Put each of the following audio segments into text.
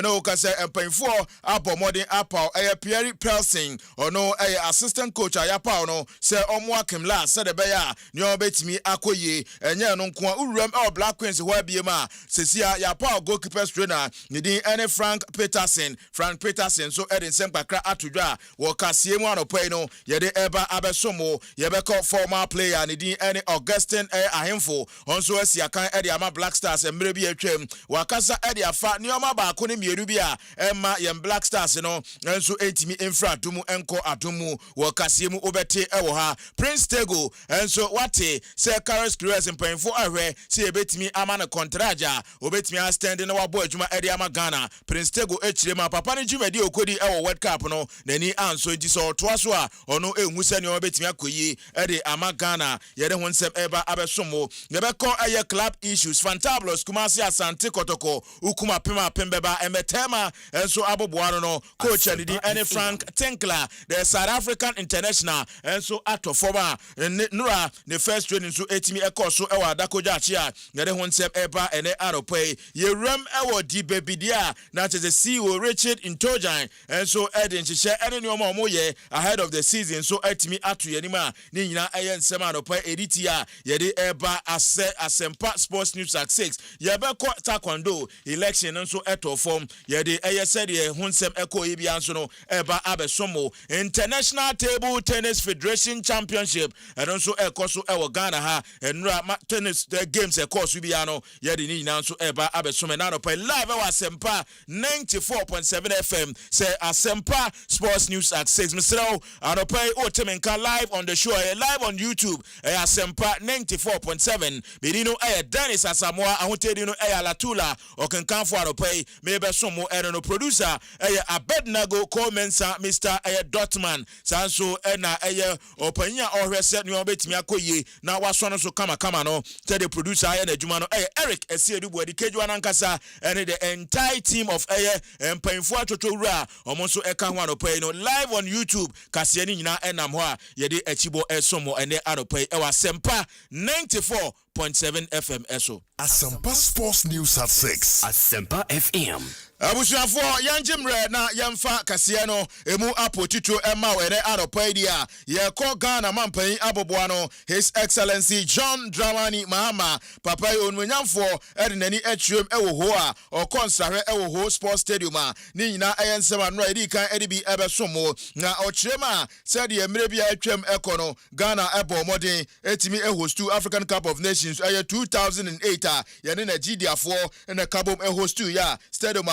no kase empanfo abomodin apau Pierre Pelsin ono assistant coach ayapa no se omo akem la se de beya ne obetimi akoye enye no nko uwuram Black Queens ho abiema sesia yapa goalkeeper trainer ne din ene Frank Peterson so edin sempakra atodwa wo kasie mu anopai no ye de eba abesomo ye beko former player ne din ene Augustine ahemfo onso asia kan ede ama Black Stars emre bi atwam wakasa ede afa ne oma ba ko ne mieru bi a emma yem Black Stars no enso etimi infra tumu enko atomu wo kasie mu obete ewo ha Prince Tego enso wate se Carlos Cruz mpanfo ahwe se ebetimi ama na kontraja obetimi a stand na wabo adwuma ede ama Ghana Prince Tego echirema papa ne dwumadi okodi ewo World Cup no nani anso ji so toa so a ono enhu se ne obetimi akoyi ede ama Ghana yede ho nsem eba abesomo yebeko aye club issues Fantabulous Kumasi Asante Kotoko ukuma pema pembeba emetema enso aboboano no coach Andy Anne Frank Tenkler the South African international enso atofoma nura the first training so etimi ekoso ewa dakoja achia yede ho nsem eba ene aropai yeram ewo di bebidia na the CEO Richard Intojan enso edin hye ene ne omo ye ahead of the season so etimi atu yanima ni nyina eye nsem aropai editia yede eba Asempa Sports News at 6 yebeko taekwondo election enso eto form yede eye said ye hunsem eko yibia nso no eba abesomo International Table Tennis Federation Championship enso ekoso ewo Ghana ha enura tennis games ekoso bia no yede ni nyina nso eba abesomo na no live ewa Asempa 94.7 FM say Asempa Sports News at 6 Mr. Anopai Otemenka live on the show live on YouTube Asempa 94.7 Bedino Dennis Asamoah ahotedi no Latula okenkanfo anopai mebe somo no producer Abednego Comensa Mr. Dotman sanso na opanya ohwese ne obetimi akoye na waso no so kama no tell the producer na adwuma no Eric Esiedubu adikejwa nankasa and the entire team of empanfo atotowura omonso eka ho anopai no live on YouTube kase ni nyina enam ho a yede achibo esomo ene anopai ewa Asempa 94.7 FM eso. Asempa Sports News at 6. Asempa FM. Abusuafo yanjimre na yemfa kase no emu apotito ema were aropa dia ye ko Ghana mampan aboboano His Excellency John Dramani Mahama papa onwanyamfo edenani atwem ewo ho a okonsahwe ewo ho sports stadium a ni nyina eyensema no edi kan edibi ebesomo na ochirema said ye mre bia atwem ekono Ghana ebo modern etimi ehostu African Cup of Nations 2008 ye ne Nigeria for na kabom ehostu ya stadium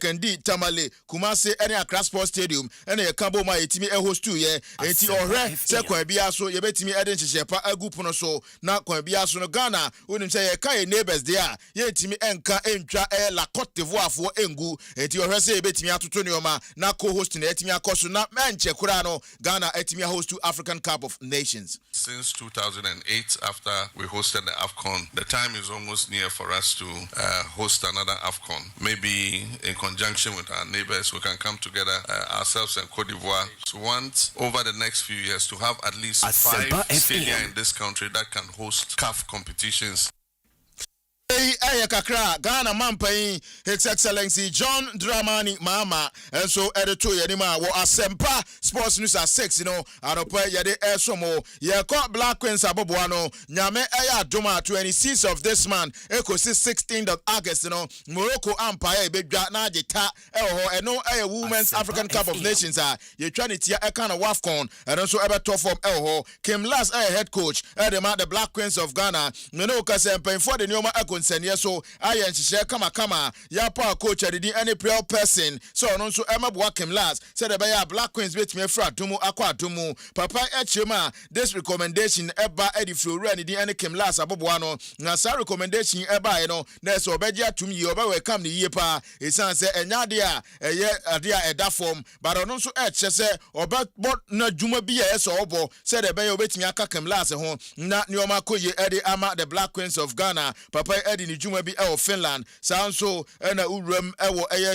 Kendi Tamale Kumase ene Accra Sports Stadium ene ye kambo ma etimi hostu ye enti ohwe se kwa bia so ye betimi eden hyehepa agupu no so na kwa bia so no Ghana wonim se ye kai neighbors there ye etimi enka entwa la Cote d'Ivoire fo engu enti ohwe se ye betimi atoto neoma na co-host na etimi akoso na menche kura no Ghana etimi host to African Cup of Nations. Since 2008 after we hosted the AFCON, the time is almost near for us to host another AFCON. Maybe in conjunction with our neighbors, we can come together ourselves and Cote d'Ivoire to want over the next few years to have at least 5 stadiums in this country that can host CAF competitions. Kakra Ghana mampai His Excellency John Dramani Mahama and so editor yanima wo Asempa Sports News at 6 aropa yede esomo ye ko Black Queens aboboano nyame doma 26th of this month ekosi 16th of August Morocco Empire ebedwa na agita ho Women's African Cup of Nations ye twa ne tia eka na WAFCON and so ebeto form ho Kim Last head coach the Black Queens of Ghana no kasempa for the nyoma nseniye so aye nhihye kama ya pa coach adidi any prayer person so no nso emaboa Kim Last said the Black Queens betime fra adomu akwa adomu papa echema this recommendation eba edifro ru ani any Kim Last aboboa no na sa recommendation eba no na so obeje atum yi oba welcome ni yie pa esan se enya de a eye ade a eda form but no nso eche se oba na dwuma bi ye so obo said the obetime aka Kim Last ho na nioma koye ede ama the Black Queens of Ghana papa edi juma bi Finland sanso na uram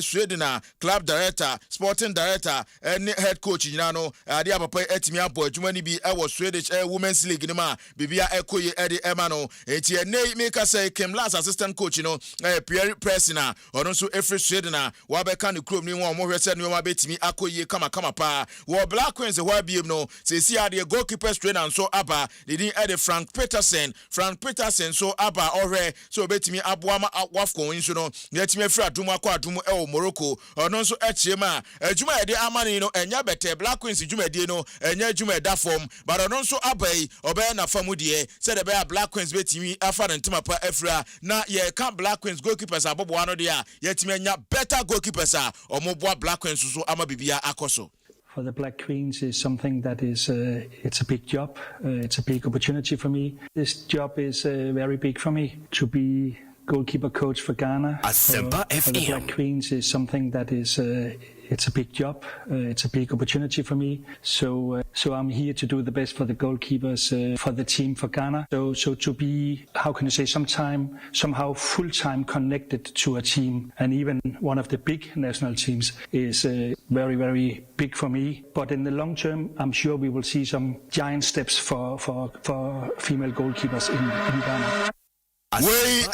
Sweden club director sporting director and head coach nyina no ade apapa etimi abo juma ni bi Swedish women's league ni ma bibia ekoye ede emano enti ene make say Kim last assistant coach no Pierre Pressina ono so every Sweden wa be kan krom ni won mo hwese ni ma betimi akoye kama pa wo Black Queens wa biem no se si ade goalkeeper trainer so aba the din ede Frank Peterson so aba ohwe so betimi aboama wafko nso no yetimi afira adumu akwa adumu Morocco ono so echema adwuma ede amane no enya bete Black Queens adwuma die no enya adwuma da form but ono so abai obe na famu die se de be Black Queens betimi afa ntema pa afira na ye ka Black Queens goalkeepers abobo ano de a yetimi enya better goalkeepers a omoboa Black Queens so ama bibia akoso. For the Black Queens is something that is, it's a big job. It's a big opportunity for me. This job is very big for me to be goalkeeper coach for Ghana. Asempa for the Black Queens is something that is, it's a big job. It's a big opportunity for me. So I'm here to do the best for the goalkeepers, for the team for Ghana. So to be, how can you say, somehow full-time connected to a team, and even one of the big national teams is very, very big for me. But in the long term, I'm sure we will see some giant steps for female goalkeepers in Ghana. We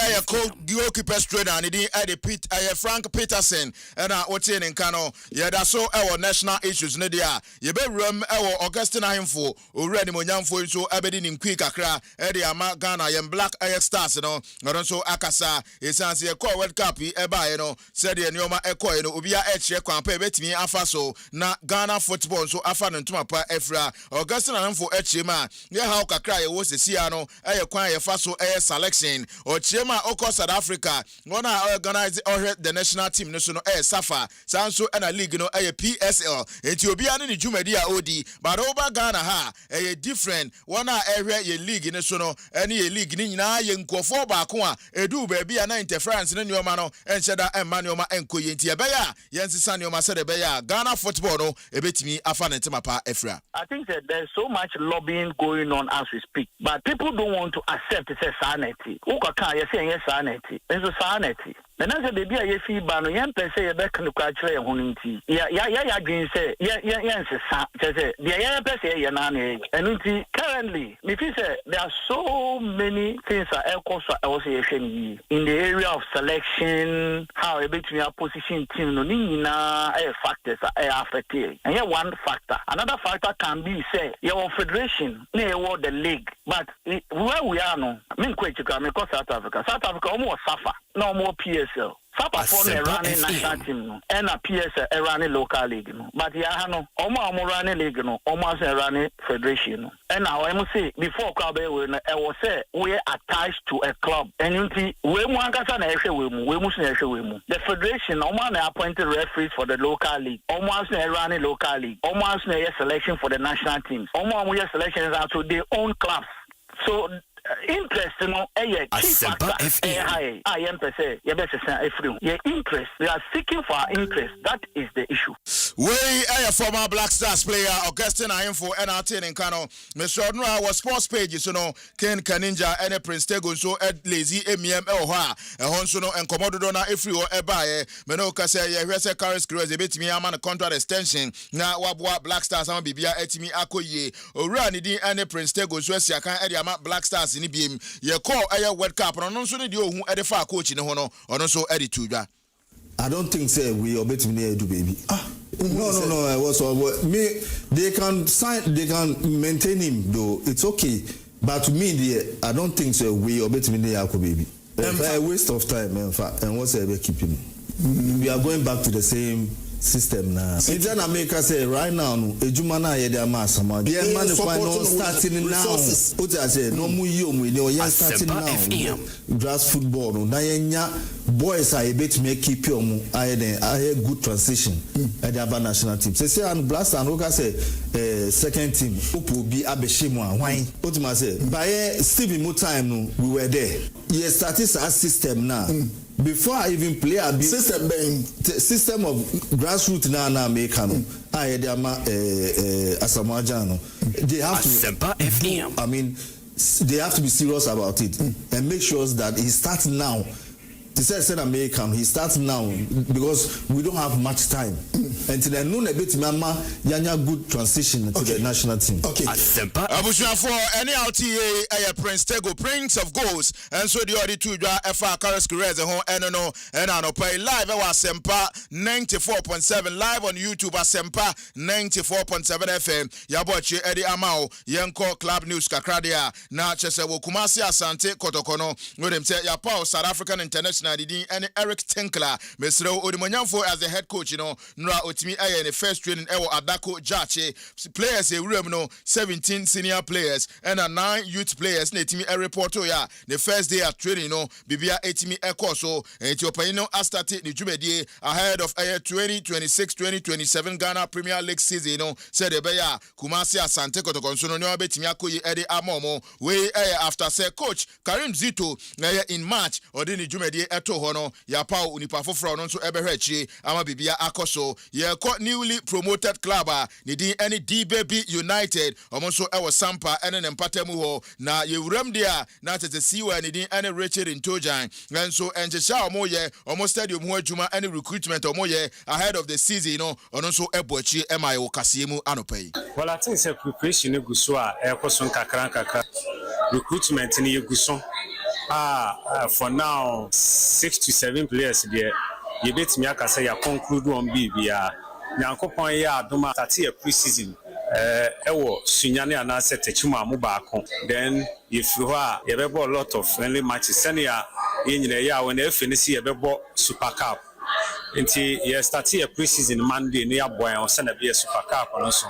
goalkeeper trainer and the Frank Peterson and what's in Kano. Yeah, that's so our national issues. Nedia, you be room our Augustine Info, already Monyanfo, so Aberdeen in Quick Accra, Eddie Ama Ghana, and Black Air Stars, you know, also Akasa, it's a call World Cup, Eba, you know, said the Nyoma Echo, you know, Ubia H. Quampe, bet me Afaso, na Ghana football, so Afan and Tumapa Efra, Augustine Info Echima, yeah, how Kakra was the Siano, a Quay Faso air selection. Ochema oko South Africa gonna organize the national team no so no Safa sanso na league no PSL Ethiopia ni jumadi a odi but over Ghana ha different one ye league no so no any league ni nyina ye nkofo ba ko a edu ba bia na interference no nyoma no encheda emma nyoma enkoye nti ebeya yensisa nyoma se de beya Ghana football no ebetimi afa ne temapa efra. I think that there's so much lobbying going on as we speak, but people don't want to accept it's a sanity. You're saying yes, sanity. There's a sanity. And as a baby, I feel ban, young person, you're back in the culture and hunting. Yeah, green say, yes, the young person, you're not. And currently, if you say there are so many things that association in the area of selection, how a bit me a position team, no, factors are affected. And yeah, one factor. Another factor can be, say, your federation, the league. But where we are now, I mean, quite because South Africa almost suffer. No more PSL. Sapa for the running national team and a PSL running local league. But yeah, no, almost running league, no, almost running federation. And now I must say, before Kabe, I was say we are attached to a club. And you see, we must the federation almost appointed referees for the local league, almost running local league, almost selection for the national teams, almost selections are to their own clubs. So interest no key factor high I am per se your interest, they are seeking for our interest. That is the issue. We a former Black Stars player Augustine Info NRT in Kano Mr. Odnra was sports pages Ken Kaninja and Prince Tego so lazy MEM Elha Honsuno and Komodo Dona Efri or Ebaye Menoka say Resa Caris Cruz a bit me a man contract extension now Wabwa Black Stars and Bibia etimi Akoye Orani di and Prince Tego so Siakan Ediama Black Stars in beam ye call a World Cup and on so the who edifa coach in Hono or so edituda. I don't think say we obey to me do baby. No. I was me. They can maintain him though. It's okay. But to me, I don't think so. We obey to me baby. A waste of time, in fact. And what's ever keeping? We are going back to the same system now. Indian America say right now, ejumana ye de ama sama. The man starting now. What I say, no mu yom we no starting now. Grass football no. Na yenya boys are able to make keep your mu. I good transition. At the other national team. Say and Blast and Roka say second team. Upo be abeshimwa. Why? What I say? By Stevie mo time no, we were there. Yes, started our system now. Before I even play a system of grassroots na Americano, I Asamajano. They have to. I mean, they have to be serious about it and make sure that he starts now. He said American, he starts now because we don't have much time. Until then, no bit mama yanya good transition to the national team. Okay. Asempa. Abushua for any LTA Prince Tego, Prince of Goals, and so the other two FR Carlos Gurez and I pay live at Asempa 94.7 live on YouTube Asempa 94.7 FM. Yabochi Eddie Amao, Yanko Club News Kakradia, na Chese Kumasi Asante Kotokono, with him say Yapao South African International. And Eric Tinkler, Mr. Odimonyanfo as the head coach, Nra Otimi in the first training, Adako Jache, players a room, 17 senior players and 9 youth players, Netimi a reporter, the first day of training, Bibia Etimi Ekoso, and Etiopino Astati, the Jumedi, ahead of 2026-2027 Ghana Premier League season, said the Beya, Kumasi Asante Kotokonsono, Betimiako, Eddie Amomo, way after say coach Karim Zito, in March, or the Jumedi. Eto hono ya pa unipa foforo no nso ebehechi ama bibia akoso ye ko newly promoted club ni din any D-Baby United omonso ewo Sampa ene ne mpatamu ho na ye wuram dia na tete siwa ni din any Richard Ntojan nso enchesha omo stadium ho adwuma any recruitment omoye ahead of the season no ono nso eboachi ema ye okasiemu anopai. Well, I think say preparation eguso a ekoso nkakra recruitment ni eguso. For now 6 to 7 players there. You bet me I say ya conclude on BBA. Nyankopon ya adoma start a pre-season. Ewo sunyane anase techuma mu baako. Then if you are a lot of friendly matches senior in the year when they finish a Super Cup. Until you start a pre-season Monday near boy on Sunday be a Super Cup also.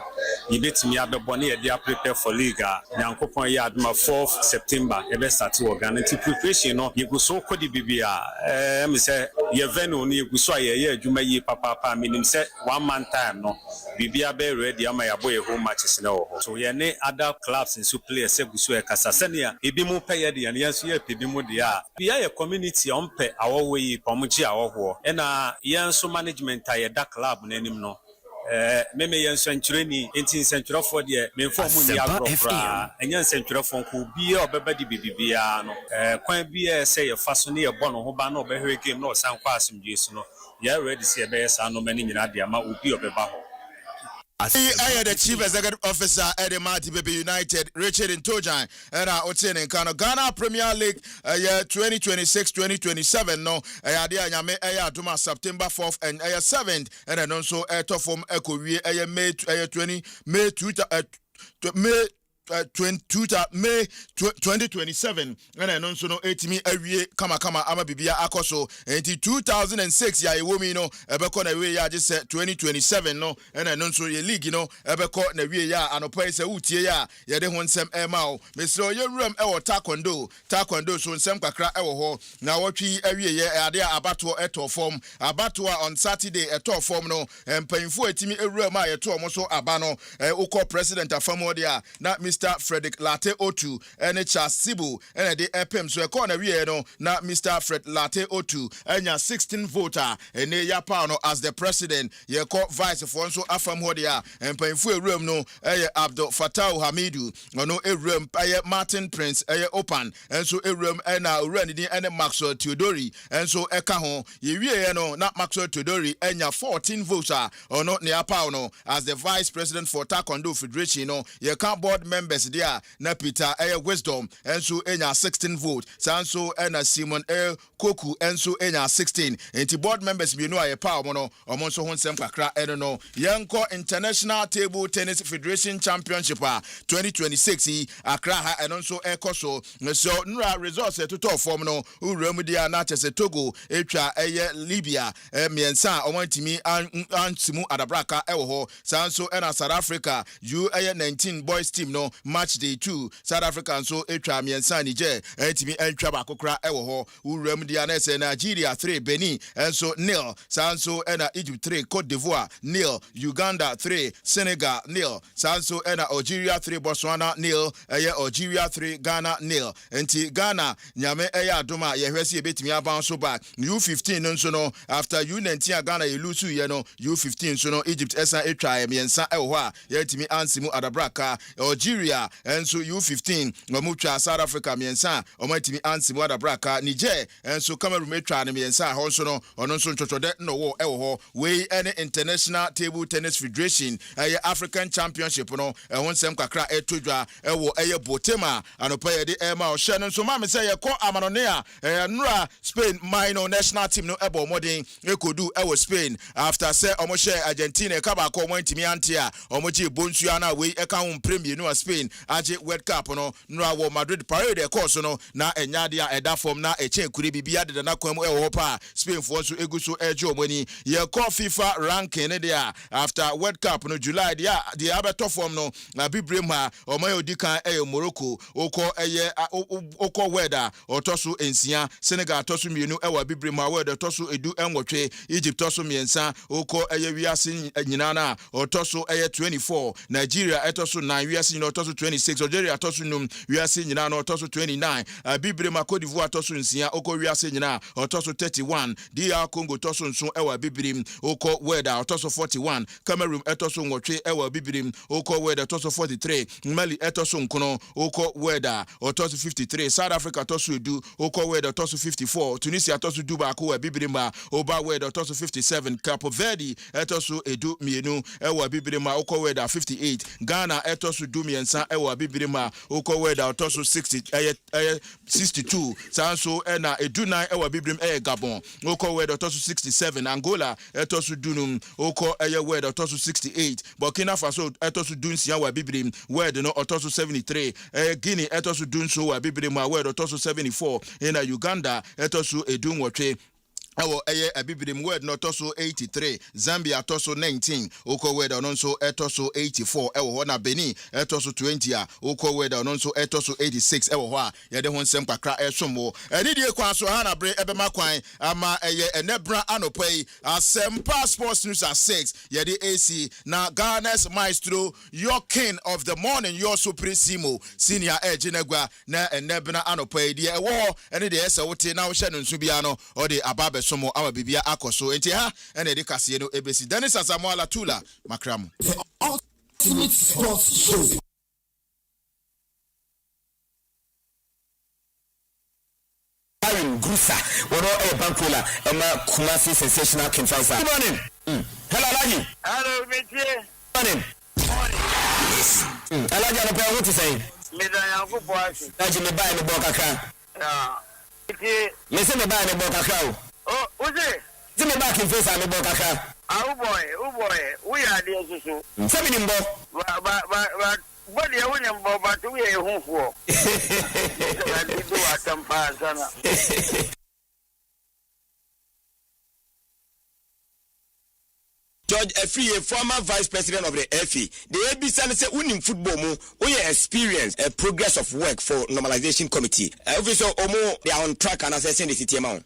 You bet me at the bonnie they are prepared for Liga. Nyankopon yard my 4th September ebe start work and until preparation no you go so kodi bibia me say you venue ni you go so ye adwuma yi papa minim say 1 month time no bibia be ready am ya boy home matches no. So ye ne other clubs and so players say go so e kasa senia ebi mu pay de yan so ye pebi mu de a bia ye community on pe awo we pomoji awo ho e na yanso management aye da club nanim no meme yanso ntreni enti nsentwerefo for de me form mu ni agrofra enya nsentwerefo ko bi e obeba di bibia no kwan bi e say ye faso ne ye bɔ no ho ba na obehwe game no san kwa asomdwe so no ye ready say be sa no mani nyina de ama obi obeba ho. The chief executive officer at the D-Baby United, Richard Ntojan, and Otene Kano Ghana Premier League 2026-2027. No, idea Yame Duma September 4th and 7th, and then also to form Ekowie May 20 May 2027 and then also no 80 every kama ama bibia akoso enti 2006 ya ewomi no ebeko na we ya just 2027 no and then also ye league no ebeko na we ya anopai se utie ya ye de ho nsem emao mesro ye rum ewo taekwondo so nsem kakra ewo ho na wotwi awie ye ade abato eto form abato on Saturday eto form no empanfo etimi ewura ma ye to omo so aba no ukọ president afamo dia na Mr. Frederick Latte Otu and Charles Sibu and the EPM so corner we no na Mr. Fred Latte Otu and your 16 voter and Yapano as the president ye call vice for so afam hodia and painful room no Abdul Fatau Hamidu no a room Martin Prince open and so a room and now running and Maxwell Theodori and so ekaho ye no not Maxwell Theodori and your 14 voter or not near Pauno as the vice president for Taekwondo Federation no ye can't board members there na Peter Wisdom and so enya 16 vote sanso and Simon Koku and so enya 16 and board members bi no aye power no omonso ho nsem kakra no yanko International Table Tennis Federation Championship 2026 Accra ha and also ekoso so nra results to form no uram dia na chese Togo etwa Libya miensa omantimi ansimu adabraka ewo ho sanso and South Africa U19 boys team no match day 2 South Africa so etwa miensa Niger etimi entwa bakokra ewo ho uram dia na se Nigeria 3 Benin and so nil sanso and Egypt 3 Cote d'Ivoire nil Uganda 3 Senegal nil sanso and Algeria 3 Botswana nil Algeria 3 Ghana nil enti Ghana nyame adoma ye hwese e betimi aban so back U15 nso no after U19 Ghana ye lose ye no U15 so no Egypt esa etwa miensa ewo ho a ye timi ansimu adabraka Algeria Nigeria enso U15 omutwa South Africa miensa omatimi ansi wada braka Niger enso Cameroon metwa ne miensa ho nso no ono nso ntwotwode no wo ewo ho we any International Table Tennis Federation African Championship no ehon sem kakra etodwa ewo Botema anopa ye de ema o hye no nso ma me say ye ko amanone a nura Spain minor national team no ebo modern ekodu ewo Spain after say omo hye Argentina ka ba ko omo ntimi ante a omo ji bonsu ana we eka ho premier no Spain age World Cup no nura wo Madrid parade e course no na enyade a eda form na eche kure bibia de na kwam ewo ho pa Spain fo nso eguso eje omani ye ko FIFA ranking ne dia after World Cup no July dia the abeto form no na bibrem ha omo odikan Morocco oko weather otoso ensia Senegal toso mienu ewa bibrema weather toso edu enwotwe Egypt toso miensa oko wiase nyina na otoso 24 Nigeria etoso 9 wiase nyina otoso 26 Algeria toso num wiase nyina na otoso 29 bibrema Cote d'Ivoire toso ensia oko wiase nyina otoso 31 DR Congo toso nso ewa bibrim oko weather otoso 41 Cameroon etoso nwotwe ewa bibrim oko weather toso 43 Mali etoso nkono oko weather otoso 53 South Africa toso edu oko weather toso 54 Tunisia toso du ba ko bibirima oba weather toso 57 Cape Verde etoso edu mienu ewa bibirima oko weather 58 Ghana etoso du miensa ewa bibirima oko weather toso 62 sanso na edu 9 ewa bibirim Gabon oko weather toso 67 Angola etoso dunum oko weather toso 68 Burkina Faso etoso dunsia wa bibirim weather no otoso 73 Guinea etoso dunso wa bibirima weather otoso 74 ina Uganda etoso edun wotwe ewo abibirim word no toso 83 Zambia toso 19 oko word onso etoso 84 ewo ho na Benin etoso 20 a oko word onso etoso 86 ewo ho a ye de ho nsem kakra esomo enidie kwa so ha na bre ebema kwan ama enebra anopai Asempa Sports News at 6 ye de AC na Ghana's Myxtro, your king of the morning, your supremo senior ejinegwa na enebra anopai de ewo ene de ese wote na wo hye no nsu bia no o de ababe somo awa bibia akoso enti ha ene de kase no ebesi Dennis Asamoah Tula makramu Ultimate Sports Show. Grusa, Bankola, Emma Kumasi sensational Kinfasa. Good morning. Hello, Alaji. Hello, Monsieur. Morning. Alaji, I know what to say. Alaji, me buy me bokaka. Me say me buy me bokaka. Oh, who's it? See me back in face and me bokaka. Oh boy, we are there so. Say me nimbo. But what you want but we are home for. Do Asempa sana. George Efie, former vice president of the FE. The ABC say winning football mo, we experience a progress of work for normalization committee. Obviously, omo they are on track and assessing the city amount.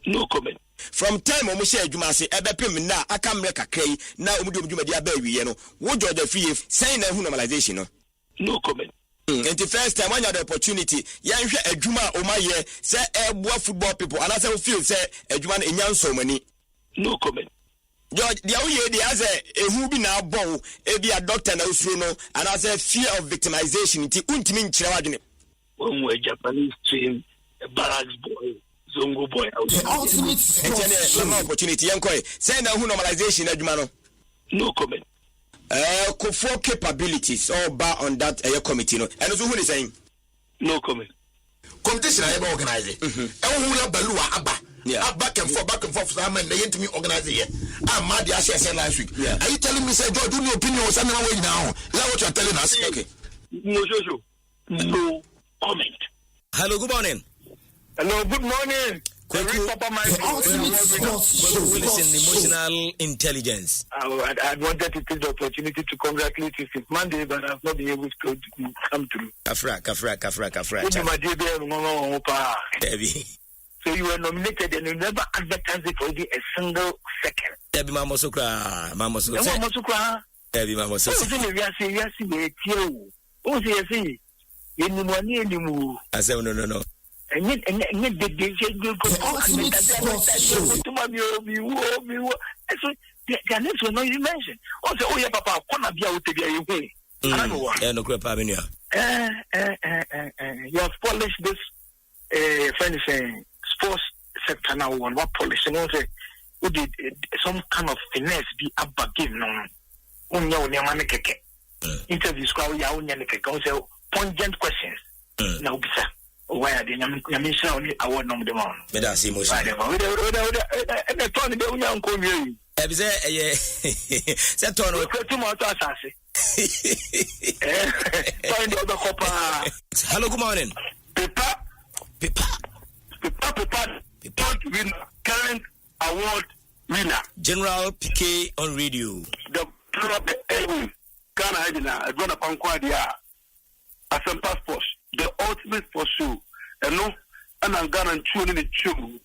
No comment. From time omo share adwuma se ebepem na aka mre kakrai na omo de adwuma dia ba wiye no. Wo George Efie saying na normalization no. No comment. And the first time when you had the opportunity, yanhwe adwuma omaye say eboa football people and as I feel say adwuma enyan so many. No comment. George, the away the as a who be now bon, be a doctor na usro no, and as a fear of victimization, ti untimi nkyerɛ wadwene. When we Japanese team, a barracks boy, Zongo boy. The ultimate sports show. Opportunity, yankoi. Say na who normalization adwuma no. No comment. For capabilities all bar on that committee no. And also who is saying? No comment. Competition I ever organize it. Who balua abba. Yeah. Back and forth. Some men they to me organize it. I'm mad. I said last week. Yeah. Are you telling me say George, do your opinion or something away now? Is that what you're telling us? Okay. No comment. Hello, good morning. Hello, good morning. The ultimate sports show. Emotional intelligence. I wanted to take the opportunity to congratulate you since Monday, but I've not been able to come through. Kafra. So you were nominated and you never advertised it for even a single second. Debbie Mamosukra. Debbie I said no. And the ultimate sports show. So the next one you mentioned. Also, oh yeah, Papa, come be out to be No crap, Avenue. You have polished this French sports sector now. What polish? You know, who did some kind of finesse be abba game no. Unya maneke. Interviews crowd ya unya neke. Pungent questions. Now, bisa. Why are they Yamisha only award nom the man? But I see most. And the Tony the Unya uncle you. Set on Hello, good morning. Pepa win current award winner. General PK on radio. The Ghana Hedina, Gonna Concordia, Asempa Sports, the ultimate for show. And no, and I'm gonna tune in the tune.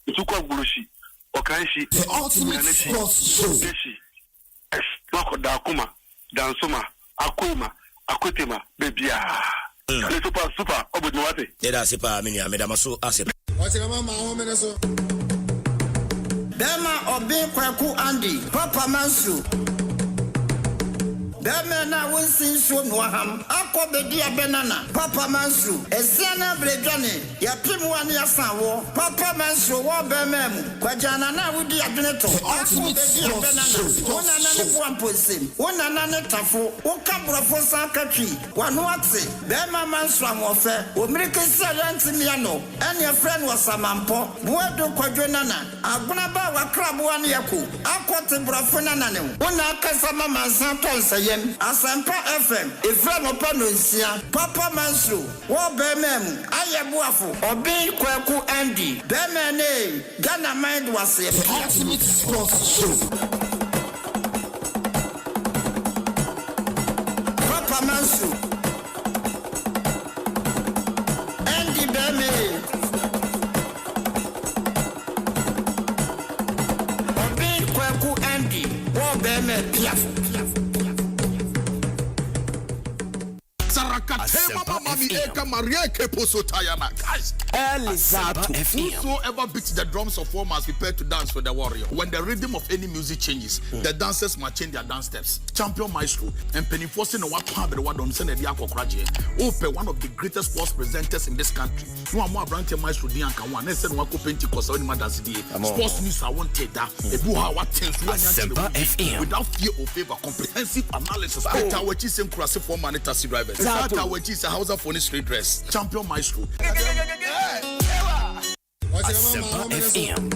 Tuka Bulushi, Okanshi, The ultimate sports show. Wako Dakuma, Dansuma, Akuma, Akutema, baby. Super, Obuduate. That's a mini, Madame So Asip. What's your mama, home in so? Dema obi kwaku Andy, Papa Mansu. Dema na winsin so no ham. Akọ bedi abenana, Papa Mansu. Esiana bredwane, ya pimu ani asanwo. Papa Mansu wo bemem. Kwajana na wudi adweneto. Akọ bedi abenana. Wona na ne boamposim. Wona na ne tafo. Wo kabrofo sankatwi. Wano ate. Dema Mansu amofe. Omirike sele miano. Ene a friend was samampo. Buedo kwadwenana. Aguna ba wakrabo ani yako. Akọ brofo na ne. Wona akasa mama santon sayem. Asempa FM. Ifra no panonsia. Papa Mansu. Wo bemem. Ayebuafo. Obi kwaku Andy. Bemene. Ghana mind was a Ultimate sports show. Papa Mansu. Andy Beme. Obi kwaku Andy. Wo beme piafo. Whosoever beats the drums of war must prepare to dance with the warrior. When the rhythm of any music changes, the dancers must change their dance steps. Champion Myxtro and Penny Forcing one of the greatest sports presenters in this country. No more brand Myxtro Dianka one. Said one Pentecost or sports news I want take that. Asempa FM. Without fear or favor, comprehensive analysis. Which is in cross for money taxi drivers. Which is a house of phone straight dress. Champion Myxtro. Asempa FM.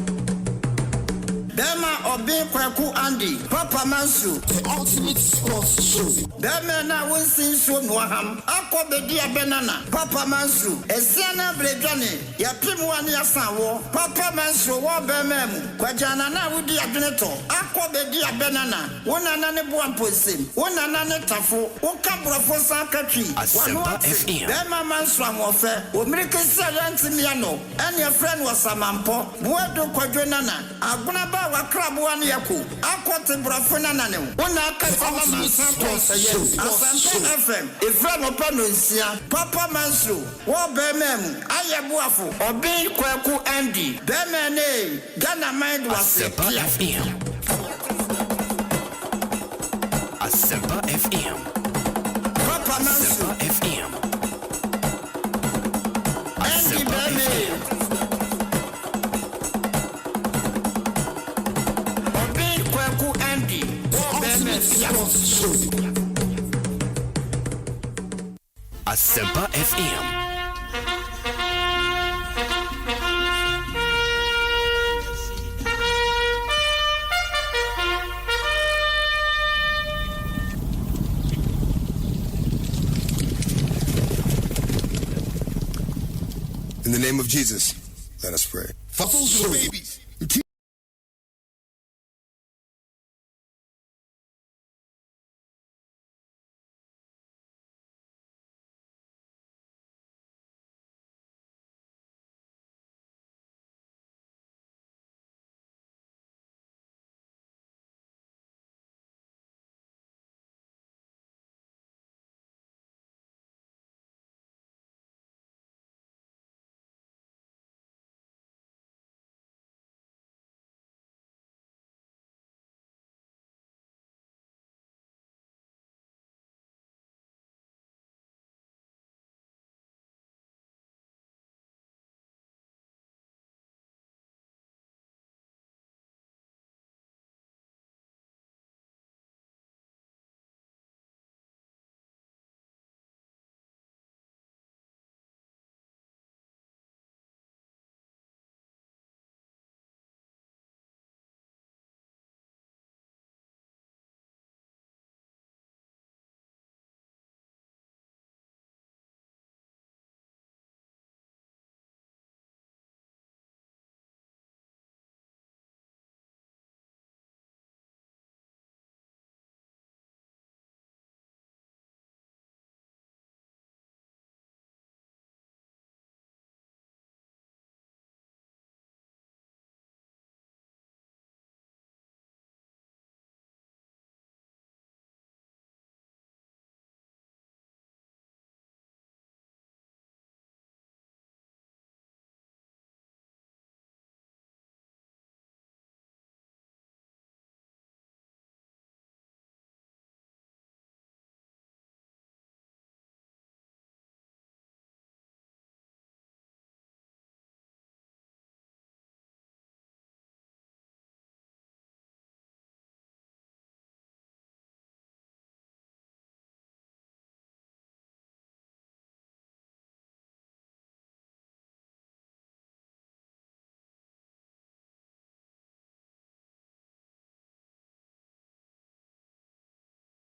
Dema obi kwaku Andy, Papa Mansu. The ultimate sports show. Dema na winsin so no ham. Akọ bedi abenana, Papa Mansu. Esiana bredwane, ya pimu ani asanwo. Papa Mansu wo bemem. Kwajana na wudi adweneto. Akọ bedi abenana. Wona na ne boamposim. Wona na ne tafo. Wo kabrofo sankatwi. Asempa FM. Dema Mansu amofe. Omirike sele miano. Ene friend was samampo. Buedo kwadwenana. Aguna wakrabo ani yako akote brafona nane wona akasa mama santo saye Asempa FM ifra no panonsia Papa Mansu wo bemem ayebuafo obi kwaku Andy bemene Ghana mind was Asempa FM. Asempa FM. Papa Mansu Asempa FM. Andy bemene Asempa FM. In the name of Jesus, let us pray. For those babies.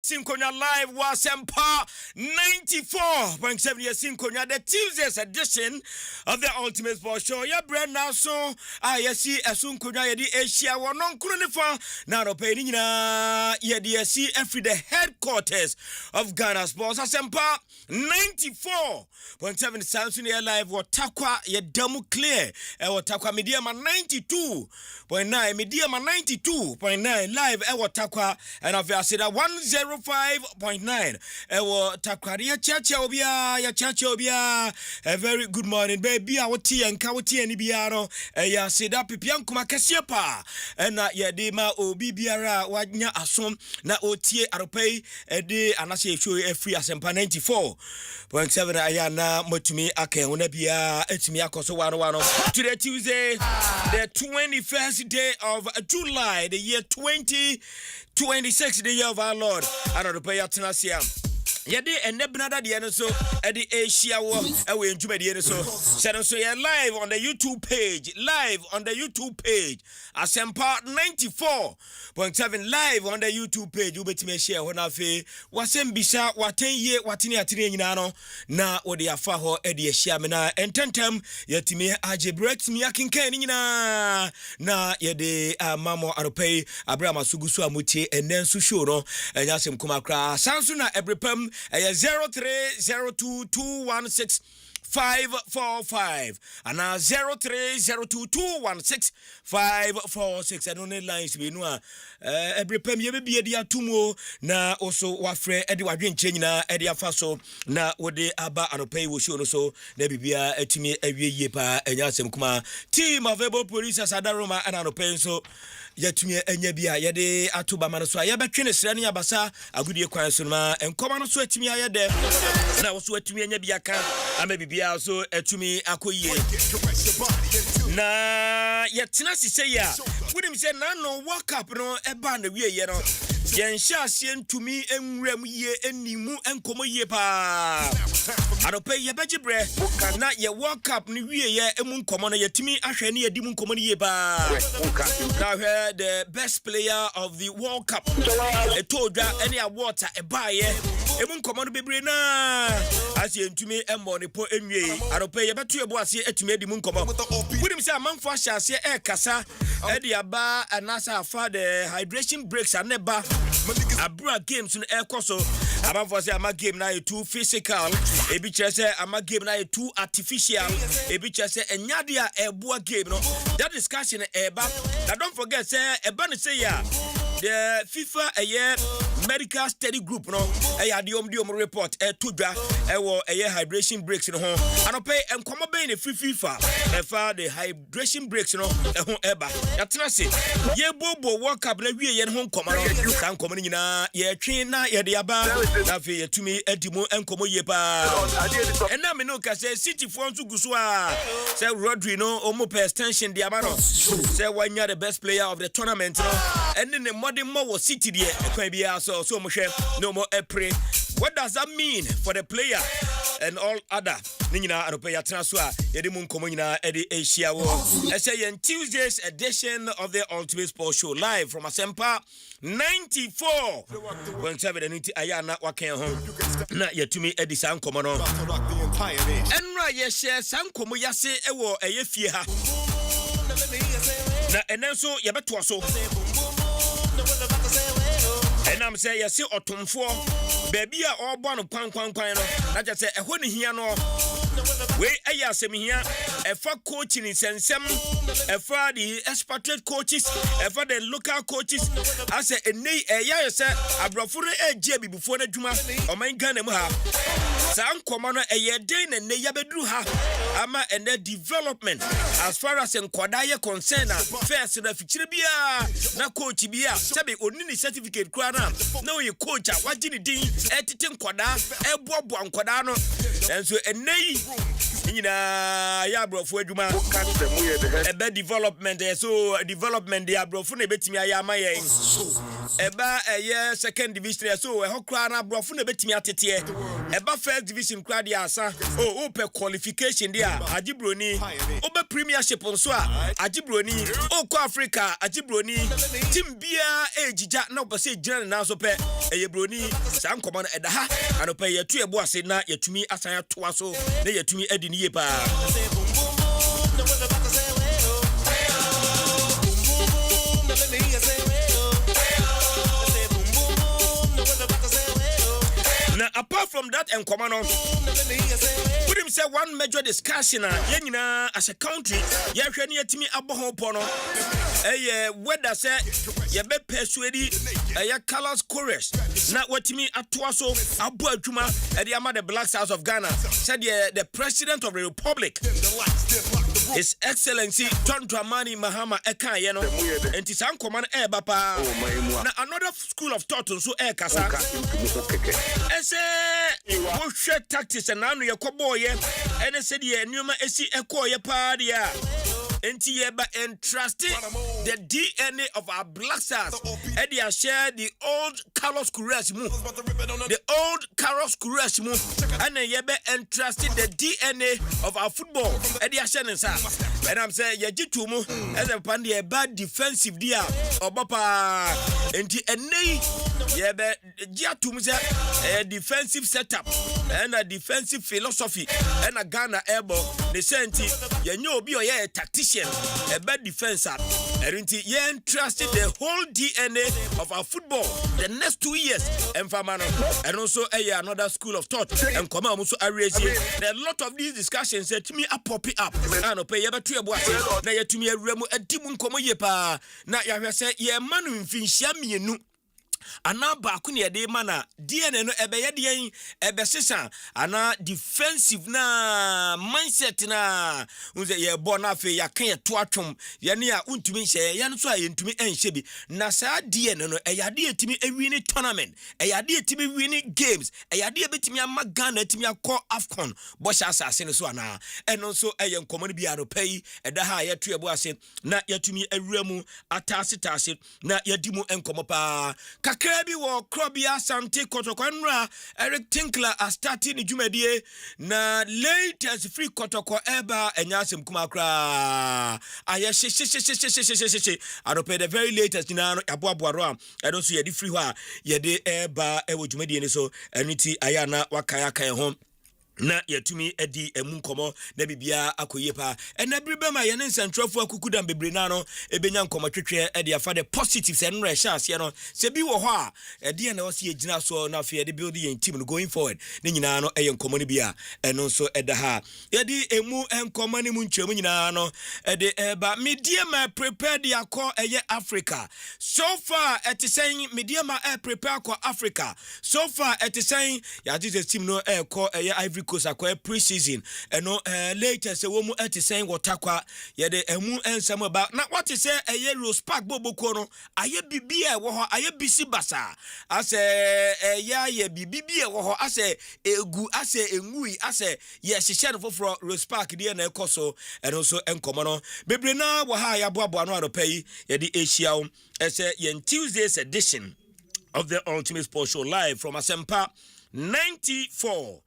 Synchronia Live was Asempa 94.7 Synchronia, the Tuesday's edition of the Ultimate Sports Show. Yeah, brand now so I see a Synchronia the Asia one non cronifa now no paying na yeah see every the headquarters of Ghana Sports. Asempa 94.7 Samsung Live what takwa ye demo clear what takwa media man 92.9 media man 92.9 live what takwa and of I said 105.9 ewo takwaria chacha obia ya chacha obia a very good morning baby awoti enka woti ani bia no ya seda pipia nkoma kese pa na ye de ma obi biara wanya asom na otie aropai de anase show free Asempa 94.7 aya na motumi akan wona bia etumi akoso wano today Tuesday the 21st day of July the year 2026 the year of our Lord. I don't pay attention. Yede enebnada de no so e de Asia wo e we ntuma de no so so you live on the YouTube page Asempa 94.7 live on the YouTube page you betime share ho na fe wasem bisa waten ye watene atene nyina no na wo de afa ho e de share me na ententem yatime age breaks me akenkan nyina na yede mamo aropei Abraham Asugusu amutie enenso show no enyasem kuma kra sanso na ebrepam 0302216545 and 0302216546 and on the lines we know every pem ye be dia tumo na also wafre edi wadwenche nyina edi afaso na wode aba anopay wo show no so na bibia atimi awieye pa enyasem kuma team of able police asadaroma and anopay so yatumi anya bia yede atoba man so ayabetwe ne sra ne abasa agudie kwan so ma enkoma no so atimi ayede na wo so atumi anya bia ka ama bibia so atumi akoyie na yetena sise ya wudim se na no world cup no eba na wieye no yensha asie ntumi enwuram ye enimu enkomo ye pa arope ye begibre na ye world cup ni wieye emu nkomo no yetimi ahwe ne yedi mu nkomo ne ye pa na the best player of the World Cup etodwa any award ebaye emu nkomo no bebre na asie ntumi embo ne po enwie arope ye beto ebo asie etumi edi mu nkomo wudim se amanfo ahye asie kasa edi aba anasa afa the hydration breaks aneba abra games no ekoso amanfo se ama game na too physical ebi chese ama game na too artificial ebi chese enyade a eboa game no that discussion eba now don't forget say eba ne say ya the FIFA medical study group no diom report todwa wo hydration breaks no ho anope enkomo be ne FIFA efa the hydration breaks no ho eba yatena se ye bobo World Cup na wie ye no nkomo no san nkomo ni nyina ye twen na ye de aba na fe yetumi adimo enkomo ye pa ena me no ka say City fo nso guso a say Rodri no omo per extension de aba no say wanya the best player of the tournament no and the modern mo City de ekwan bia so mo hwe no more pray. What does that mean for the player and all other ninyina arope ya transfer yedi mu nkomo nyina edi Asia wo say Tuesday's edition of the Ultimate Sports Show live from Asempa 94.7 and ayana waken ho na yetumi edi san nkomo no enra ye share san nkomo yase ewo fie ha na enenso ye beto so and I'm say yes otomfo baby a obo no kwan no na je say ehwo ne hia no we eya asem hia efa coaching sensem efa the expatriate coaches efa the local coaches as enei eya say abrofo no eje bibufo na dwuma o man Ghana mu ha san komo no eye den na ne ya beduru ha ama ene development as far as nkoda ye concern first na fichire bia na coach bia sabe oni ni certificate kura na we coach a wagini din etete nkoda ebobo nkoda no enso enei nyina ya brofo adwuma ebe development so development ya brofo na betimi aya amaye eba second division so ehokra na brofo na betimi atete eba first division crowd ya asa ope qualification dia ajibroni obe premiership nso a ajibroni okọ Africa ajibroni team bia ejija na obase ejina na so pe eyebroni sa nkoma na eda ha anope yetu ebo ase na yetumi asan atoa so na yetumi edi niye pa now apart from that and common put him say one major discussion as a country hwani yetimi aboho pono whether say ye be persuade colors chorus na watimi atoa so abo adwuma ama the Black Stars of Ghana said the president of the republic His Excellency John Dramani Mahama eka ye no enti san command ba pa na another school of thought so kasa ese wo hwe tactics na anu ye kobo ye ene se de enuma esi eko ye pa dia enti ye ba entrusted the DNA of our Black Stars and they share the old Carlos Courage mu and ye be entrusted the DNA of our football and they share nsa and I'm saying ye jitu mu as a pandi a bad defensive dia obapa enti ene ye be jiatu say a defensive setup and a defensive philosophy and a Ghana airborne the senti ye nyo obi o ye tactician a bad defense enti ye entrusted the whole DNA of our football the next 2 years and famano and also another school of thought and come on so arrange there a lot of these discussions to me up pop up and pay ye betu ebo ase na ye tumi awuremu adimu nkomo ye pa na ya hwese ye manu mfinhia mienu ana ba ku ne de mana DNA no ebeye de ebesesa ana defensive na mindset na unze ye bo na fe ya kan to atwom ye ne a untumi nhye ye no so a ye ntumi enhye bi na sa DNA no eyade etimi ewini tournament eyade etimi wini games eyade betimi ama Ghana etimi akọ AFCON bo sha asase no so ana eno so eye nkomo no bia no pay eda ha ye to ebo ase na yatumi awuramu atase na yadimu enkomo pa Krabi wo Krobia Sante Kotokwanra Eric Tinkler are starting the Jumedie na latest free Kotoko eba enyasem kumakra aye she I don't pay the very latest na aboaboaro I don't see ye di free wa ye de eba ewo Jumedie ni so eniti ayana wakaya kan ho na yatumi edi emunkomo na bibia akoye pa ena bribema ye ne nsantrofo akukudam bebre na no ebenya nkomo twetwe edi afa the positives en resha ase no se bi wo ho a edi na wose yegina so na afa de build your team going forward ne nyina no eye nkomo ne bia eno so eda ha yedi emu enkomo ne mu nchemu nyina no edi eba media ma prepare dia ko eye Africa so far etisen media ma prepare ko Africa so far etisen ya this team no ko eye Ivory Coast akwa pre-season eno later say wo mu etisen wotakwa ye de emu ensam about na what is say eye Rose Park boboko no aye bibia wo ho aye bisi basa ase ye bibia wo ho ase egu ase engui ase ye hihye no foforo Rose Park de na ekoso eno so enkomo no bebre na wo ha ya boabo no adopai ye de Asia ese ye Tuesday's edition of the Ultimate Sports Show live from Asempa 94.7.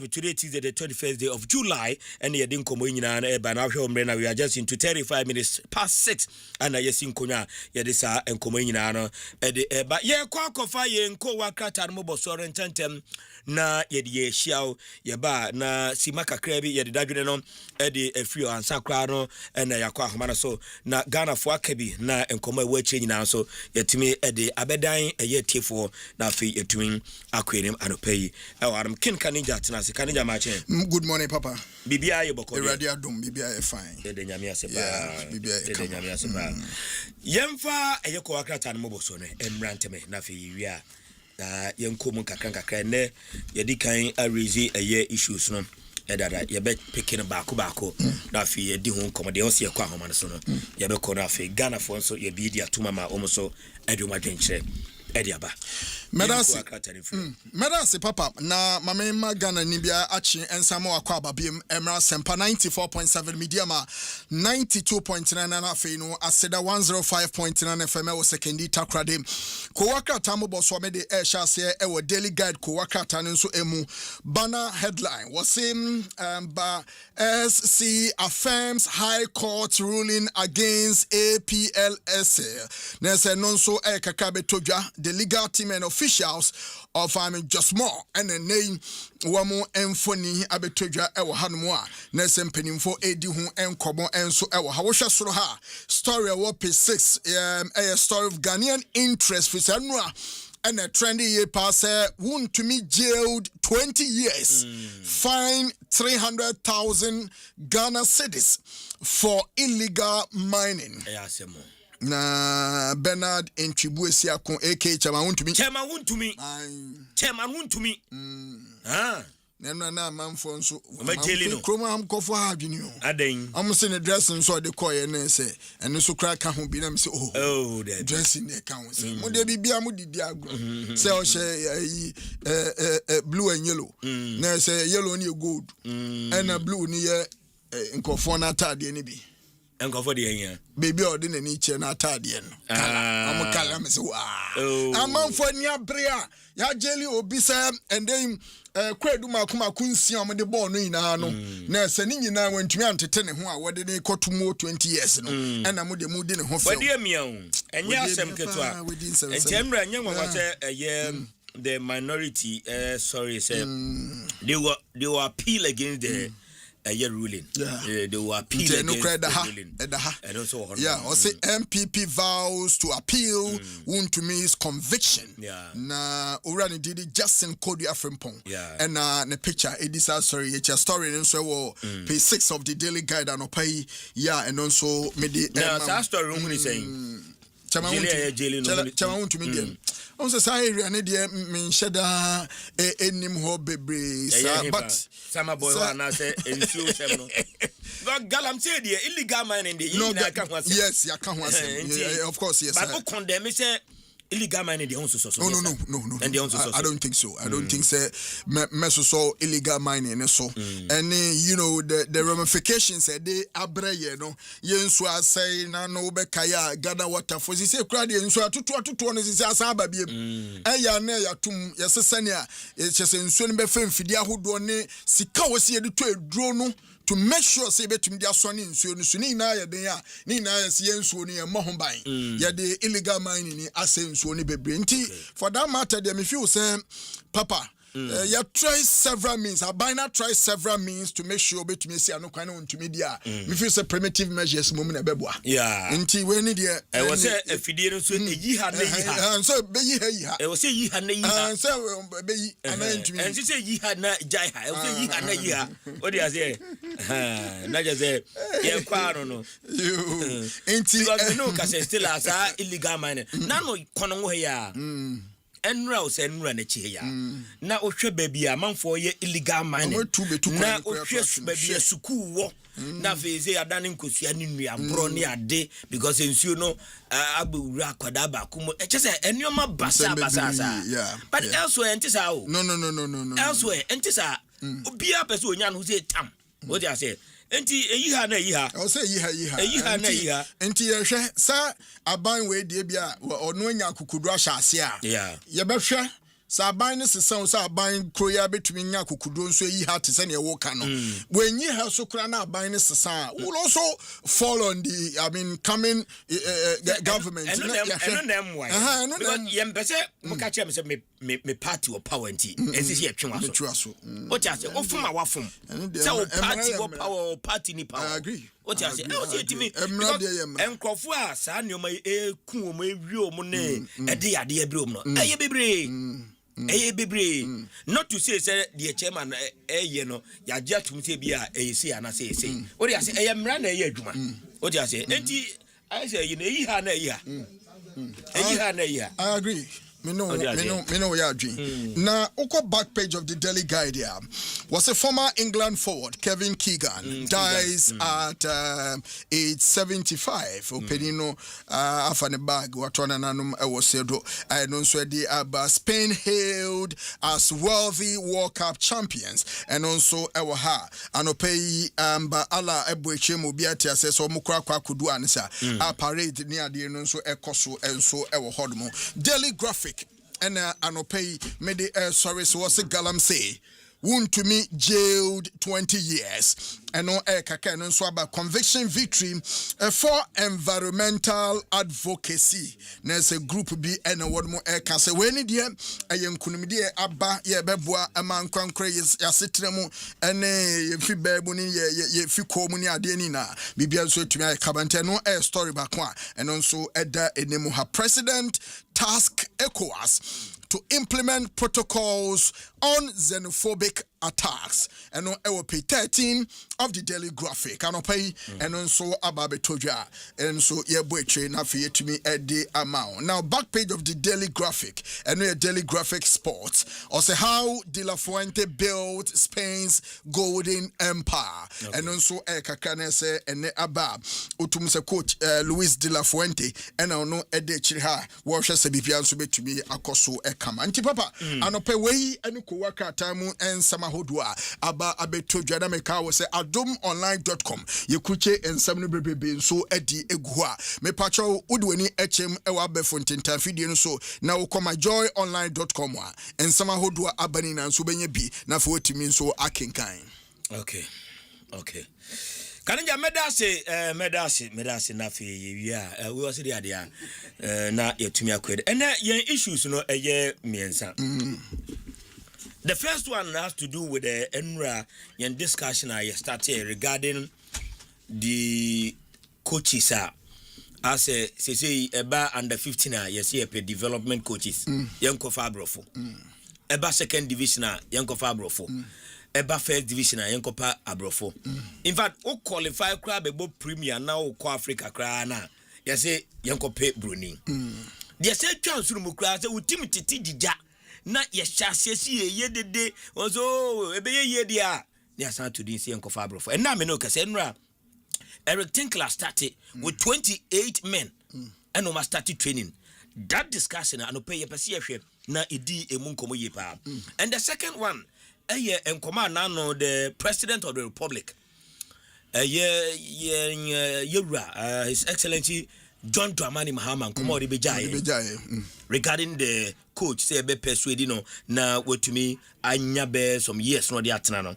Today Tuesday the 21st day of July and ye din komo nyina na eba na hwe omre na we are just into 35 minutes past 6 and ye sin konya ye de sa enkomo nyina no e de eba ye kwa kofa ye nko wakrata no bosore ntentem na ye de ye hiaw ye ba na simaka krabi ye de dadwene no e de afrio ansakra no na yakwa ahoma na so na Ghana fo akabi na enkomo ewa che nyina so yetimi e de abedan ye tiefo na afi yetumi akwenim anopai e waram kinka ninja good morning, Papa. Bibia ye boko. Radio dum bibia fine. De nyamia se ba. Yeah, bibia de nyamia se ba. Yemfa eyeko wakrata no moboso ne emranteme na fe yia. Na yenkom kakra ne yedi kan arezi eye issues no. Edada ye be picking baako na fe yedi ho nkomo de osi ekwa ahoma no so no. Ye be ko na fe Ghana fo nso ye bi di atuma ma omo so adwuma dwenkyere. Ediaba. Medasi papa na mama Ghana nibia achi ensamo akwa babiem Emra Asempa 94.7 mediama 92.9 na afei no aseda 105.9 FM wo sekendi takrade ko wakata mo boso me de sha se e wo daily guide ko wakata nso emu banner headline was ba SC affirms High Court ruling against APLSA na se no nso e kaka betodwa the legal team and officials of just more and a name wamo emfoni abetodwa ewo hanom a na sempanimfo edi hu enkobo enso ewo ha wo hwe soro ha story ewo P6 a story of Ghanaian interest for sanua and a trendy year pass won to me jailed 20 years fine 300,000 Ghana cedis for illegal mining. Na Bernard Enchibuesi akon AK Chama wuntumi na manfo nso kroma am kofo ha adwini o aden am se ne dress nso de koye ne se eno so kra ka ho bi na me se oh the dressing ne ka ho se mo de bibia mo didi agro se o she blue and yellow na se yellow ni gold and blue ni ye nkofo na tade ni bi enkofo de yen baby odi na ni che na tade no am kala me se wa amanfo ni abre a ya jeli obi se and then kwedu makuma kunsia mo de ball no nyina no na se ni nyina wantumi antete ne ho a wode ne kotomo 20 years no ena mo de mu de ne ho fe wade amia o enya asem ketwa entemra enya nwa se the minority sorry say they were appeal against the ruling. They will appeal against the ruling. And also, also MPP vows to appeal to me's conviction. Na urani didi Justin Kodia Frimpong. And the picture it is sorry it's a story and so page 6 of the daily guide and pay and also made the story room is saying Chama won't me again. On the side, I need menshada enim ho bebre, but Sama boy, I say, Galam said the illegal mining. Yes, you can't. Of course, yes. But condemn me say illegal mining the own source. No. And the own source. I don't think so. I don't think so. Meso illegal mining and so. And you know the ramifications they abre you know. Yensu say na no be kaya gather water for say crowd yensu atutu no say asaba biem. Eya na ya tum yesese a yechese nsu no be femfidi ahodo ne sika wosi ye de to eduro no to make sure say betum dia so ne nsuo no so ni na ya den a ni na ya se nsuo no ye mo ho ban ya de illegal mining ni ase nsuo ni bebre nti for that matter dem if you say papa you try several means abina try several means to make sure betumi see anokwan no ntumi dia me feel say primitive measures mum na beboa nti we ni de e was say afidie no so eyi ha na yi ha so be yi ha e was say yi ha na yi ha so be yi ana ntumi and say yi ha na jai ha e was say yi ha na yi ha o dey say na just say ye kwa no nti because no ka say still as illegal mining na no kono ho ya enra o se enra na chi ya na ohwe baby amanfo ye illegal mining na ohwe baby suku wo na feze adane nkosua ni nua bro ni ade because ensuo no agbewura akwada ba kumo echese enioma basa but elsewhere entisa o no elsewhere entisa obia pese onya no say tam what you say enti eyi ha na eyi ha o say eyi ha na eyi ha enti ye hwe sa aban we de bia ono anya akukudu ahya ase a ye be hwe sa aban ne sesan sa aban kroya betumi nya akukudu nso eyi ha te se ne wo ka no wenyi ha so kra na aban ne sesan will also fall on the coming government no because ye mpese mo ka che me se me party or power nti ensisi ye twenwa so what you say ofum a wafum say o party or power or party ni power I agree what you say e o say timi enkrofo a sa ne o ma eku o ma ewi o mo ne e de yade ebre o mo no eye bebre not to say the chairman ye no ya gya tum say bia say ana say what you say e mra na ye adwuma what you say enti I say you know yi ha na yi ha I agree Me know ya dream. Now, Oko back page of the Daily Guide here was a former England forward, Kevin Keegan, dies at age 75. Openino afane bag watona nanum ewosedo. I don't swear the Spain hailed as wealthy World Cup champions, and also ewaha anopei ala ebweche mobiati aseso mukra kwa kudu ansa a parade near the so ekoso enso ewo hodmo. Daily Graphic and anopei made sorry so was a galam say wound to me jailed 20 years and no kaka no so about conviction victory for environmental advocacy. There's a group B and a word more can say when it dear I am kunumide aba ye beboa aman kwankre yasetremu ene ye fi babuni ye fi komuni ade ni na bibia so tumi akabante no story back one and also eda enemu ha president task ECOWAS to implement protocols on xenophobic attacks. And on page 13 of the Daily Graphic. And pay and also Ababe Toja. And so ye boyche na fiye to me a day amount. Now back page of the Daily Graphic and a Daily Graphic Sports. Also how De La Fuente built Spain's golden empire. Okay. And also kakane se ene aba utumse coach Luis De La Fuente and no ede chiriha washa se bibian so betumi akoso ekama. Anti papa anope wei ene ko waka tamu en sama hodua aba abeto dwada meka wo se adomonline.com yekuche ensam no bebebe so edi egu a me pacho udweni echem ewa abefontinta fidie no so na ukoma joyonline.com a ensama hodua abani na so benye bi na fo otimi so akenkan. Okay Kanija medase na fe yewia we was the idea na yetumi akwede and yen issues no eye miensa. The first one has to do with the ENRA yen discussion I started regarding the coaches as a say eba under 15 yes pe development coaches yanko fabrofo eba second division yanko fabrofo eba first division yanko pa abrofo. In fact o qualify kra bebo premier na o ko Africa kra na yes yanko pe bruni yes chance mu kra say utim titi jija na yeshasesi ye dede ozo ebeye ye dia ni asan to din se yanko fabrofo and na me no kase nra Eric Tinkler started with 28 men and no started training. That discussion and pay a pesi na idi emunkomo ye pa. And the second one, enkoma na no the president of the republic. His Excellency John Dramani Mahama nkomo de bejaye regarding the coach say be persuade no na wetumi anya be some years no de atena no.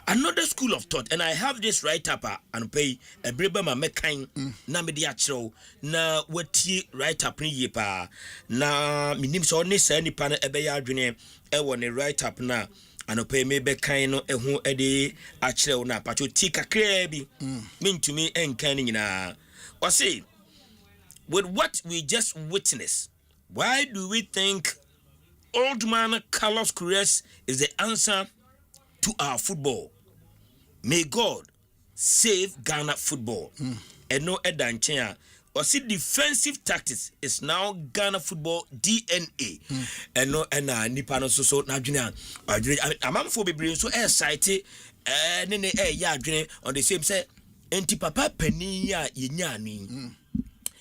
Another school of thought, and I have this right up and pay a breba ma mekan na me dia chiro na wati right up ni yepa na minim so ne sa nipa na ebe ya adwene e wo ne right up na and pay me be kan no ehu e de a chiro na pacho ti kakra bi mentumi enkan ni nyina. What say with what we just witnessed, why do we think old man Carlos Queiroz is the answer to our football? May God save Ghana football. And no edanchea. Or see defensive tactics is now Ghana football DNA. And no nipano so na junior. Amam for be so excited nene ya junior on the same say enti papa penny ya yenyani.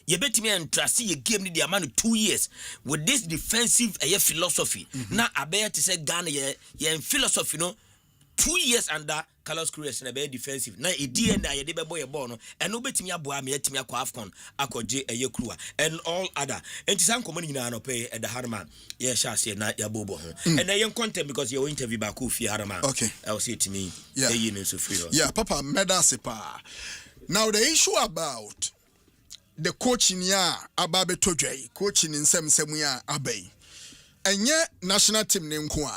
You bet me and trust ye game the amount of 2 years with this defensive philosophy. Now I bet to say Ghana ye philosophy no 2 years under Carlos Queiroz na be defensive na edi na ye de be boy ball no and no betimi aboa me atimi akwa AFCON akoje eye kruwa and all other entisan komo nyina no pay e da harma ye sha se na ya bobo ho and na ye content because you interview back fi harma okay I will say to me ye no so free papa medasepa. Now the issue about the coaching ya ababe tojai coaching in sem ya abai enye national team ne nko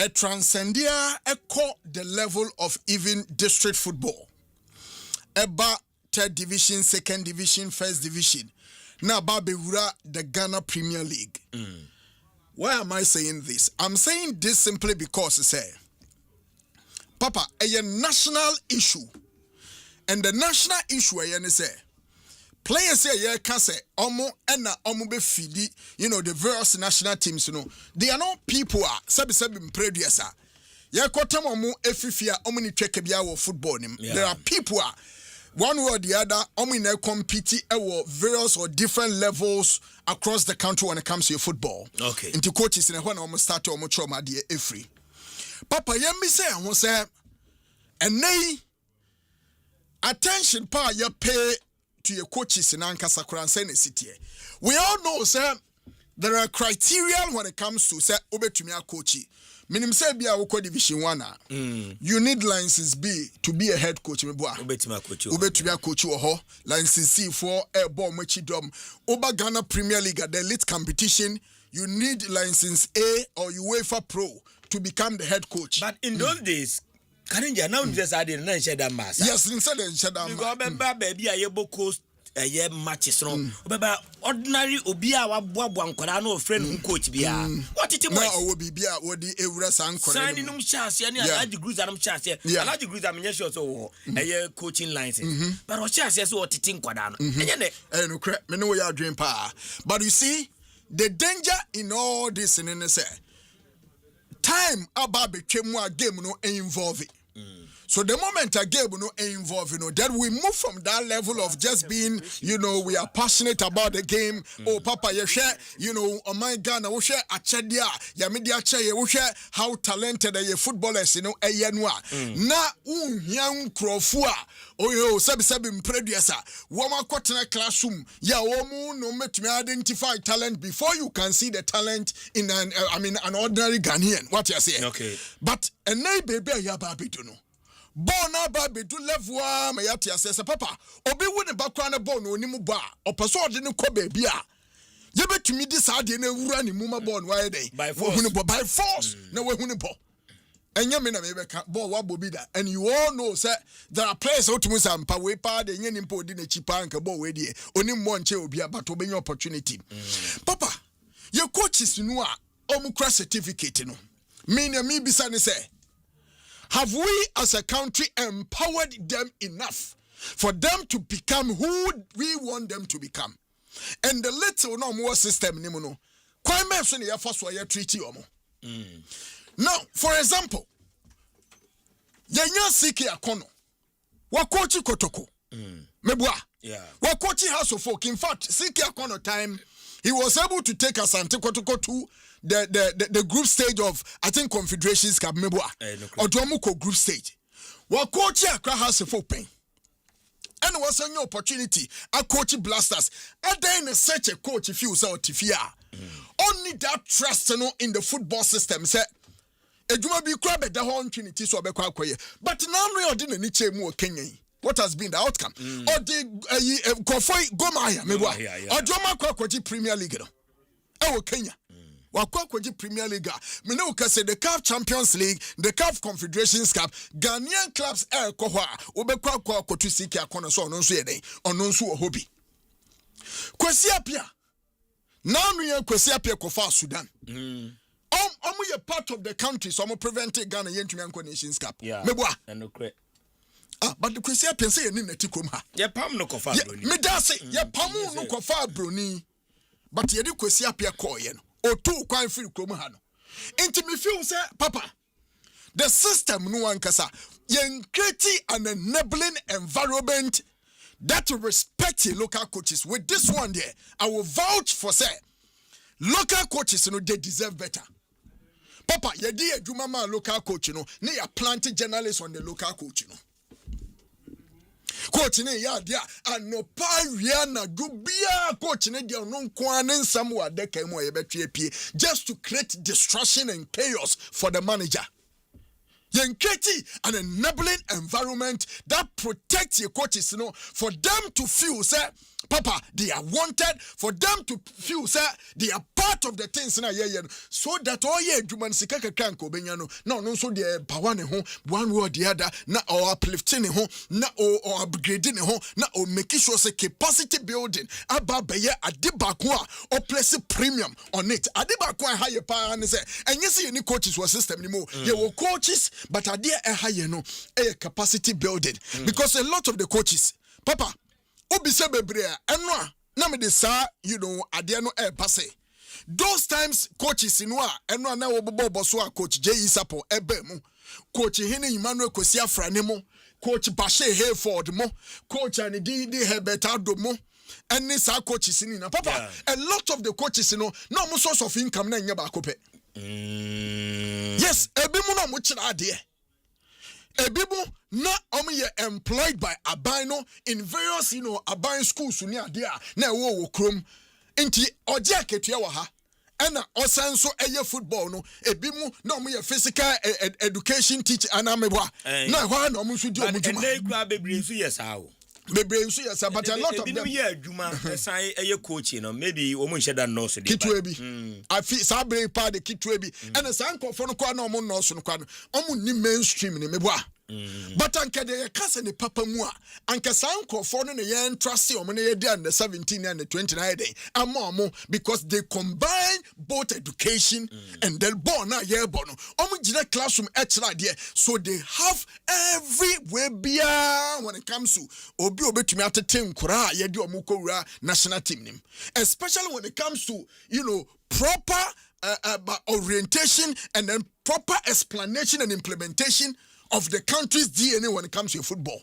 a transcendia echo the level of even district football. Eba third division, second division, first division. Now Babewura the Ghana Premier League. Why am I saying this? I'm saying this simply because say, Papa, a national issue. And the national issue say, players here can say omo ena omo be feedi, the various national teams, they are not people sabi producer. Yeah, kotem omo efifia omo ni tweke bia wo football nim. There are people one way or the other omo in compete various or different levels across the country when it comes to your football. Okay. Into coaches in when omo start omo choma de free. Papa yemi say I say and nay attention pa you pay to your coaches in Ankasa Kuransene City. We all know, sir, there are criteria when it comes to say obetumia coachy. Minim say bia woko division 1. You need license B to be a head coach me boa. Obetumia coach ho. License C for a ball mechi dom. Oba Ghana Premier League the elite competition, you need license A or UEFA Pro to become the head coach. But in those days Karinja now just added na sheda mass. Yes, inside the sheda mass. Because beba baby ayebo coast matches no. Beba ordinary obi a waboa nkwara na ofrɛ coach bia. What it was? No, obi bia wodi ewura sankore. Sign num chance ya ni alaji gruza num chance. Alaji gruza menye sure so coaching license. But o chance so otiti nkwara no. Enye ne. No kre, me no we are dream pa. But you see, the danger in all this in say time about between a game no involve it. So the moment a game no involve, then we move from that level of just being, we are passionate about the game. Oh, Papa, you share, oh my God, we share achedia, ya media che, we share how talented are your footballers, Na young crofua, sebi producer, wama kwatena classroom, ya womu no met me identify talent before you can see the talent in an ordinary Ghanaian. What you say? Okay. But a nay baby ya baby do no. Bona baby do level me yati asese papa obi wo ne bakra ne ball no onimu ba opeso ode ne ko baby a ye betumi di sa de na ewura ne muma ball no why dey by force na we hunu ball enye me na me beka ball wa bobi da and you all know say there are players out to sampa we pa de nye nimpa odi na chipa nka ball we die onim mo nche obi but obenya opportunity papa your coaches no a omukra certificate no me bisa ne say have we as a country empowered them enough for them to become who we want them to become? And the little no more system ni no. Kwai me so ne ya fa so ya treaty omo. Now, for example, yenya Siki Akono. Wa coach Kotoko. Mebwa. Yeah. Wa coach House of Folk. In fact, Siki Akono time he was able to take Asante Kotoko to the group stage of I think Confederations Cup Mebwa or Domuko group stage. What coach Accra has a full pain. And was a new opportunity. A coach blasters. And then such a coach if you say Tifia. Only that trust in the football system say Ejuma bi kra be da ho opportunity so be kwa akoye. But now we didn't any chemu Kenya. What has been the outcome? Or the Kofoi Gomaya Mebwa. Or Joma Kwaji Premier League. Oh Kenya. Wakwaji Premier League. Me know say the CAF Champions League, the CAF Confederations Cup, Ghanaian clubs kohwa obekwa kwa kotu Siki Akono so onso yeden onso hobby. Kwesi apia. Now we kwesi apia kofa Sudan. Omo ye part of the country so omo prevented Ghana yentumi anko Nations Cup. Mebwa. But the kwesi apia say ni nati krom ha. Ye pam no kofa broni. Me da say ye pamu no kofa broni. But ye di kwesi apia koye no. O two kwan free krom ha no. Enti me feel say papa the system no one kasa yen create an enabling environment that respect local coaches. With this one there I will vouch for say local coaches they deserve better. Papa ye di adwuma ma local coach ne ya plant journalists on the local coach coach ne ya dia anopa wia na dubia coach ne dia no nko ne nsam wa de kai mo ye betwe pie just to create destruction and chaos for the manager. Yen create an enabling environment that protects your coaches for them to feel say papa they are wanted, for them to feel say they are part of the things na so that all ye adwuma sika kakra nko benya no so de power ne ho one way or the other na or uplifting ne ho na or upgrading ne ho na or making sure say capacity building aba beye adibako a or place premium on it adibako a higher power ne say enye say any coaches was system ni mo ye wo coaches but idea a higher no a capacity building because a lot of the coaches papa obi se bebre eno a na me de sa ade no e passe those times coaches no a eno na wo bobo so a coach J Isapo ebe mu coach Hene Emmanuel Kosi Afrane mo coach Bashe Hayford mo coach Anidi Herbert Ado mo and this coaches in papa a lot of the coaches no source of income na nya ba ko pe yes ebi mu na mo kira ade ebibu na ye employed by abino in various aban schools ni ade a na wo krom enti oje aketua wa ha ena osan so eye football no ebimu na ye physical education teacher anamebwa na ho na so di omujuma na ekura bebre so yes awo bebre nso yes but a lot of them ebi ye adwuma esan eye coach maybe omo nhye da nurse dey kitwe bi afi sabre pa de kitwe bi ena san kofo no kwa na omo nurse no kwa no omo ni mainstream ni mebwa but anke de kase ne papa mu a anke san kofo no ne ye trust omo ne ye di and the 17 and the 29 day amomo because they combine both education and then born na ye born omo gina classroom extra there so they have every way bia when it comes to obi obetumi atete nkura ye di omo kowura national team nim especially when it comes to proper orientation and then proper explanation and implementation of the country's DNA when it comes to football.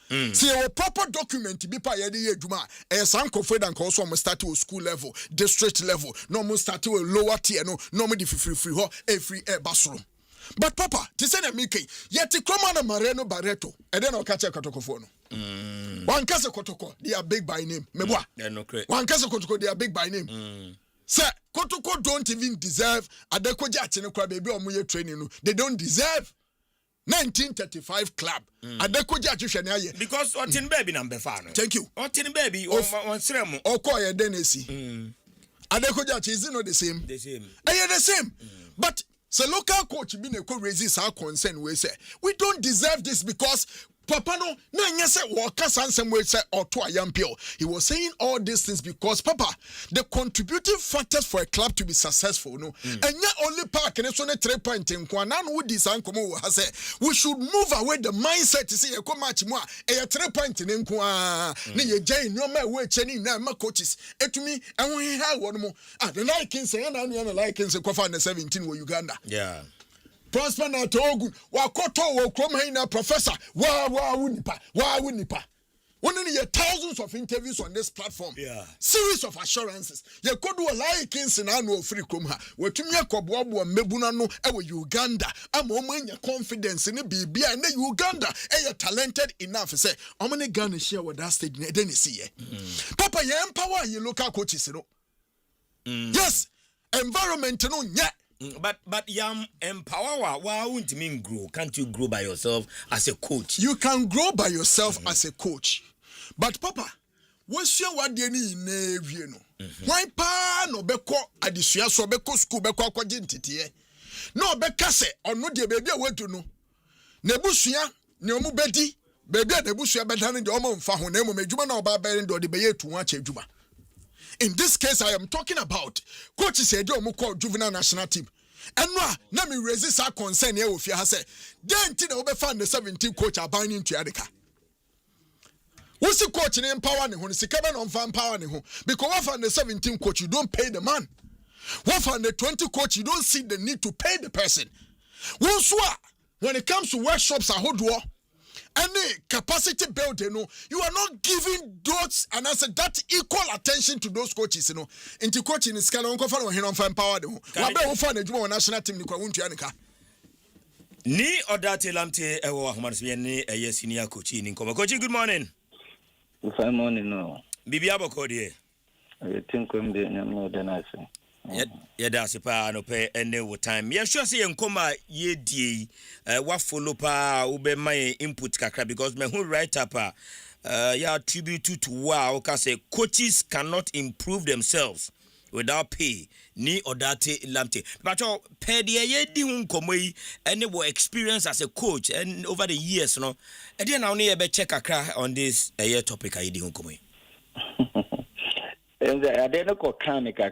See a proper document be pa yede ye adwuma e san kofo dan ko so mo start with school level, district level, no mo start with lower tier no mo di free ho e free e basro. But papa, ti say na meke yet kroma na Mareno Barreto e den o ka che kotokofo no. One kase kotoko they are big by name. Meboa. One kase kotoko they are big by name. Sir, kotoko don't even deserve adekoja achene kwa baby o mo ye training no. They don't deserve 1935 club. Adekoja achihwe aye. Because otin baby number 5 no. Thank you. Otin baby on sremo. Okoye denesi. Adekoja achi is not the same. The same. The same. But so local coach be ko raise our concern we say we don't deserve this because Papa no na nyese waka sansem we say oto ayampio. He was saying all these things because Papa the contributing factors for a club to be successful no enya only park and so ne 3 point nko na no di san komo we say we should move away the mindset to say e ko match mu a e 3 point nko na ye gyan no ma we cheni na ma coaches etumi enwo he ha wo no mo the like say na no like say kofa na 17 wo Uganda Prosper na togu wakoto wo krom na professor wa wunipa one in thousands of interviews on this platform series of assurances ye kodu like kings na no free krom ha watumi akoboabo mebuna no e Uganda ama omanya confidence ne bibia na Uganda e talented enough say omane Ghana share with that stage na den see ye papa ye empower ye local coaches no yes environment no nya But yam empower why won't mean grow? Can't you grow by yourself as a coach? You can grow by yourself as a coach. But Papa, what's your what you need no? Why pa no beko adisua so beko school beko akwaje ntete no beka se ono de baby awetu no nebusua ne omu bedi baby nebusua bedane de omo mfa ho na emu adwuma na oba bere de be yetu ache adwuma. In this case, I am talking about coaches said you call juvenile national team. And now me resist our concern here with you. I say, then till we find the 17 coach are binding to Adika. What's the coach in empower? When it's coming on fan power, because what from the 17 coach you don't pay the man. What from the 20 coach you don't see the need to pay the person. When it comes to workshops, I hold war. Any capacity building, you are not giving those and I said that equal attention to those coaches, Into coaching is kind of unconfirmed when on power. What about find a national team? Ni odate lamte ewo ahmanswe ni senior coach ni nkoma. Coach, good morning. Good morning, no. Bibi aboko de. I think I'm the nyam de na se. Yeah, that's a pa no pay any time. Yeah, sure say nkoma ye die wa follow pa ube my input kakra because me who write up yeah tribute to wow ka say coaches cannot improve themselves without pay ni odate lamte. But pay the ye di nkomo yi any experience as a coach and over the years no. E dey na only be check kakra on this topic I di nkomo yi. I didn't call Kanika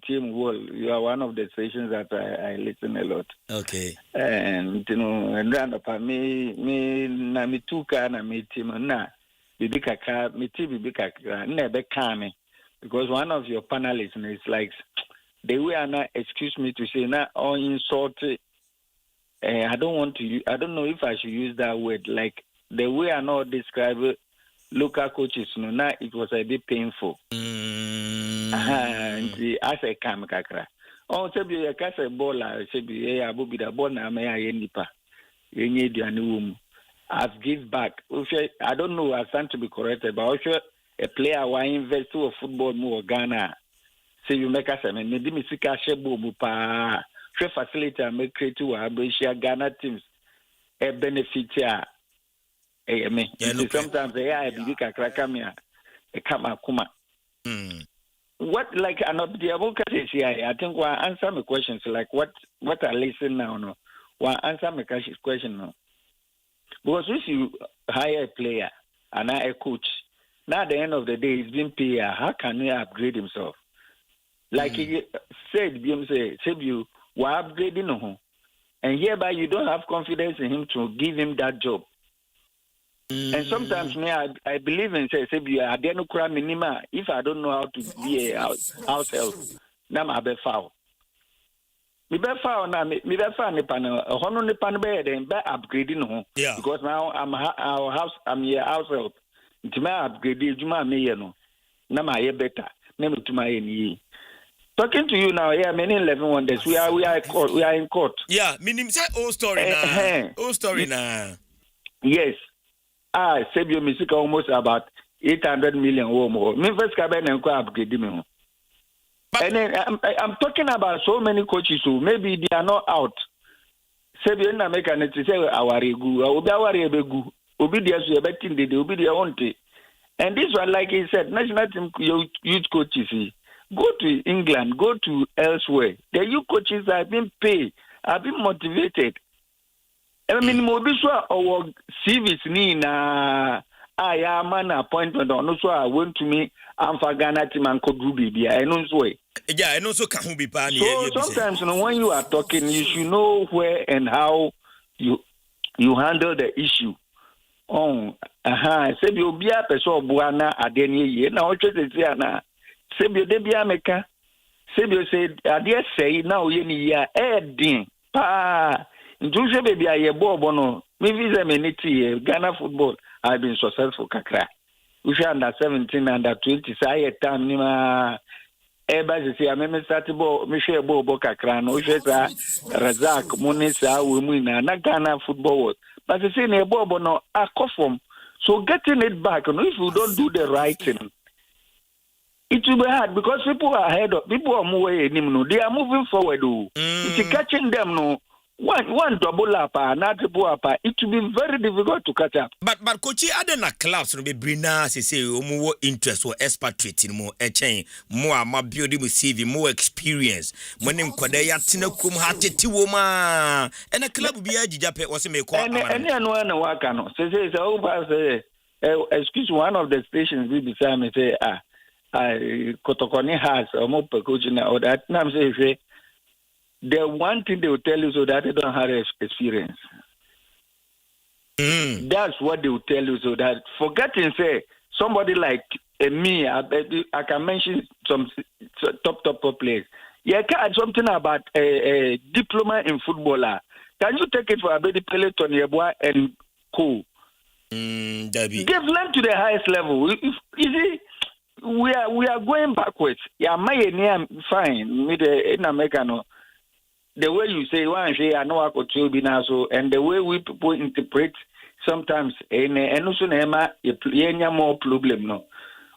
team well. You are one of the stations that I listen a lot. Okay. And and me Namituka na me team na bibi kakra, me ti bibi kakra, never can because one of your panelists is like the way I not excuse me to say now or insult. I don't want to. I don't know if I should use that word. Like the way I know describe local coaches. No, now it was a bit painful. And as a kam kakra. Oh, sebi a kasa bola. Sebi abu bida bona me a yenipa. Yenye dianu. I've give back. I don't know. I stand to be corrected, but also a player who invest to a football more Ghana. Say you make us a me di misika shebo mu pa. She facility and make create to Asia Ghana teams a benefit here. Sometimes they are a big crakamia, a kama kuma. What like an obdiable case here? I think we'll answer my questions like what I listen now. No, we'll answer my question now. Because if you hire a player and a coach, now at the end of the day, he's been paid. How can he upgrade himself? Like he said, you were upgrading him, and hereby you don't have confidence in him to give him that job. And sometimes me, I believe in say you are no crime minima. If I don't know how to be a house help, now I be foul. Me be foul now. Me be foul ne panel. Hono ne panel be then be upgrading him. Yeah. Because now I'm your house help. It's my upgrade. Juma me no. Now my better. Name to my any. Talking to you now, yeah, many 11 wonders. We are in court. Yeah, meaning say old story now. Old story now. Yes. Sebio Misika almost about 800 million or more. Me first cabinet and upgrade me. And then I'm talking about so many coaches who maybe they are not out. Sebio na make an say our regu, obi our rebegu, obi dia so betting they obi dia want. And this one, like he said, national team youth coaches. Go to England, go to elsewhere. The youth coaches have been paid, have been motivated. I mean, Mobiswa or service ni na man appointment on so I went to me and for Ghana team and could do baby. I know so. Yeah, I know so can be pan. So sometimes when you are talking, you should know where and how you handle the issue. Oh, say you be a person buana adeni ye na o chese say na. Sebio de bia meka sebio say ade say na oye ni ya din pa nju se be bia ye bobo no me visa me niti Ghana football have been successful kakra we should under 17 under 20 say time ni ma eba say me start ball me share bobo kakra no we say Razak Munisa we mu na Ghana football but say na bobo no akofom so getting it back no if you don't do the right thing it will be hard because people are ahead of people are moving. They are moving forward. It's catching them. No, one double up, another double up. It will be very difficult to catch up. But coach, other na clubs no be brina say more interest or expatriate more more building with CV more experience. When him kwada ya tina kum hateti woma. And a club be Japan was me call. And one work no. Say excuse one of the stations we beside me say Kotokoni has or more percussion or that. Now say the one thing they will tell you so that they don't have experience. That's what they will tell you so that forgetting say somebody like me, I can mention some top players. Yeah, something about a diploma in footballer. Can you take it for a baby Pele Tony and co? They've learned to the highest level. You see. We are going backwards. Yeah, my name fine. Me the in America no. The way you say one say I know I could be now so, and the way we people interpret sometimes and also nema a more problem no.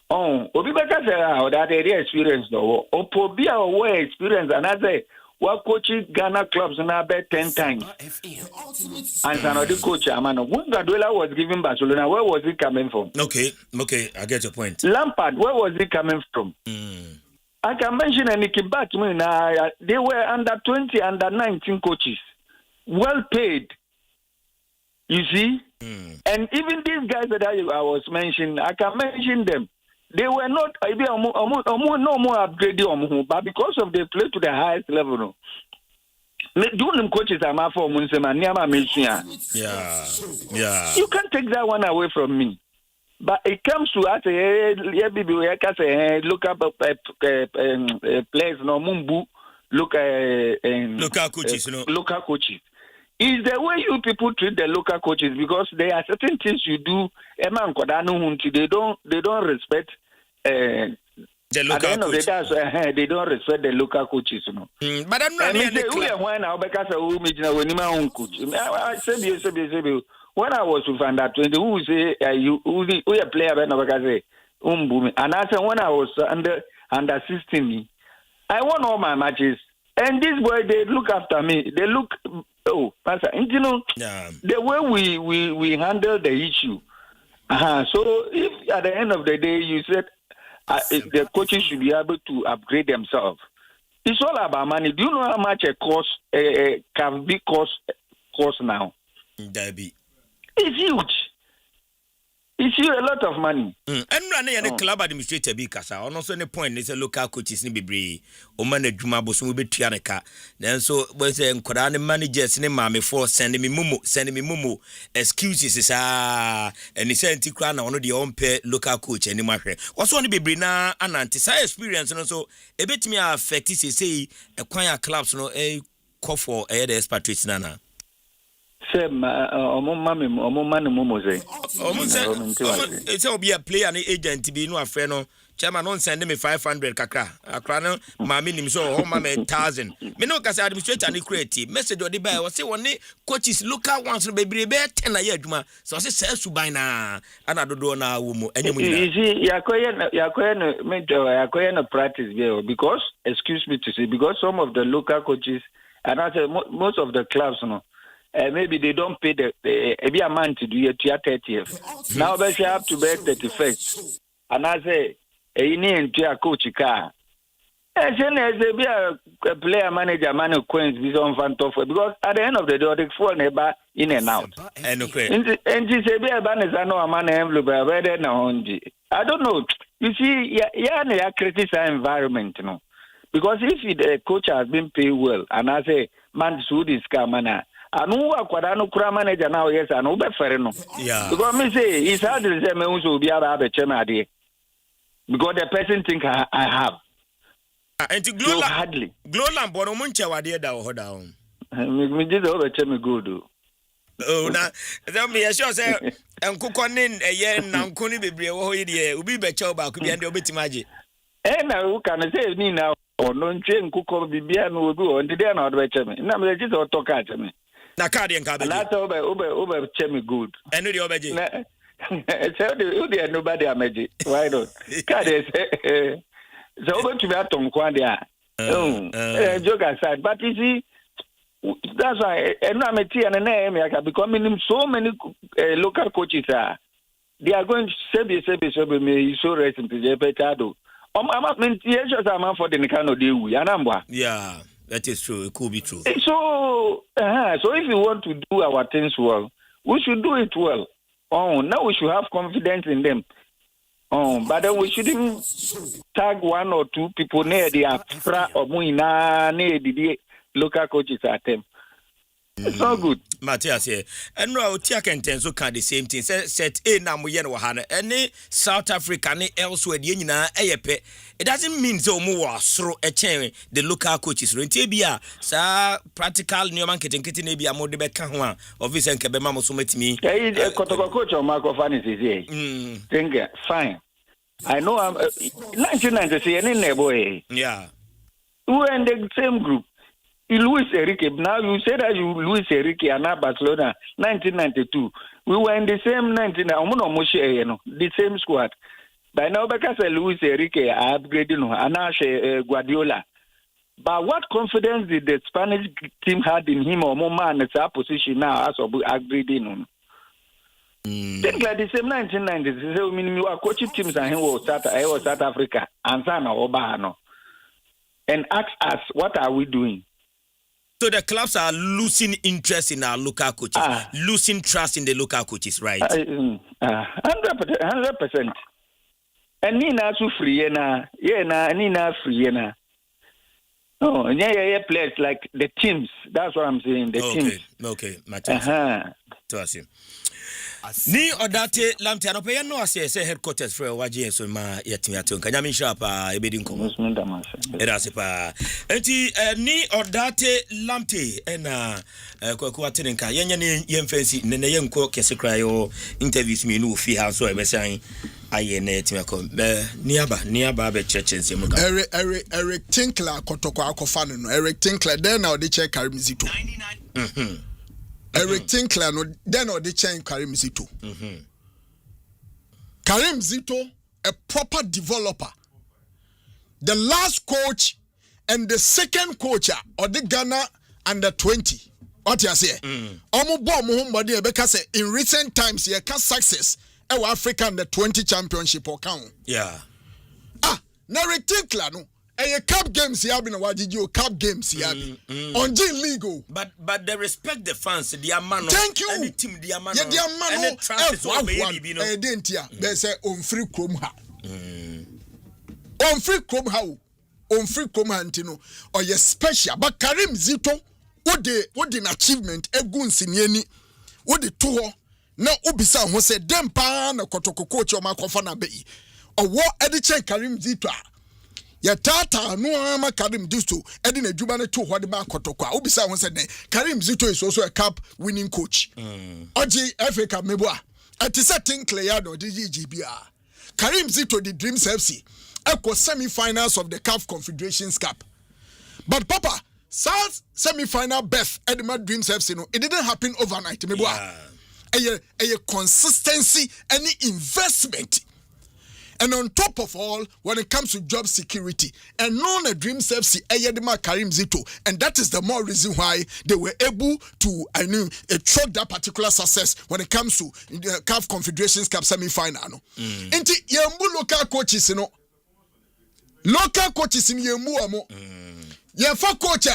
Oh, obi beka say how that area experience no. Opo be our experience and I say what coaching Ghana clubs now bet 10 times. And another coach, Amano. When Guardiola was giving Barcelona, where was he coming from? Okay, I get your point. Lampard, where was he coming from? I can mention and Nicky Batman. They were under 20, under 19 coaches, well paid. You see, and even these guys that I was mentioning, I can mention them. They were not no more upgraded, but because of they play to the highest level. No. Doing coaches are my form. Yeah. You can't take that one away from me. But it comes to us, look up players, no mumbu, local coaches, local coaches. Is the way you people treat the local coaches, because there are certain things you do. They don't respect. The local at the end of the day, they don't respect the local coaches, But I'm not when I was with under 20, who say you a player and I said when I was under 16, I won all my matches. And this boy, they look after me. They look, the way we handle the issue. So if at the end of the day you said the coaches should be able to upgrade themselves, it's all about money. Do you know how much a course can be cost now? Debbie. It's huge. It's a lot of money. And running the club administrator be kasa. On also the point is a local coaches ni bebre. O man adwuma boso be tuaneka. Then so we say nkoda ne managers ne maame for send me mumu excuses is and he say ntikra na ono de on pay local coach ani mahwe. Waso ne bebre na ananti say experience no so e betimi affect say e kwan clubs no call for the expatriates nana. It's be a player and agent be no friend no chairman on send me 500 kakra akra no mama nim so ho mama 1000 me no kasa administrator ni create message odi buy we say one coaches local ones no be be 10 na ya adwuma so say suban na ana dodo na wo mu anyam ni you see yakoye no practice there, because excuse me to say, because some of the local coaches and I say most of the clubs maybe they don't pay the amount to do it to 30th. Now they have to pay 31st. And I say, you need to a coach car. As be a player manager, man of Queens, because at the end of the day, they fall never in and out. And she say, be a man envelope, I don't know. You see, yeah, criticize environment, because if the coach has been paid well, and I say, man, so this car, anu akwada no kura manager now yes anu be fere no because me say it's hard to say me unso be aba be chema ade because the person think I have and to Glolam bono munche wade da ho da on me did over chema good oh na tell me sure say enkukọ nin eye nanko ni bebre wo ho ye obi be chew ba ko bi ande obetimage na who can say ni na ono ntwe enkukọ bibia na obi o ndide na odo be chema na me just o talk at me na card yen ka be na to over chemi good enu de obeje so the nobody ameje why not card say so over to be atom kwa dia joke aside, but you see that's why enu ameti and na me aka because so many local coaches they are going to say me so rest in peace petado for the Nikano deal anambwa. Yeah, that is true. It could be true. So if we want to do our things well, we should do it well. Now we should have confidence in them. But then we shouldn't tag one or two people near the Afra or Muina near the local coaches at them. It's not good. Matthias here. And no, Tiaken so can the same thing. Set A na mo yen wahana. Any South Africa ni elsewhere the nyina eyepe. It doesn't mean so mo wasro the local coaches. Renti bia sa practical nyoman ketenkete na bia mo de be ka ho a office nke be ma mo so matimi. Kotoko coach o Marco Fanny say. Think fine. I know I'm 1996 any neighbor. Yeah. We were in the same group. Luis Enrique. Now you say that you Luis Enrique and now Barcelona 1992. We were in the same the same squad. By now because Luis Enrique are upgrading and now Guardiola. But what confidence did the Spanish team had in him or more man at our position now as of upgrading? Think like the same 1990s. So mean you are coaching teams and he was South Africa and Sana Obano. And ask us what are we doing? So the clubs are losing interest in our local coaches, losing trust in the local coaches, right? 100%. And Nina so free na, Nina free na. Oh, yeah, players like the teams. That's what I'm saying. The teams. Okay, Matthias. To us. Ni odate lamte anope ya no ase se headquarters for waje so ma yetimi atonka nyame shapa ebedi nkomo era sepa enti ni odate lamte na kwaku atenka yenye ne yemfansi ne yenko kese krayo interviews mi no fi ha so ebesan aye na yetimi akom niaba be chechense mu ka Eric Tinkler kotoko akofa no Eric Tinkler then na odi check Karim Zito Eric Tinkler no then odi check Karim Zito Karim Zito, a proper developer. The last coach and the second coach of the Ghana under 20. What you say? In recent times, you can success our Africa under 20 championship account. Yeah. Eric Tinkler no. A cup games here been what did you cup games here on G League. But they respect the fans, the amano. Thank you. Any team the amano. Yeah, the amano. Didn't ya? They say on free chrome ha. On free chrome ha. On free chrome antino. Or ye special. But Karim Zito, what the achievement? A gun sinieni. What the tour? Now ubisa who said dem pa na kotoko coach or ma kofana bei. Or what edition Karim Zito? Ya tata no ama Karim Zito edi na djuma ne to hode ba kotokwa obisa won say Karim Zito is also a cup winning coach oji FA Cup meboa ati setting clear no DGBA Karim Zito the Dreams FC equal semi-finals of the CAF Confederations Cup but papa South semi-final berth Edema Dreams FC no it didn't happen overnight meboa a consistency any investment. And on top of all, when it comes to job security, and known a Dreams FC, Ayadema Karim Zito, and that is the more reason why they were able to, track that particular success when it comes to the CAF Confederations Cup semi-final. And yembu local coaches, local coaches in yembu amo. Yefa coach,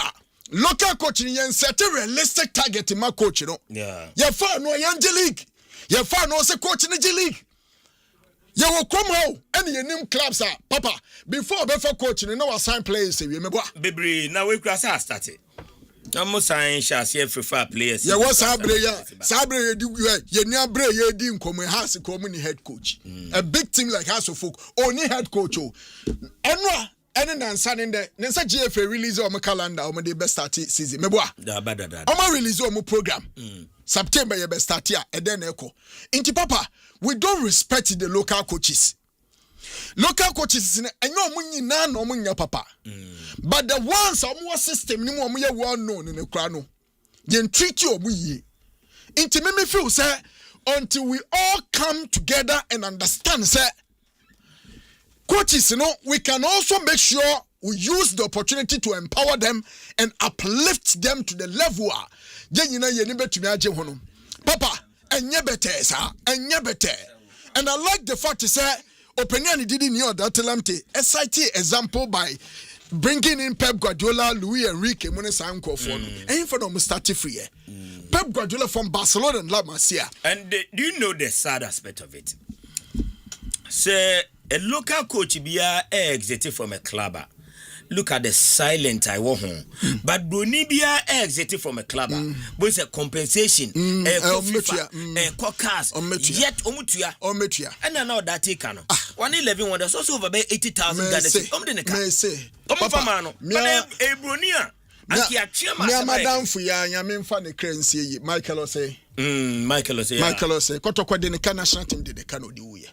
local coach yen set a realistic target in my coach, Yeah. Yefa no yan J League. Yefa no se coach in the J League. You will come home and your name clubs are papa before before coaching no assign players remember Bibri now we cross started no sign shall see for players yeah was sabre you near bre you din come house come head coach a big team like House of Folk only head coach enwa ene nansa ne de nansa GFA release on my calendar on the best start season meboa o release on program September you best start here and then echo inti papa we don't respect the local coaches. Local coaches in no papa. But the ones are more system ni more well known in the crano. They treat you we. Into me feel say until we all come together and understand say coaches we can also make sure we use the opportunity to empower them and uplift them to the level papa enye better sir enye better and I like the fact to say opinion didn't know that Lamte a cite example by bringing in Pep Guardiola, Luis Enrique when it's uncle for and for them start free Pep Guardiola from Barcelona and La Masia. And do you know the sad aspect of it? Say a local coach be exited from a club. Look at the silent I want home. But Bonibia exited from a club. But it's a compensation, a caucus, yet Omutia. And I know that he can. 111 one that's also over 80,000 Madam Fuya, Yamin Fanny Crency, Michael say. Michael say. Kotoko de the national team did the cano do ya.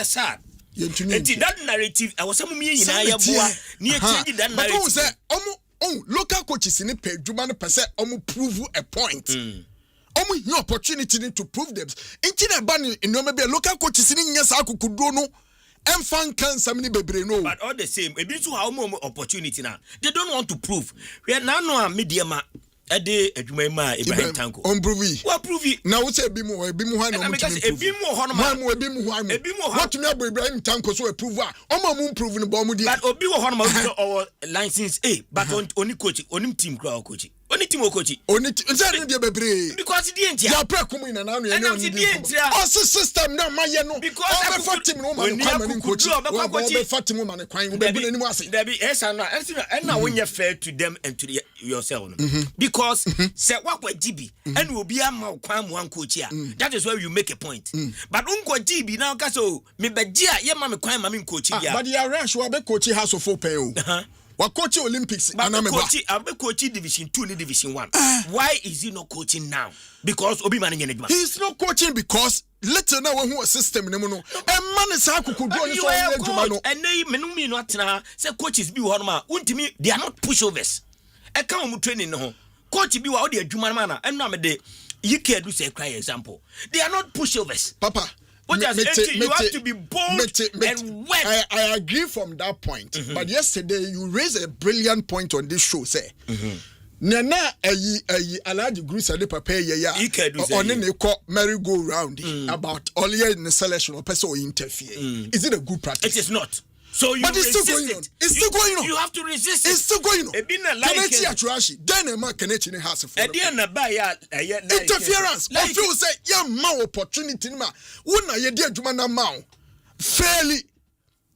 Sad. That narrative, I was some me in Ayaboa near changing that narrative. Local coaches in the page, Juman per se, prove a point. No opportunity to prove them. Ain't a bunny in no maybe local coaches in yes, I could do no. And fan can some baby no. But all the same, a bit to how more opportunity now. They don't want to prove. We are now no medium. A day at my Ibrahim Tanko. Prove what prove it? Now say a bit more, a bit more. What to me Ibrahim Tanko so a prover. Moon proving the bomb. But Obi Honma or license A, but only coach, on team crowd coach. Only Timo Kochi. Only bebre. Because the end. Ya pre kumu ina na no o system na maye no. Because be fatim no man kwan man Kochi. Be fatim man kwan be bu nanim ase. There be esa na when you fair to them and to yourself. Because say wakwa GB and will be a kwan mu Kochi. That is where you make a point. But unko GB now kaso me bejia ye ma me kwan ma me Kochi ya. But ya rush we be Kochi House of Hope o. Wa coaching Olympics I've coaching Division 2 and Division 1. Why is he not coaching now? Because Obi man he's not coaching because later now when who system no a man is akukudu on so adwuma and they menumi not na say coaches bi ho ma untimi they are not pushovers. E kan mu training no coach bi wa o de adwuma man na enu am de yike do say cry example. They are not pushovers. Papa, you have to be bold and wet. I agree from that point. But yesterday you raised a brilliant point on this show. Say, Nana Alaji Grusa de Papa ya on ne merry go round about all year in the selection or person interfere. Is it a good practice? It is not. So you but it's still going on. It's still going on. You have to resist it. It's still going on. Kenechi Atrashi. Then a man Kenechi ne has for interference. I feel say yeah ma opportunity ma. Una ye dia adwuma na ma fairly.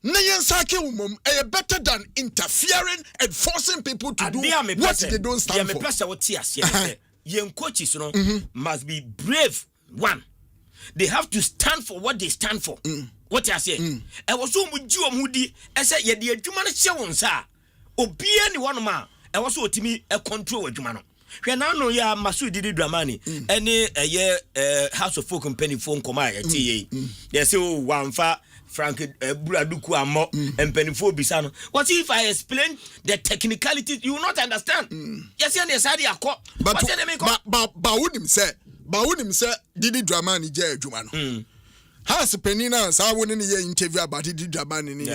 Na yen sake umom better than interfering and forcing people to do what they don't stand for. Me person what ties yen coaches no must be brave. One, they have to stand for what they stand for. What I say? I was so much mudi. I said, "Yeah, the Jumana Shawonsa, Obia ni one man. I was so to me a control of Jumano. When I know ya Masu did Dramani, any a year House of Folk Company phone comma TA. They say, oh, one fa Frank Buraduku Amo and Penifo Bisano. What if I explain the technicalities? You will not understand. Yes, yes, I did. But Bawudim said, Didi Dramani Jay Jumano. Has penina sa woni ne interview about the Dramani ni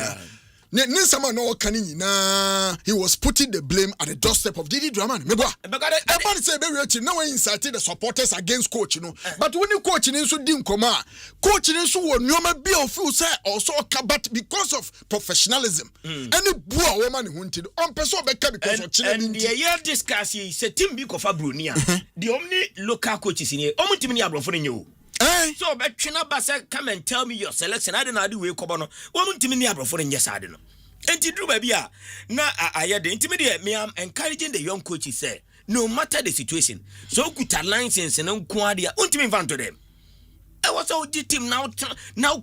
ne sama no kanini na he was putting the blame at the doorstep of Didi Dramani meboa everybody say be reach now when incited the supporters against coach no but when the coach ni so di nkoma coach ni so wo nyoma bi o feel say also kabat because of professionalism any bua woman ni hunti on person be ka because of chine and the year discuss say team bi kofa bronia the only local coaches ni o mutimi ni abrofo ni nyo. So but China Basa come and tell me your selection. I don't know the way Kobono. Woman to me for in yes, I don't know. And to do baby, now I had the intermediate me. I'm encouraging the young coaches say, no matter the situation, so good alliances and unquadia, ultimate van to them. I was all the team now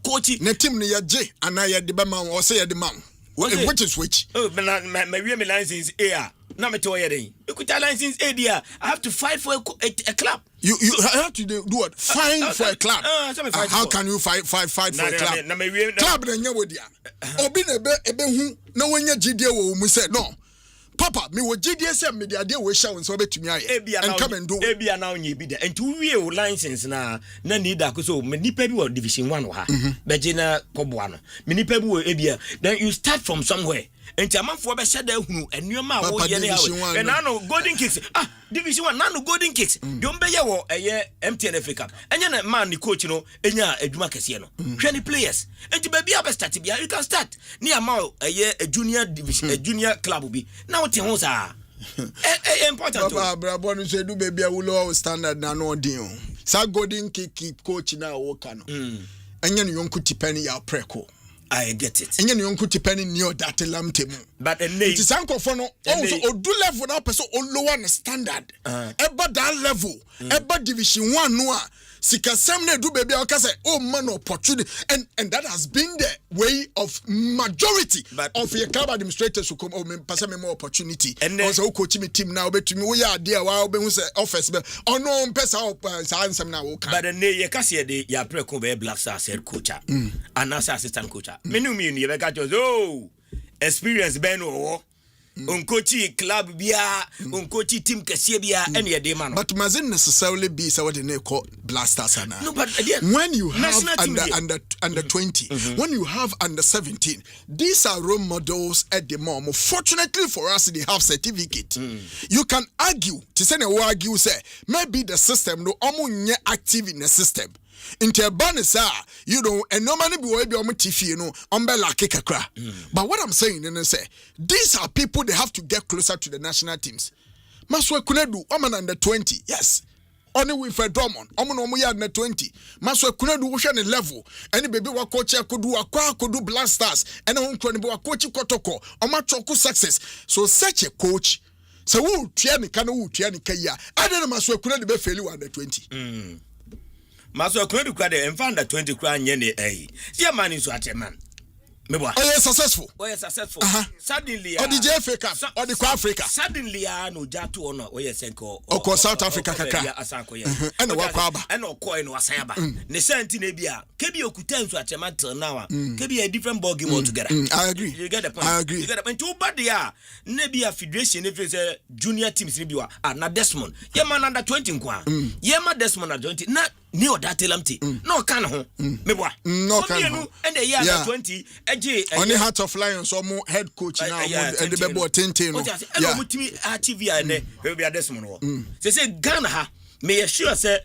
coaching. The team near J and I had the Bama or say the man. Which is which? Oh, my real license air. Now me tell you, you could license A dear. I have to fight for a club. You have to do what? Fight for a club. How can you fight for a club? Club na nyawodia. Obi na ebe hu na wonya gidie wo mu say no. Papa, me wo gidie say me de ade wo hya won so betumi aye. And come and do. Ebia na onye bi de. Enti wie o license na need akoso me nipa bi wo division 1 wo ha. Beje na koboa no. Me nipa bi wo ebia. Then you start from somewhere. Enti amanfo be shada hunu enuoma wo ye na yawo. And now golden kicks. Division 1 now golden kicks. Don't be ye wo MTN Africa Cup. Enya na man ni coach no enya adwuma kese no. Hwe ni players. Enti baby abi start bia you can start. Ni ama a junior division a junior club bi. Na wo te ho sa. Important. Papa brabo no say do baby a wo low standard na no din. Sa golden kick coach na wo ka no. Enya no yonku tipani ya preko. I get it. Enye no yonku tipani ni odate lamtemu. But it is ankofo no also odu level na person o lower the standard. Eba that level, eba division 1 no a sikasem na do baby aka say oh man opportunity and that has been the way of majority of your club administrators who come pass me more opportunity. And also coach me team now betumi we ya there wa obehu say office be ono mpesa sa ansem na wo kan. But then ye ka say de ya preko be Black Stars head coach and as assistant coach. Menu me ni be ka just oh experience ben o uncoachy club bia uncoachy team kese bia any a day man. But mustn't necessarily be so what they call blasters and no, but again, when you have under 20, when you have under 17, these are role models at the moment. Fortunately for us, they have certificate. You can argue to say argue say maybe the system no active in the system. You know, and normally be TV, but what I'm saying is say these are people they have to get closer to the national teams. Maswe Kunedu, I'm under 20. Yes. Only with a Drummond, Omo ya under 20. Maswe Kunedu Ocean level. Any baby wa coach could do could do blasters. And on Kronibo coach Kotoko. Oma choku success. So such a coach. So who Tiani Kaya. I don't know Maswe Kunedu be failure under 20. Maswe Kunedu kwade and found that 20 crown yene eh. Yeah man is what a man. Oh, yeah, successful. Oh, yeah, successful. Suddenly, or the JFA Cup, or the Africa. Suddenly, no Jatu or no, oh, yes, Senko. Or South Africa, and the Wakaba, and no coin was Sayaba. Nesenti Nebia, Kebio could tell to a matter now. Kebi a different ball game altogether. I agree. You get the point. I agree. You get the point. Too bad they are. Nebia Federation, if it's a junior team, Sibua, not Desmond. Yaman under 20. Yama Desmond under 20. Not Neo Datelamti. No can Meboa. No can. And the year 20. Only Heart of Lions or more head coach now and the Bebo Tintin. Yeah, TV and will be a Desmond. They say Ghana may assure say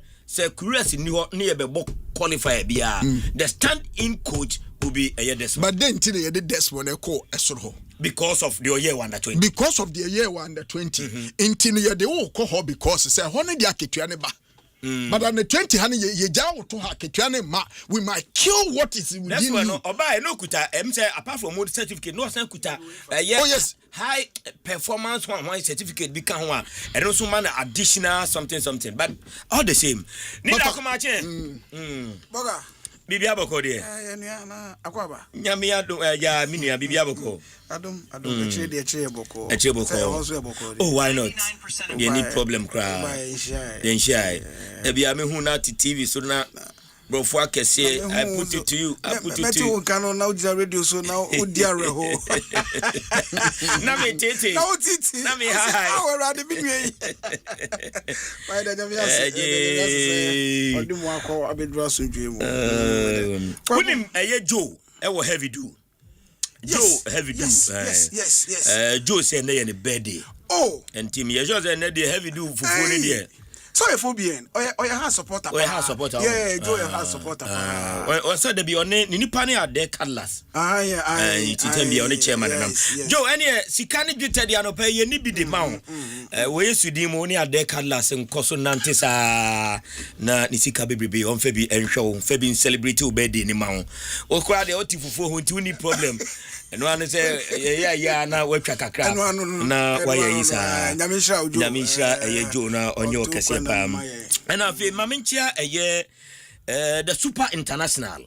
curious near Bebo qualifier be the stand-in coach will be a Desmond. But then today the Desmond a call a sort because of the year under 20. Because of the year under 20. In Tinia the old cohort because it's a honey yakituaneba. But on the 20 honey ye jaw to her ketwane ma we might kill what is within that's you. No oba no kuta say apart from mode certificate no san kuta yes high performance one certificate be kan one and also man additional something but all the same need akoma che boga bibia boko de na akwaba nyame ya minua bibia boko adom eche boko oh why not you need problem crowd then shy e bia me hu na TV so na bro for kese I put it to you you can now the radio so now odiare ho na me tete na me hi awara de binwe why da jam yas odum akọ abedra so dwemu unim eye Joe e wo heavy do Joe heavy do yes Joe say na your birthday and team ye just na the heavy do fufu ni there. So if bien has supporter. Yeah, Joe has supporter. O said there be on ni pani are there colors. It can be on the chairman. Joe any sikani gite dia no pay ye ni bi de ma wo. We sudi mo ni are there colors nkoso nante sa na ni sika bebrebe on fe bi enhwe fe bi celebrate o birthday ni ma wo. O kwa de o ti fufu ho ti ni problem. And one say yeah na we twa kakra na wa ye isa nyamisha eye Joe na onye okese pam and afi maminchia eye the super international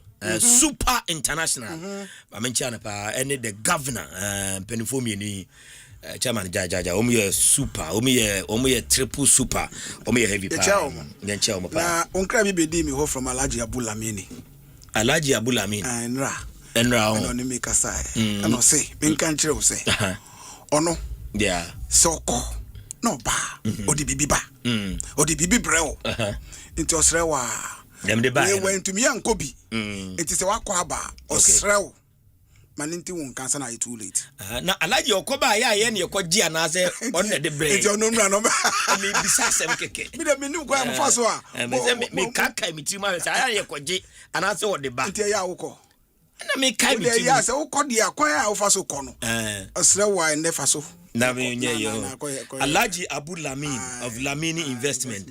maminchia na pa any the governor penifo ni chairman jaja omo super omo ye triple super omo ye heavy pa nche omo pa na onkra bi bedi mi ho from Alhaji Abulamini Enra on the make aside and no say me kan kire wo say ono yeah soko no ba odi bibi ba odi bibi breo into osrewa dem de ba we went to me anko bi it is wakọ aba osrew maninti won kansa na too late na Alhaji okoba ya ye ne ekogi anase on the brain it no mra no me bisa sem keke me de me nim kwa mfa so a me kaka me tirima sa ya ye ekogi anase wo de ba ntia ya wokọ na me kai me tirima ya se wokọ de akwa ya wo fa so kọ no osrew wa ne fa so na me nye yo Alhaji Abulamin of Lamini Investment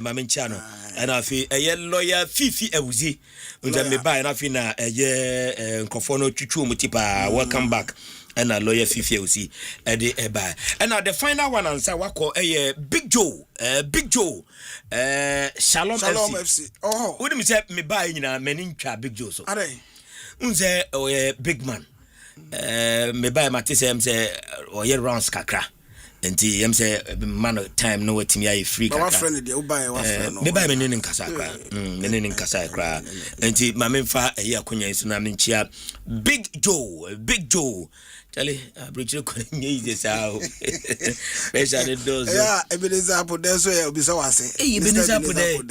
mamenchano and afi eye lawyer Fifi Ewuzi unja me buy na afi na eye nkofono twitwu mutipa welcome back and a lawyer Fifi Ewuzi e de buy and the final one answer wako eye Big Joe Shalom FC we dem say me buy nyina mani ntwa Big Joe so unze big man me buy matisem say oye rounds kakra enti yem say man time no wetimi ayi free kakra wa friend dey buy wa friend no me buy me nin kasa akra me nin kasa akra enti ma me fa ayi akonya isu na me nchia Big Joe Charlie abridge ko nyi sao special the dozo yeah Ebenezer apo there so e bi so wase Ebenezer apo there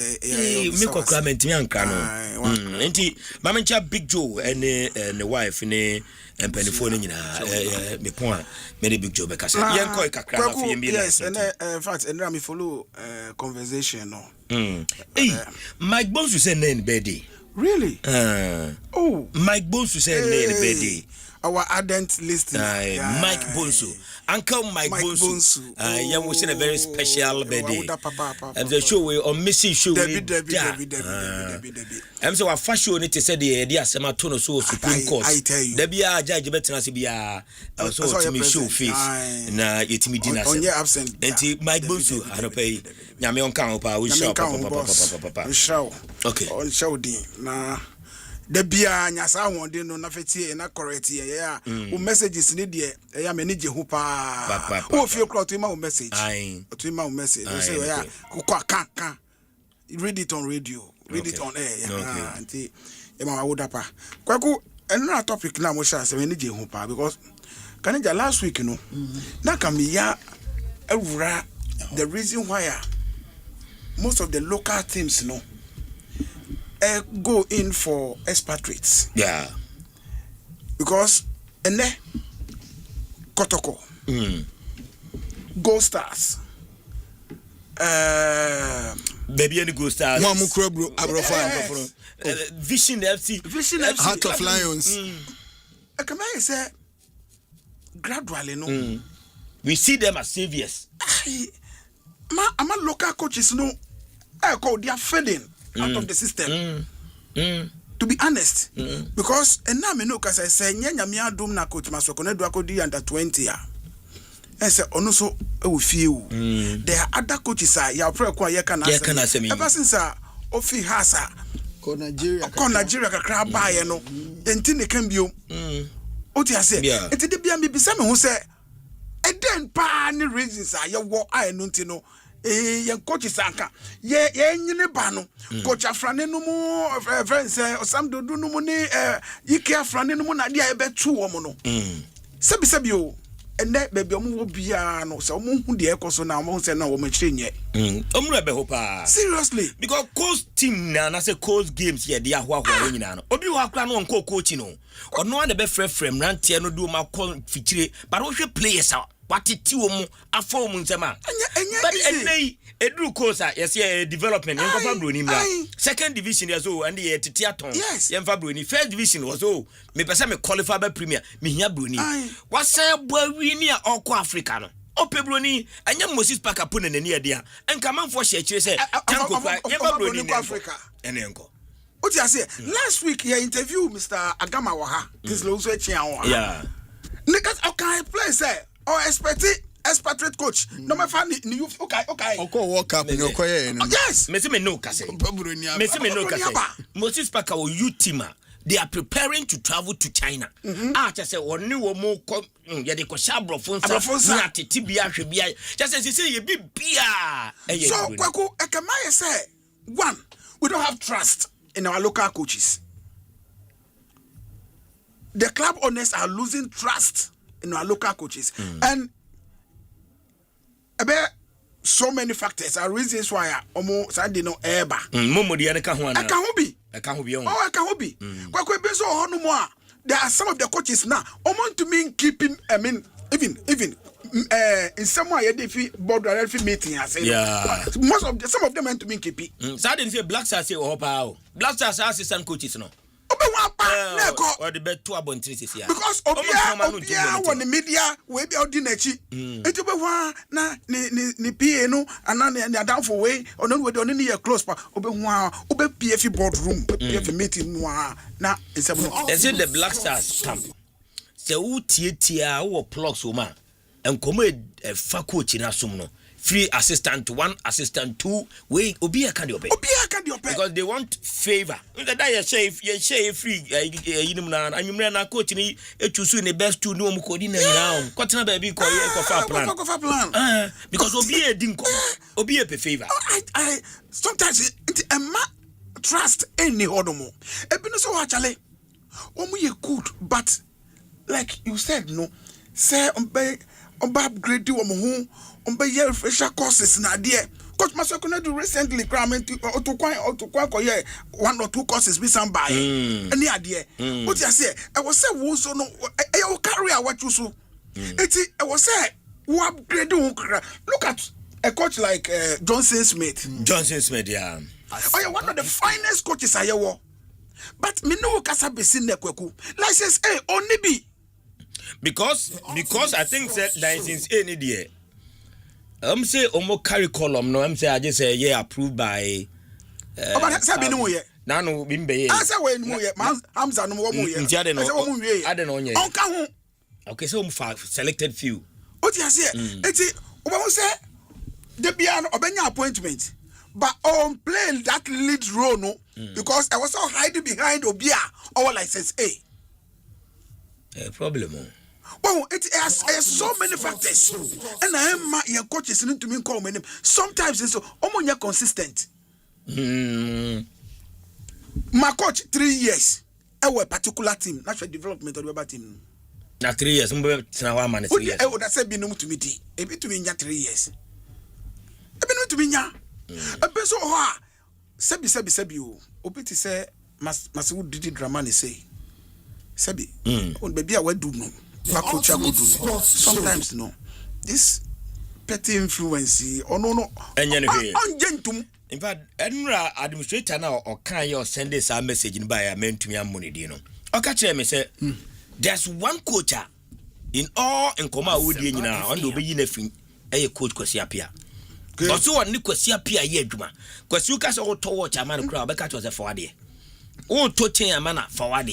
me kokra mentimi anka no enti ma me nchia Big Joe and the wife ne empenifo ni nyina me pon me Big Joe be kasa yen ko kakra na fi mbi yes and in fact and me follow conversation no Mike Bones say na birthday really Mike Bones say na birthday our ardent listener. Mike Bonsu. Uncle Mike Bonsu. Yeah, we a very special birthday. And the show we on missing show. Debbie. I'm so a fashion it said the Asempa so Supreme Court. I tell you. There be a judge better to be a so to me show face. Na it me dinner. On your absent. And Mike Bonsu I don't pay. Nyame on count pa we show papa. Show. Okay. On show din na the bia nyasa wonde no na feti na correct ya o messages ni de ya me ni je ho pa o fie crowd to ma o message to ma o message o say ya ko kan read it on radio read it on air anti e ma woda pa kwaku another topic na mo sha say me ni je ho pa because kanija last week no na kam ya awura the reason why most of the local teams no go in for expatriates. Yeah. Because Kotoko. Gold Stars. Baby and Gold Stars. Vision FC. Heart of Lions. I can say gradually no. We see them as saviors. I'm a local coaches no. I call they are fading out of the system. To be honest, because and now me know because I say nyanya me adum na coach Masoko na do akodi under 20 ya. I say ono so e fie. There are other coaches ya pray kwa ye kana say. Ever since ofi hasa ko Nigeria kakra ba ye no enti ne kan bio. O ti ase. Enti de bia me bisa me ho say e den pa ni reasons ye wo ai no nti no ye coaches anka ye nyine ba no coach afrane no mu friends osam dodu no mu ni yike afrane no mu na dia e betu wo mu no sebi o ene baby omu wo bia no se omu hu de ekoso na omu se na wo ma kire nye omru ebe ho pa seriously because coach team na say coach games here dia ho nyina no obi wo akra no nko coach no ono na be frem rantie no do ma call fitire but wo hwe players what it you afọ mu nsema but enei edru kosa yes development en kofa broni mra second division yes and the titiaton yen fa broni first division was me pese me qualify by premier me hia broni what say boy wi ni okọ Africa no ope broni anya Moses Parker pone nani ade a enka manfo hye kire say tanko kwa yen fa broni ni Africa enenko what you say last week he interview Mr. Agama Waha this lo so echi an yeah because okay play say or expatriate coach no me fa ni you okay oko world cup ni okoye no yes me say me no kase Moses Parker o youtima they are preparing to travel to China just say oni wo mo ye de ko shabrofo nsa na tete bia hwe bia just say ye bibia so kwaku ekamaye say one we don't have trust in our local coaches. The club owners are losing trust in our local coaches and about so many factors are reasons why omo sande no eba momo de ka ho ana aka ho bi kwakwe be so ho no mo a there are some of the coaches now omo to mean keep him I mean even in some way they fi board referee meeting as some of them meant to mean keep it so they say Black Stars say Black Stars assistant coaches no or the bet 2 abontrices here because obia won the media we be ordinachi enti be wa na ni PA no and na down for way or no we don ni close pa obe hu obe PF boardroom PF meeting no na is it the Black Stars camp se wo tietia wo plugs wo ma enkomo fa coach na som no free assistant 1 assistant 2 we obi aka de obe because they want favor that you share free yinim na anwumre na coach ni etusu ni best 2 no mu kodi na nyina kwatena ba bi ko fa plan because obi e di nko obi e pe favor I sometimes it trust any hodomo ebi no so wa chale omu ye good but like you said no say oba upgrade wo mo ho on fresher courses na there coach Masoko na do recently cramming to kwan ko ye 1 or 2 courses be some buy any adie what you say I was say wo so no e carry what you so eti I was say wo upgrade wo look at a coach like Johnson Smith yeah oh yeah one of the finest coaches I ever but me no kasa be sin nekweku license only be because I think that since any day say omo curriculum no say I just say yeah approved by but say be no ye na no bimbe ye say we no ye Hamza no wo mo ye nti ade no ade no onye onka ho okay so selected few o ti ase eti obo say the bia no obenya appointment but on play that lead role no because I was so hiding behind Obia our license A problem. Well, it has so many factors, and I am my coaches need to me call my name. Sometimes it's so almost consistent. My coach 3 years, our particular team, national development of the team. Now 3 years, I'm going to now man 3 years. I would have said be no to me, a bit to me 3 years. A bit to me, a bit so hard. Sebi you. Opeti say mas would did Dramani say. Sebi. On baby I do no. Coach I do. Sometimes no. This petty influence or no. Ungentum. In fact, Enra administrator now or can you send this a message in by a man to me money, you know. Or catch me say there's one coach in all in Koma would you now on the beginning a coach Kosiapia. But so on Kosiapia ye Juma. Because you can all to watch a man crowd because was a forward. Oh, to change a manner forward.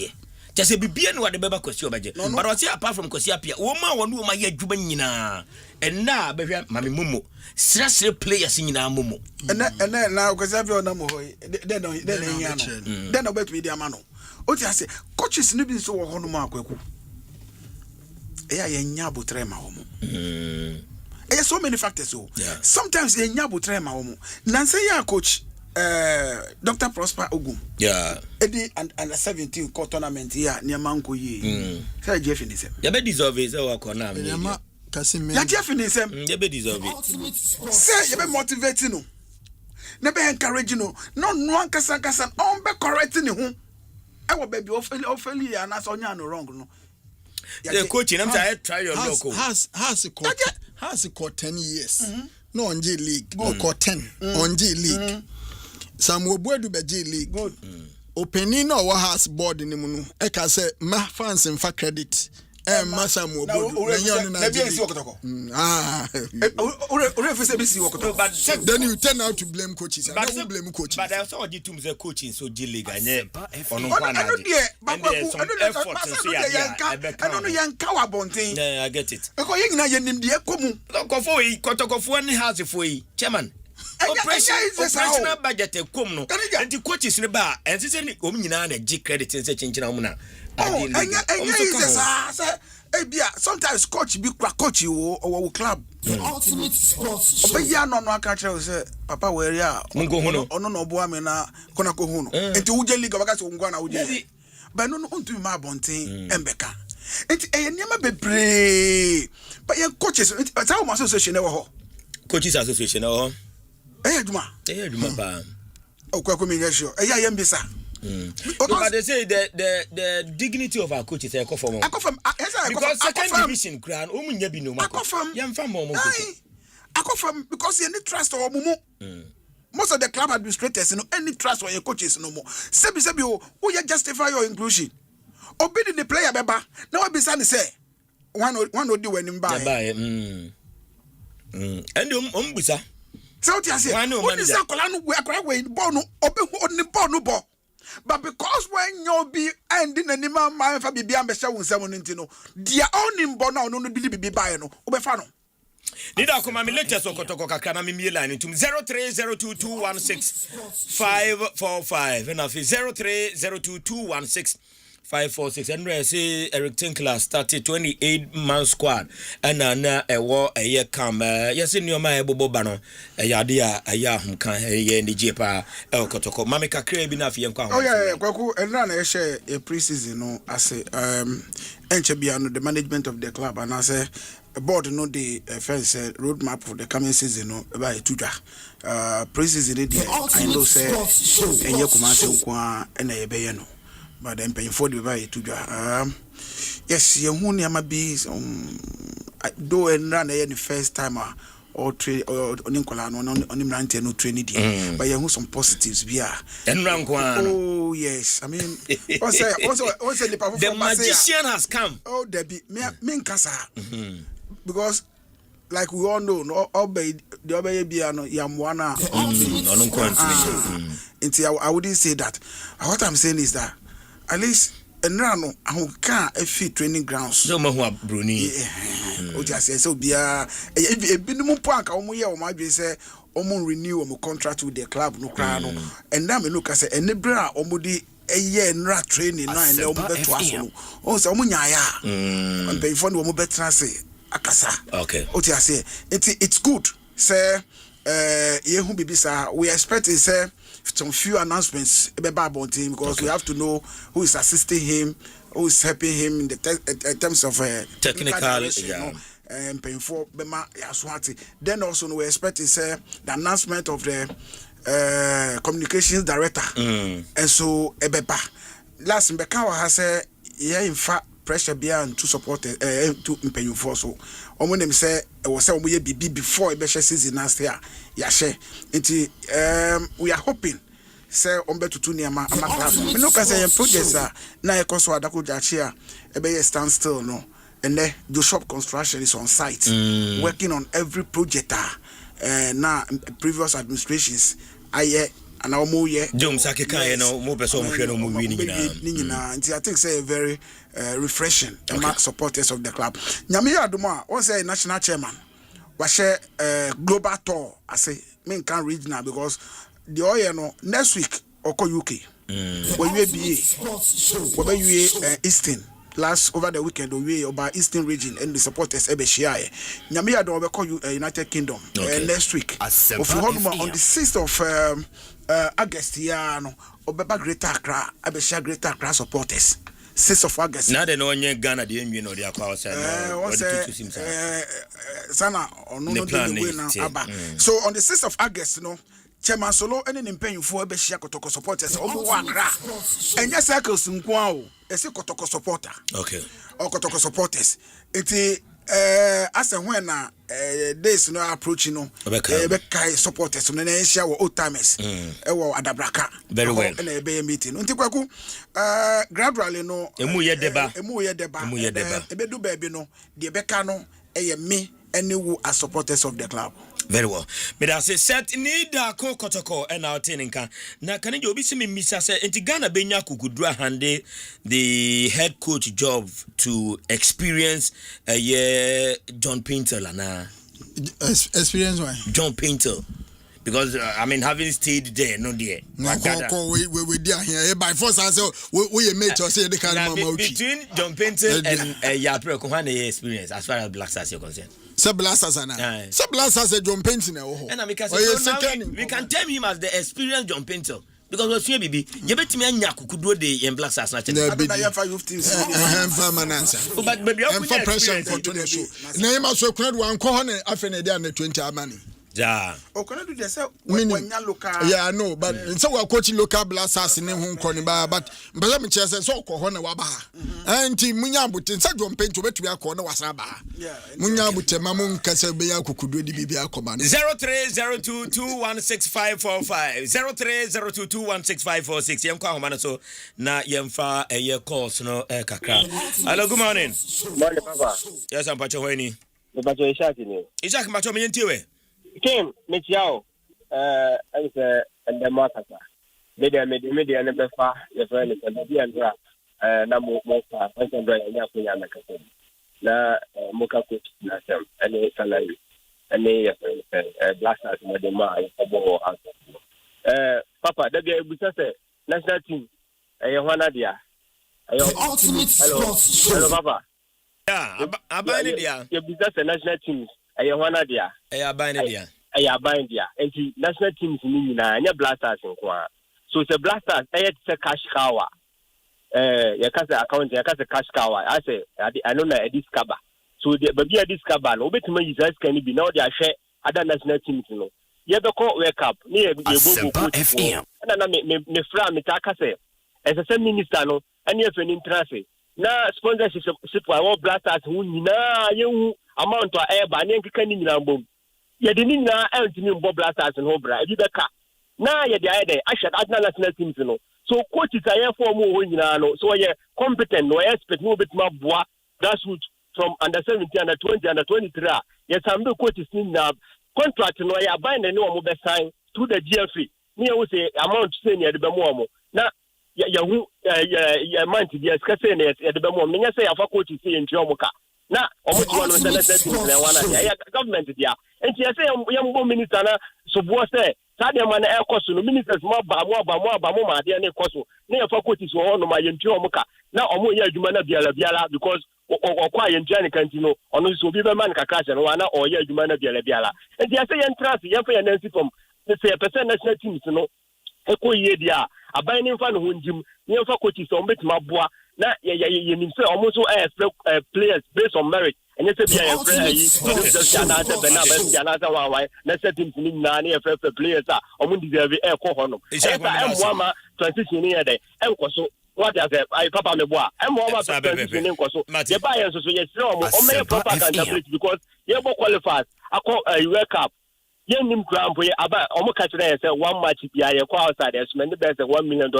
Just a be and what the Baba Kosio budget. But I say apart from Kosiapia, woman one woman ye Jubanina. And now, baby, Mammy Mumu, stress players in our Mumu. And then now, because I've your number, then I bet me the Amano. What I say, coaches nibbling so Honomarco. Yeah, Yabu Trema Homo. There's so many factors. So sometimes a Yabu Trema Homo. Nancy, coach, Dr. Prosper Ogum. Yeah. Eddie and a 17 court tournament here near Manco Ye. Say Jeff in this. You bet deserve it, our corner. Ya Jeff in this. You bet deserve it. Say you be motivating no. Never encouraging no. No one kasan on be correcting him. I will baby officially and as on no wrong no. The coaching I'm trying try your local. Has a court 10 years. No on J League. Go court 10 on J League. Some will do the J League. Good. Opening or has board in the moon. I can say my fans in fact credit. Massa mo then you turn out to blame coaches. I don't blame coaches. But I saw you to the coaching so J League and I get it. Chairman. Operational budget come no. And the coaches in the bar and say omnyina na G credit in such na. Sometimes coach be coach or club. Ultimate sports. But ya no aka say papa where ya ono no bo amena kona ko hu no. Enti uje league baka so ngwa na uje. But no onto ma bonten embeka. Enti niam bebre. But your coaches how much association e wo ho. Coaches association oh. Juma ba. Okwa me sure. Yembisa. But they say the dignity of our coaches are confirm. Because second division crown omunya bi no confirm. Yemfa mo I confirm because you need trust or mumu. Most of the club administrators no any trust or your coaches no more. Sebi who you justify your inclusion. Obey the player beba. Now be say one will do when him buy. And bisa. So what you say? What is that colano we are going bono obe on the bono bo. But because when you be ending the name my fa bibia mbesha wonsam no dia onim bo na no bi buy no obefa no. Nida kuma mi latest okotoko kakra na mi line into 0302216545 and afi 0302216546 and we say Eric Tinkler started 28-man squad and na ewo eye kam yes in your my bobo bano ya hum kan ye ndi jepa okotoko mame kakra bi na afi yankwa oh yeah kwaku enra na share a pre-season no as enche bia no the management of the club and as a board no the first roadmap for the coming season no by tudwa pre-season dey I know say enye kuma se kwa na ye be no but then paying for the by to yes you hu niam be do and run the first time or train or Nicola on him ranting no training, but you have some positives. Oh yes, I mean, also the magician has come. Oh, Debbie, me kasa, because like we all know, no obey the obey biano yamwana. I wouldn't say that. What I'm saying is that at least no, I can't fit training grounds. No more Bruni. So be a minimum point. Might be say renew contract with the club no crown. And now me look at say and bra omudi a year not training now and better. Oh, so munya and pay for no better say akasa. Okay. It's good. Say we expect say some few announcements about him because we have to know who is assisting him, who is helping him in the terms of technical and paying for Bema Yaswati. Then also we expect the announcement of the communications director. And so Ebeba last Mbekawa has said in fact pressure beyond to support to pay you for so when them say it was we be before a season last year. Yashe we are hoping say to niama club me no can say projects na e koso adako jachia e be stand still no and the shop construction is on site working on every project na previous administrations aye and our more year Jom Sakika no more person no I think say very refreshing among supporters of the club. Nyame Adoma was a national chairman. We share global tour. I say me can regional because the oil no next week oko UK. When you be Eastern last over the weekend we about Eastern region and the supporters ebeshia. Nyame Adoma we call you United Kingdom next week. On the 6th of August here no obeba Greater Accra ebeshia Greater Accra supporters. 6th of August. Now they know when Ghana the MU no they are called Sana on no so on the 6th of August no Chairman Solo and an impaying for Beshia Kotoko supporters over Accra and yes circles in Kwao as a Kotoko supporter. Okay. Or Kotoko supporters. It as and when days no approaching no Bekai supporters on an Asia or old timers Adabraka. Very well. And a bay meeting. Untiquaku gradually no Emuye deba Ebedu baby no the Becano me and you are supporters of the club. Very well. But I say set nida ko kotoko and our teninka. Na can you be me misa say enti Ghana benya kukudra hande the head coach job to experience a year John Painter lana. Experience why? John Painter. Because I mean, having stayed there, no there. We there here by force. I say we mate or say they can between John Painter and Yapre Kohane experience as far as Black Stars are concerned. Blasters and Blasters John Painter. And we can term him as the experienced John Painter. Because we see baby, you bet me Nyaku could do the Black Stars. But pressure for to show. Name also could one corner after the 20 money. Yeah. Oh, can I do this? Yeah, I know, but so we're coaching local blasters in home corner, but let me just say so corner waba. And Munya but in such one paint to bet we are corner was aba. Yeah, Munya but Mamun Casabia could do the BBA command 0302216545 0302216546 Yamka Manaso na Yamfa a year course no kakra. Hello, good morning. Morning, Papa. Yes, I'm Pacho Weni. Pacho Ishaki. Ishaki Macho Mientiwe. Kim, Michiao, and the Makasa. Media and the Befa, your friend is a media and rap, Namu Mofa, and Yakuya Na Moka coach, Nasam, and a salary, and a blasters, Madema, a ball answer. Papa, that be a national team, a Yohanadia. Hello, Papa. Yeah, Abandia. Your business and national teams. Ayohanadia. Ayabandia. Ayabandia. And the national teams in Nina, blasters in Kwa. So it's a blasters, it's a cash cow. Yakasa account, Yakasa cash cow. I say, I don't know a discover. So the baby a discover, no better me is can be now they are share other national teams. You know, you have the court wake up near Asempa FM. And I me from Mitaka as a minister, no, and you have an interest. Now, sponsorship for our blasters who you amount to air by Nanky Canning Lambum. ye de ni na antimi mbo blasters no bra ebi beka na ye de ayede ahye national teams no so coaches aye for mu ho nyina no so ye competent no expert no betima boa grassroots from under 17 under 20 under 23 ye sambe coaches ni na contract no ye bind ne o mo be sign through the GFA ni e say amount say ne de be mo na yahu month dia skase ne de be mo nya say afa coaches say ntwe o mo ka na omo ti wano national teams na wana ya government dia enti ya say yambo minister na so bo say Sadia man air cost no ministers more ba ma de na cost na ya faculties wo no ma yentu omuka na omo ya adwuma na biala because okwa yentu an kantino ono so bi be man kakra no na o ya adwuma na biala enti ya say entrance ya fa ya nancy from say percent national teams no ekoyie dia aban ni mfa no honjim ni faculties o betima boa na ya nim say omo so players based on merit and you say be a friend just another benaba another one na set team ni na na free players are omo deserve e ko hono e transition ni e dey enkoso what as I papa me boa e mo transition enkoso ye ba ye so ye say omo me proper accountability because ye go qualify akọ World Cup ye nim ground boy aba omo ka kire say one match bia ye ko outside e spend be say $1 million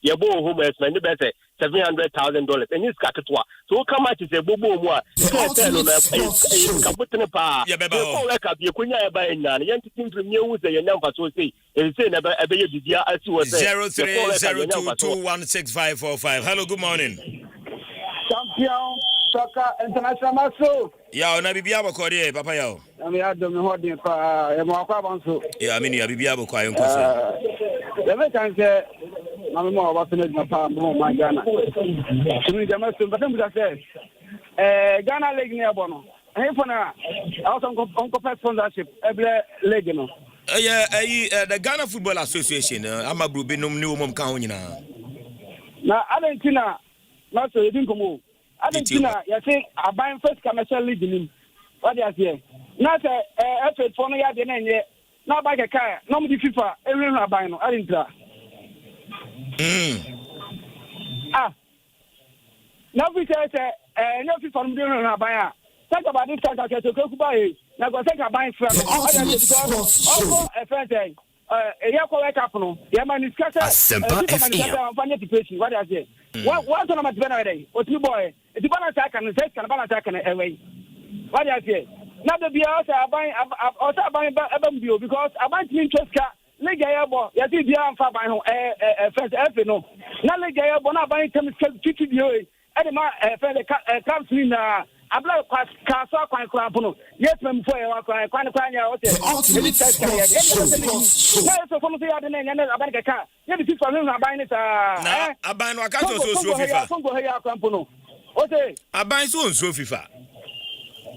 ye bo home e spend be say $700,000 and you got it so come out is a bobo mo a kaputene pa ye ko World Cup ye kunya e ba enya ye ntitim from ye wu say ye nyamfa so say e say na be ye bibia asi wo say 0302216545. Hello, good morning. Champion Soccer International so ya na bibia bokode papa ya o na me adom me hodin pa e mo akwa bonso ya me ni ya bibia bokwa yen koso le me kan se na me mo ba fene na pa mo ma Ghana sunu jama so batem buza se Ghana league ni abo no e for na also on sponsorship every league no the Ghana Football Association amabru binom ni wo mom kan ho nyina na Argentina na so edin komo Argentina ya say aban first commercial league nim what they say na say FA for no ya de na nye na ba ke kai no mu di FIFA ewe aban no Argentina na we say no FIFA no de aban a talk about this talk about to ku ba e na go take aban fra no also a friend ya ko wake up no ya man discuss Asempa FM what they say what on my banner day o ti boy ti banner attack and say can banner attack and away what they say na the be also aban bio because aban team interest ka lega ya bo ya ti bia amfa ban ho first F no na lega ya bo na aban tem titi bio e de ma first camps ni na abla ka so kwan no yes mem for ya kwan nya o te na so from say ya de na nya aban ka ya bi FIFA no aban ni sa na aban no aka so FIFA Congo ya kwan no o te aban so FIFA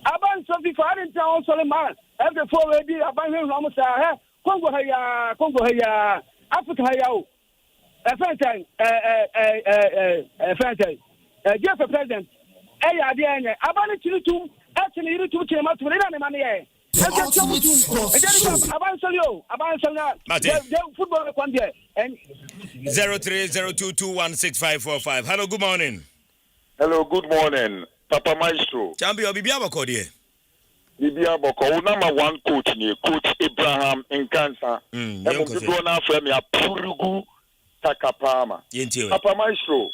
aban so FIFA arin ta on Solomon every four we bi aban no mo sa Congo ya Africa ya o Jeff president ya de anya aban tinitum atini yiritum chema tumre na me ye football 0302216545. Hello, good morning. Hello, good morning. Papa Myxtro. Champion Bibia Bokode. Bibia Boko, number one coach ni Coach Abraham Nkansa. Do na from ya Purugu Takapama. Papa Myxtro.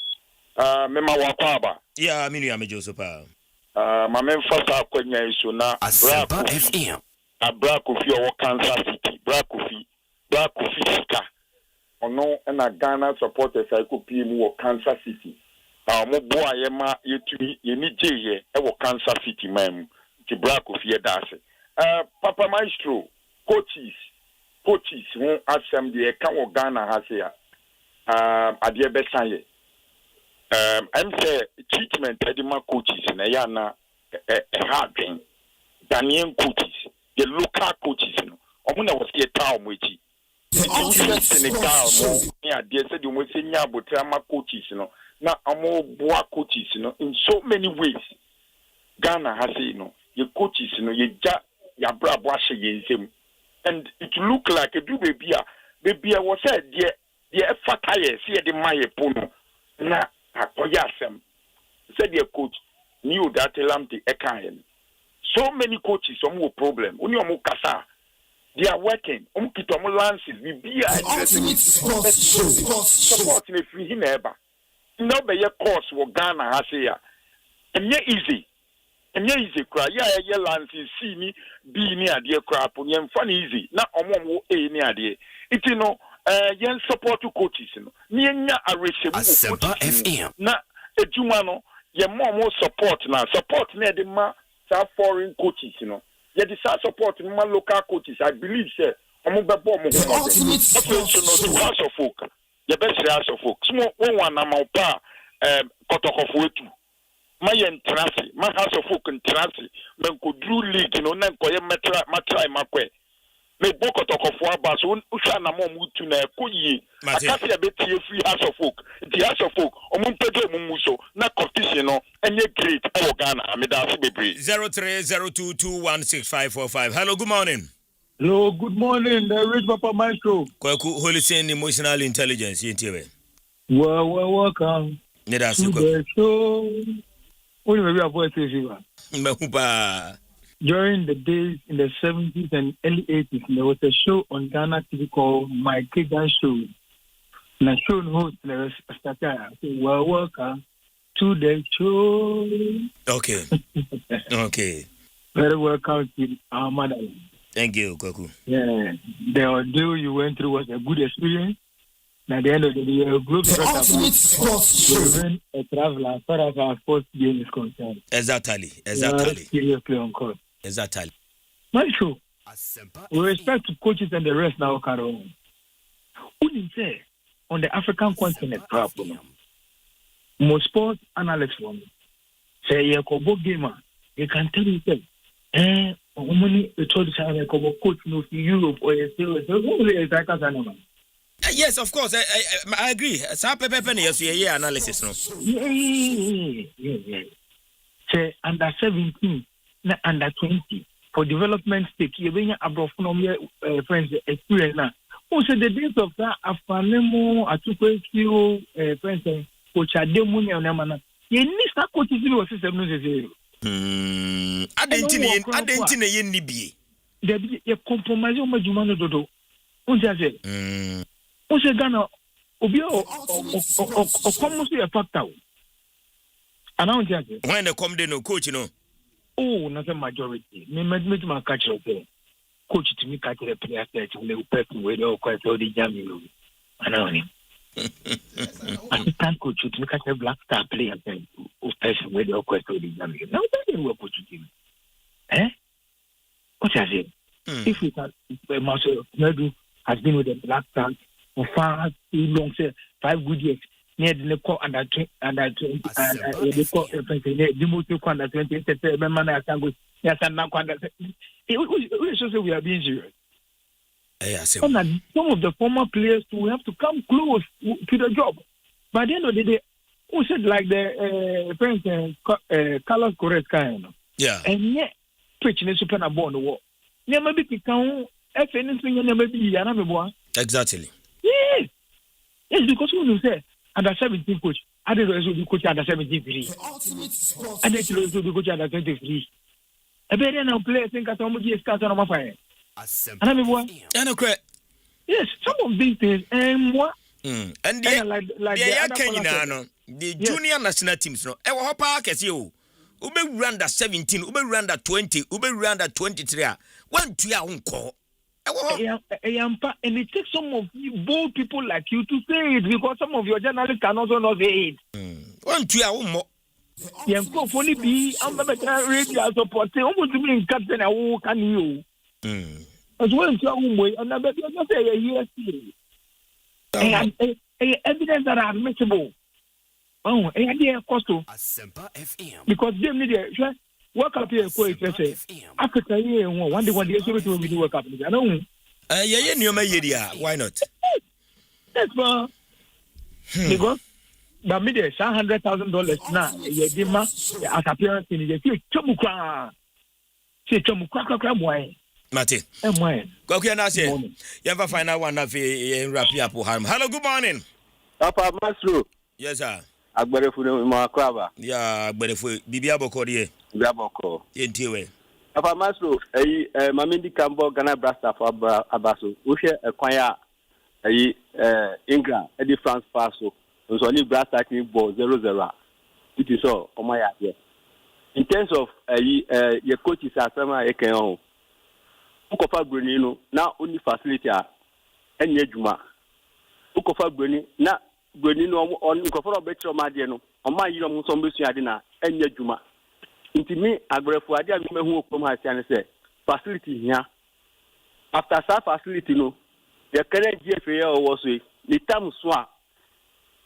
Mema wakwaba. Yeah, minu ya mejoso pa. Mame fasa kwenya iso na Asempa FM. Abrakofi o Kansas City. Brakofi sika. Ono na Ghana supporters ay ko PM wo Kansas City. Mo boa ye ma yetumi ye ni jeye e wo Kansas City mam. Ti Brakofi e dase. Papa Myxtro, coaches won asem de e kan wo Ghana ha se ya. Ade be sanye. I'm say treatment edema coaches na ya na hard thing. Ghanaian coaches, the local coaches no. Omo na was here town mochi. The Senegal mo ya dey say the mo say nya abotrama coaches no. Na omo boa coaches no in so many ways. Ghana has say no. Your coaches no ye ya bra bo ahye ye nsem. And it look like a do baby was said the fatire see the maye pono. Na akoyasem said your coach knew that lamp the ekayen so many coaches some problem only kasa they are working kito lances be support in free him ever no be your course wo Ghana ha say ya easy cry ya lances see ni be ni ade cry po nyem fa easy na omo ni ade it no yen support coaches no ni nya areshebu coaches na ejuma no ye more support na the ma foreign coaches ye the support ma local coaches I believe say omo bebo omo to house of folk ye best house of folk small one na ma pa kotokofo etu ma ye ntrase ma house of folk ntrase men ko drew league na nko ye try makwe me boko tokofo abaso usha na mo mutu na ekoyi akasi abetie free house of folk the house of folk omumpede mumuso na competition no enye great e Ghana me da bebre 0302216545. Hello, good morning. Hello, good morning, the rich Papa Myxtro. Kwaku Holy Sin Emotional Intelligence yintiwe. Welcome to the show. Only maybe a voice is here. During the days in the 70s and early 80s, there was a show on Ghana TV called My Kegan Show. And the show host was Satire. Welcome to the show. Okay. Okay. Very welcome to our mother. Thank you, Kwaku. Yeah. The ordeal you went through was a good experience. And at the end of the day, you're a group a traveler as far as our sports game is concerned. Exactly. Seriously on course. Exactly. Myxtro, with respect to coaches and the rest now, Carol, who did say on the African continent problem? Most sports analysts say you're a gamer. They can tell you that, money told you a coach no Europe or yes, of course. I agree. Sa pepe yes, yeah, analysis no. Yeah. Say under 17. Under 20 for development stake, you bring abroad from your friends experience now. Also, the days of that Afanemo, Atukwekio, friends, coach Ademuni and Namana. You need that coach is your system. I didn't be. There compromise on my Jumano Dodo. Also, Ghana, Obio, or almost a factor. And I'm just when they come, they no coach, you know. Oh, not a majority. Me my catch up there. Coach to me catch the player that will person with all quite all the jam you. I know him. Assistant coach to me catch a black star player who person with all quite all the jam you. Now that will coach him. What I say? If we can Master Medu has been with the black star for far too long, say 5 good years. Near the call under 20 under 20 the call the most under 20 man I can go yes and now we are being serious. Some of the former players will have to come close to the job. By the end of the day, who said like the friends Carlos Correa kind of and yet preaching a super on the wall. Never be become anything never be exactly. Yes, because when you say under 17 coach, I didn't also be coach under 17 I didn't also be coach under 23. A better now player think at almost years cast on my fire. Yes, some of these things and what and like the junior national teams no e wo hopa kese o ube under 17 ube under 20 ube under 23 one to ya unko and it takes some of you bold people like you to say it because some of your journalists can also not say it. One to ya more. Yeah, only be I'm the radio support. Almost mean captain. I can you. As well as your way, and I bet you not say a year. And evidence that are admissible. Oh, and idea cost to Asempa FM because they need a work up here. Say Africa here one day so we do work up. I know. Why not? That's for because but me there $100,000 now. Yedima as appearance in the chomukra. Say chomukra boy. Mate. Okay, now say you ever find out one of wrap up harm. Hello, good morning. Papa Myxtro. Yes, sir. Agberefu no ma kwaba. Yeah, agberefu bibia boko die. Bibia boko. Yentiwe. Papa Myxtro, Mamindi Cambo, Ghana Brasta for Abaso, Ushe, Equire, England, Eddie France Paso, was only Brasta ball 0-0. It is all on my idea. In terms of your coaches are some Ekeo, Ukofa Brunino, now only facility and Yejuma. Ukofa Bruni, now Brunino on Ukofa Betro Madiano, on my young Sombusi Adina, and Yejuma. Into me, I go for idea who come has say facility here. After that facility, no, the current GFA was the term swa.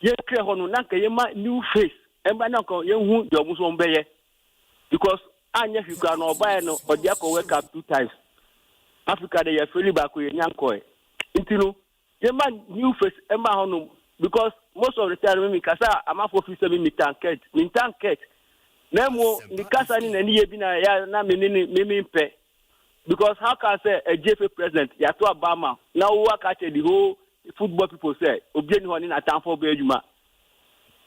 Ye clear on Nanka new face, and by now, you your Muslim Bayer. Because Anya, you can or buy no or the wake up 2 times. Africa, they are fully back with Yankoi. Into the man new face, Emma Honum, because most of the time, Mikasa, I'm a 47 mintanket. Nemo the casa in any bina ya na mimi pe because how can I say a JFA president ya to Obama now work at the whole football people say obi ni honi na tanfo be adwuma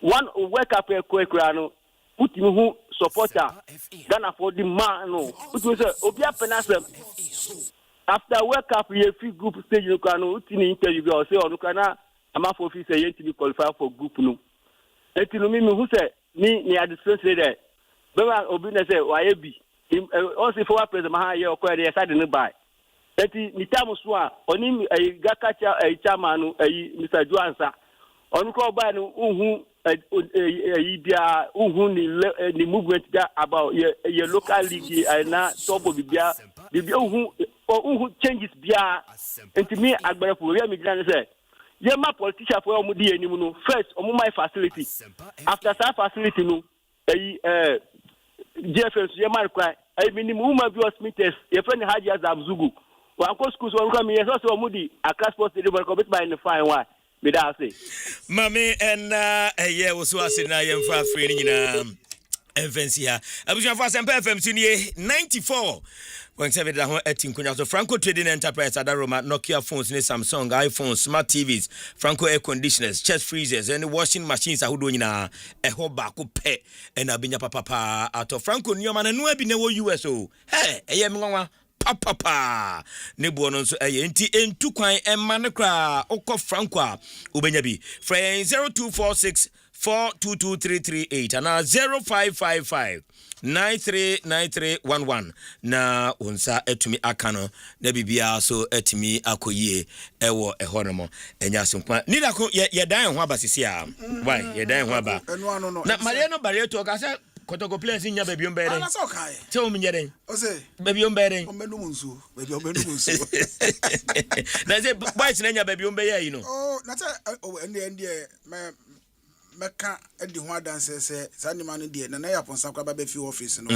one wake up e kwekura put me who supporter Ghana for the man no put me say obi apenasem after wake up ye free group stage no kan no tini interview be say onu kana ama for fi say yenti be qualify for group no etinu mi who say ni addition say there Bema obina say wayebi also for president ma ye okwa dey side no buy eti ni tamu so a oni gakacha chairman no Mr. Joansa onu ko buy no unhu bia unhu ni movement that about your local league na top bibia unhu changes bia enti me agbara for we me gina say ye ma politician for omo di enim no first omo my facility after that facility no JFS, your man cry. I mean, woman be hospitals. Your friend Haji Azabzugu. One course schools will come here. Also, Moody, a class post delivery commit by the fine one. Me da say. Mami and yeah, was watching I am for free in Envencia. I was for Asempa FM 94. When 7 so Franco Trading Enterprise Adaroma, Nokia phones, Samsung, iPhones, smart TVs, Franco air conditioners, chest freezers, and washing machines are doing a whole back pet and a binya papa out of Franco Newman and no be no USO. Hey, I am papa Nebuono enti entu kwan emanekra okọ Franco ubenyabi friend 0246 422338 and 0555 939311 na unsa etumi akano na bibia so etumi akoyie ewo ehonomo enya sonkwa nida ko ye dan ho abasisi a why ye dan ho aba na Mariano Barreto ka say kotoko players nya baby ombere ana so kai te o mnyere o say baby ombere omenu munsu baby omenu munsu na say boys na nya baby ombere you know oh na say ende meka edi ho adanse se sanima no de na ya ponsa kwa ba fi office no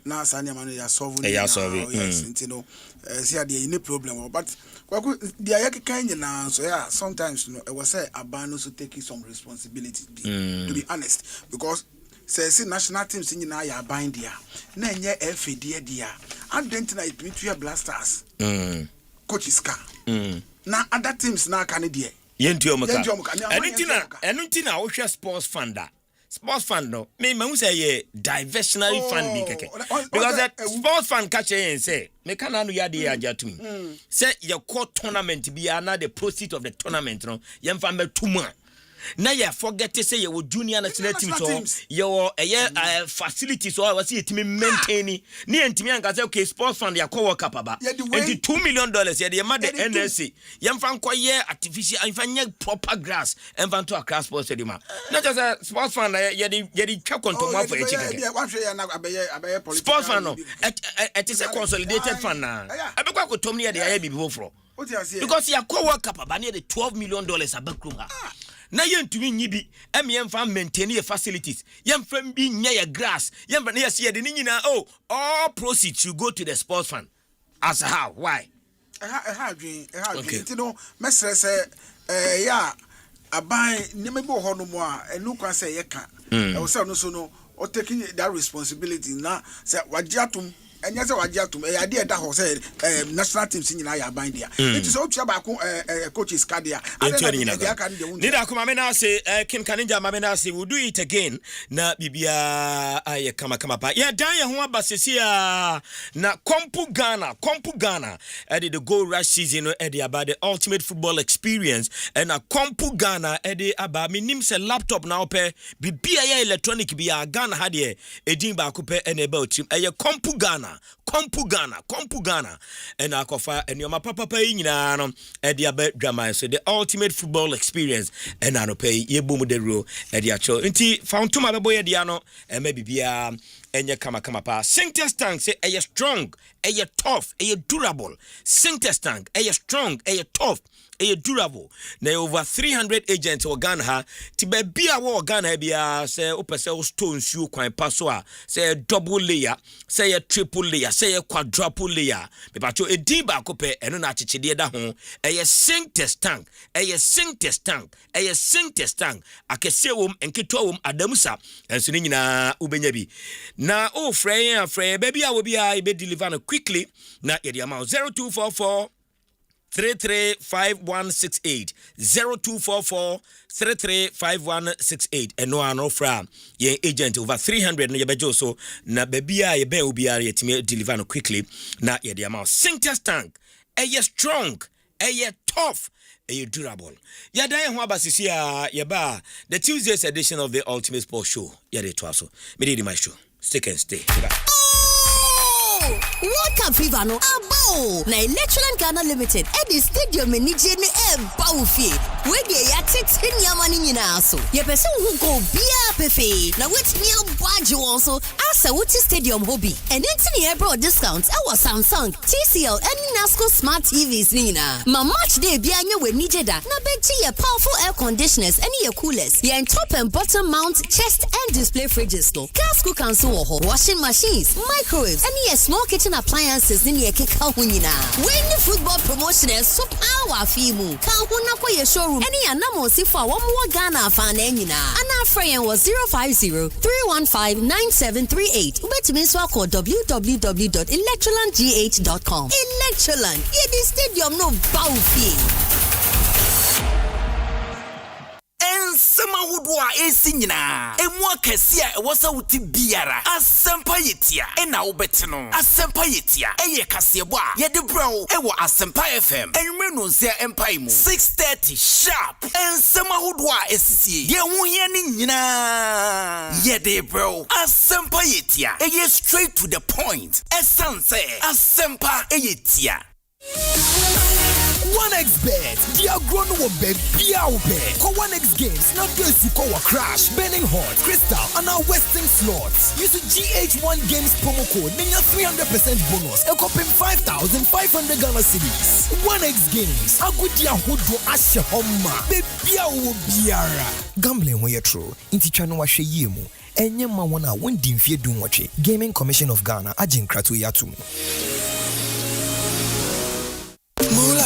na sanima no ya solve yes ntino see ade any problem but kwaku de ayekeka nyina so yeah sometimes no it was say abano so taking some responsibility to be honest because say national teams nyina ya aban dia na enye FD dia adent na it blasters coaches ka na other teams na kan dia Yentu maka. Enuntina wo hwe sports fund no me hu say ye diversionary fund bi keke because that sports fund catch yen say me kana no yade ya jatum say ye call tournament bi na the proceeds of the tournament no ye mfa metuma na ya forget to say your junior national team so your facilities or was it maintain ni entimi anka say okay sports fund ya world cup aba and $2 million ya de ma the NSC yemfa nkoye artificial infanye proper grass emfa to a sports stadium na just sports fund ya de twa kontomo for echi sports fund no it is a consolidated fund na abekwa ko tom ne ya de ya bibi fro because ya world cup aba ne de $12 million abakrum ha na yentumi nyibi emyemfa maintain your facilities yemfa bi nya ya grass yemfa na yesi de nyina all proceeds you go to the sports fund as how why you know mesre say ya aban nyemebe ho no mo a enu kwa say yeka e wo say no so no o taking that responsibility na say wagiatum and yes, I get to me. I did that whole said national team singing I bind there. It is all about coaches Cadia. Nida Kumamena say Kim Kaninja Mamena say we'll do it again. Na Bibia I kama pa. Yeah, Daya Hua Basisia na Kompu Ghana. Eddie the goal rush season Eddie about the ultimate football experience and a Kompu Ghana Eddie about me name say laptop now pe Bibia electronic bia Ghana had ye Edin ba kupe and about team a Kompu Ghana and akofa and your papa pay nyina Eddie about drama so the ultimate football experience and I no pay ye boom the rule Eddie acho inti found to my boy Ediano and maybe bia enye kama pa Synthes tank say a strong a tough a durable Synthes tank a strong a tough a durable na over 300 agents or Ghana ti be bia wo Ghana bia say opese stone shoe kwan paso a say double layer say a triple layer say a quadruple layer me pacho edin ba ko pe eno na chichide da ho a Synthes tank akese wom enketo wom adamusa enso ni nyina ubenya bi na o frey baby a wo bia be deliver no quickly na ye the amount 0244 335168 0244 335168 and no ano from ye agent over 300 no yebejo so na babia ye be obi are yetime deliver no quickly na ye the amount Synthes tank strong tough durable ya dan ho abasisi a ye ba the Tuesday's edition of the Ultimate Sports Show ya de to aso me dey my show stick and stay. World Cup fever no abo na Electroland Ghana Limited at the stadium ni je ni bawfi we dey ya tete nyamani nyina so ye pese hu go bia pefe na wetimi abwaje won so asa wuti stadium hobby and entini ebro discounts e was Samsung, TCL and Nasco smart TVs nina ma match day bia nya we nije da na beji ye powerful air conditioners and ye coolers ye top and bottom mount chest and display fridges no gas cooker so washing machines microwaves and ye small kitchen appliances in ye keka hunyina. When the football promotion is so power fimu. Kan huna kwa ye showroom. Any anamo sifa wamu Ghana fan enyina. Ana Freyan was 050-315-9738. Ubetimiswa kwa www.electrolandgh.com. Electroland. Ye di stadium no baufi. Ensema wudwa esinyina emwa kesia ewasa wuti biara Asempa yetia ena wobetino Asempa yetia eye kasebo a ye de bro ewo Asempa FM enwme no nsia empire mu 6:30 sharp ensema wudwa esisie ye hu ye ni nyina ye de bro Asempa yetia eye straight to the point essence Asempa yetia 1xBet, they are grown up Call 1x Games, not those who call Crash, Burning Hot, Crystal, and our Western slots. Use the GH1 Games promo code, then your 300% bonus, and copy 5,500 Ghana cedis. 1x Games, a good year who do Asha Homa, Biara. Gambling where you're true, inti chano wa sheyemu, enye mawana wundi mfie dunwache. Gaming Commission of Ghana, ajin kratu yatu. Mula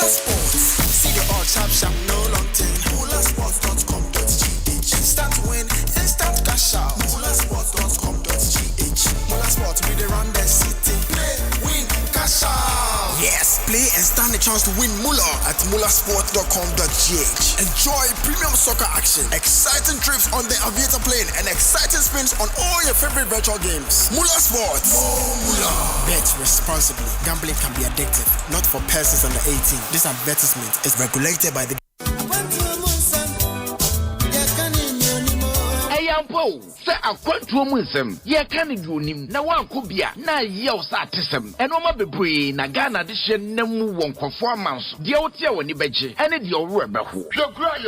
Sports. See the all sharp, no long tail. MulaSports.com.gh. Start to win, instant cash out. MulaSports.com.gh. Mula Sports, we dey run the city. Play, win, cash out. Yes, play and stand the chance to win Mula at MulaSports.com.gh. Enjoy premium soccer action, exciting trips on the aviator plane, and exciting spins on all your favorite virtual games. Mula Sports. Mula. Bet responsibly. Gambling can be addictive. Not for persons under 18. This advertisement is regulated by the Ayampo, say a quantum wisdom. Ye can do him. Na one could be na yells artism. And no matter be na Ghana edition nemu one performance. The outia when you beji, and it your rubber who. The cry,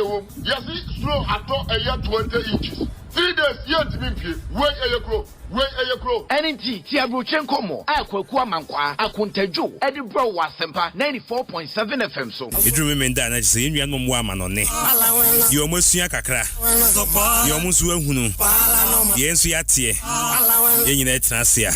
yes, slow at all a year 20 inches. 3 days yet to be wait a year grow. NNT, Tiabrochenko mo, Aqua Mankwa, Akuntejo, Eddie Bro was Asempa 94.7 FM so. You remember that I say you are no woman on it. You almost see a kakra. You almost went hunu. Yes, we are here. You need Tracia.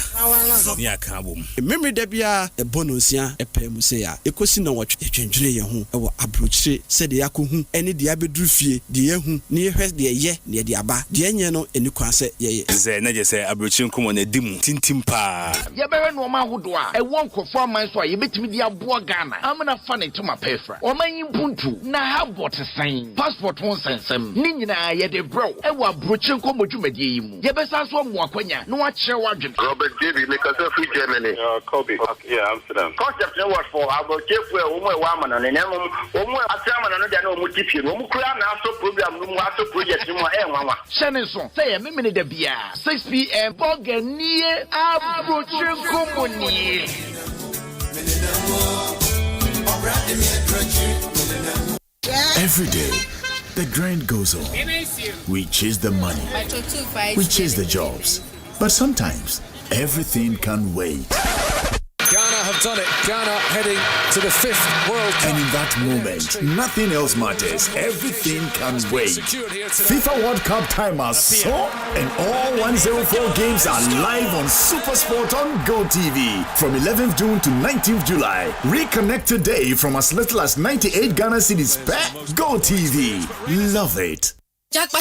Near Kabum. Remember Debia, a bonusia, a pemusea, a question of what you change your home, or abroach, said the Yaku, any diabedrufie, the Yahu, near her, the ye, near the Abba, the Yano, and you can say, yes, I just say abrochi nkomo na dimu tintim pa ye bere no ma hodo a e won kofo man so a ye betimi dia boa Ghana amna fa ne tuma pefra o man yimpuntu na ha botsen passport won sensem ni nyina ye de bro e wa abrochi nkomo dwumadie yi mu ye besa so mo akwanya no a kire wadwen Robert David because of free Germany Kobe yeah Amsterdam concept no what for abrochi fu e wo mo e wa amana ne nemu wo mo atrama no dia na o mu tipie wo mu kura na aso program no mu aso project mu e nwanwa shene so say ye memene da bia 6 p.m. Boganie abrochi nkomo ni Every day, the grind goes on. We chase the money. We chase the jobs. But sometimes, everything can wait. Ghana have done it. Ghana heading to the 5th World Cup. And in that moment, nothing else matters. Everything can wait. FIFA World Cup time has so, and all 104 games are live on SuperSport on Go TV from 11th June to 19th July. Reconnect today from as little as 98 Ghana cedis per Go TV. Love it. Wado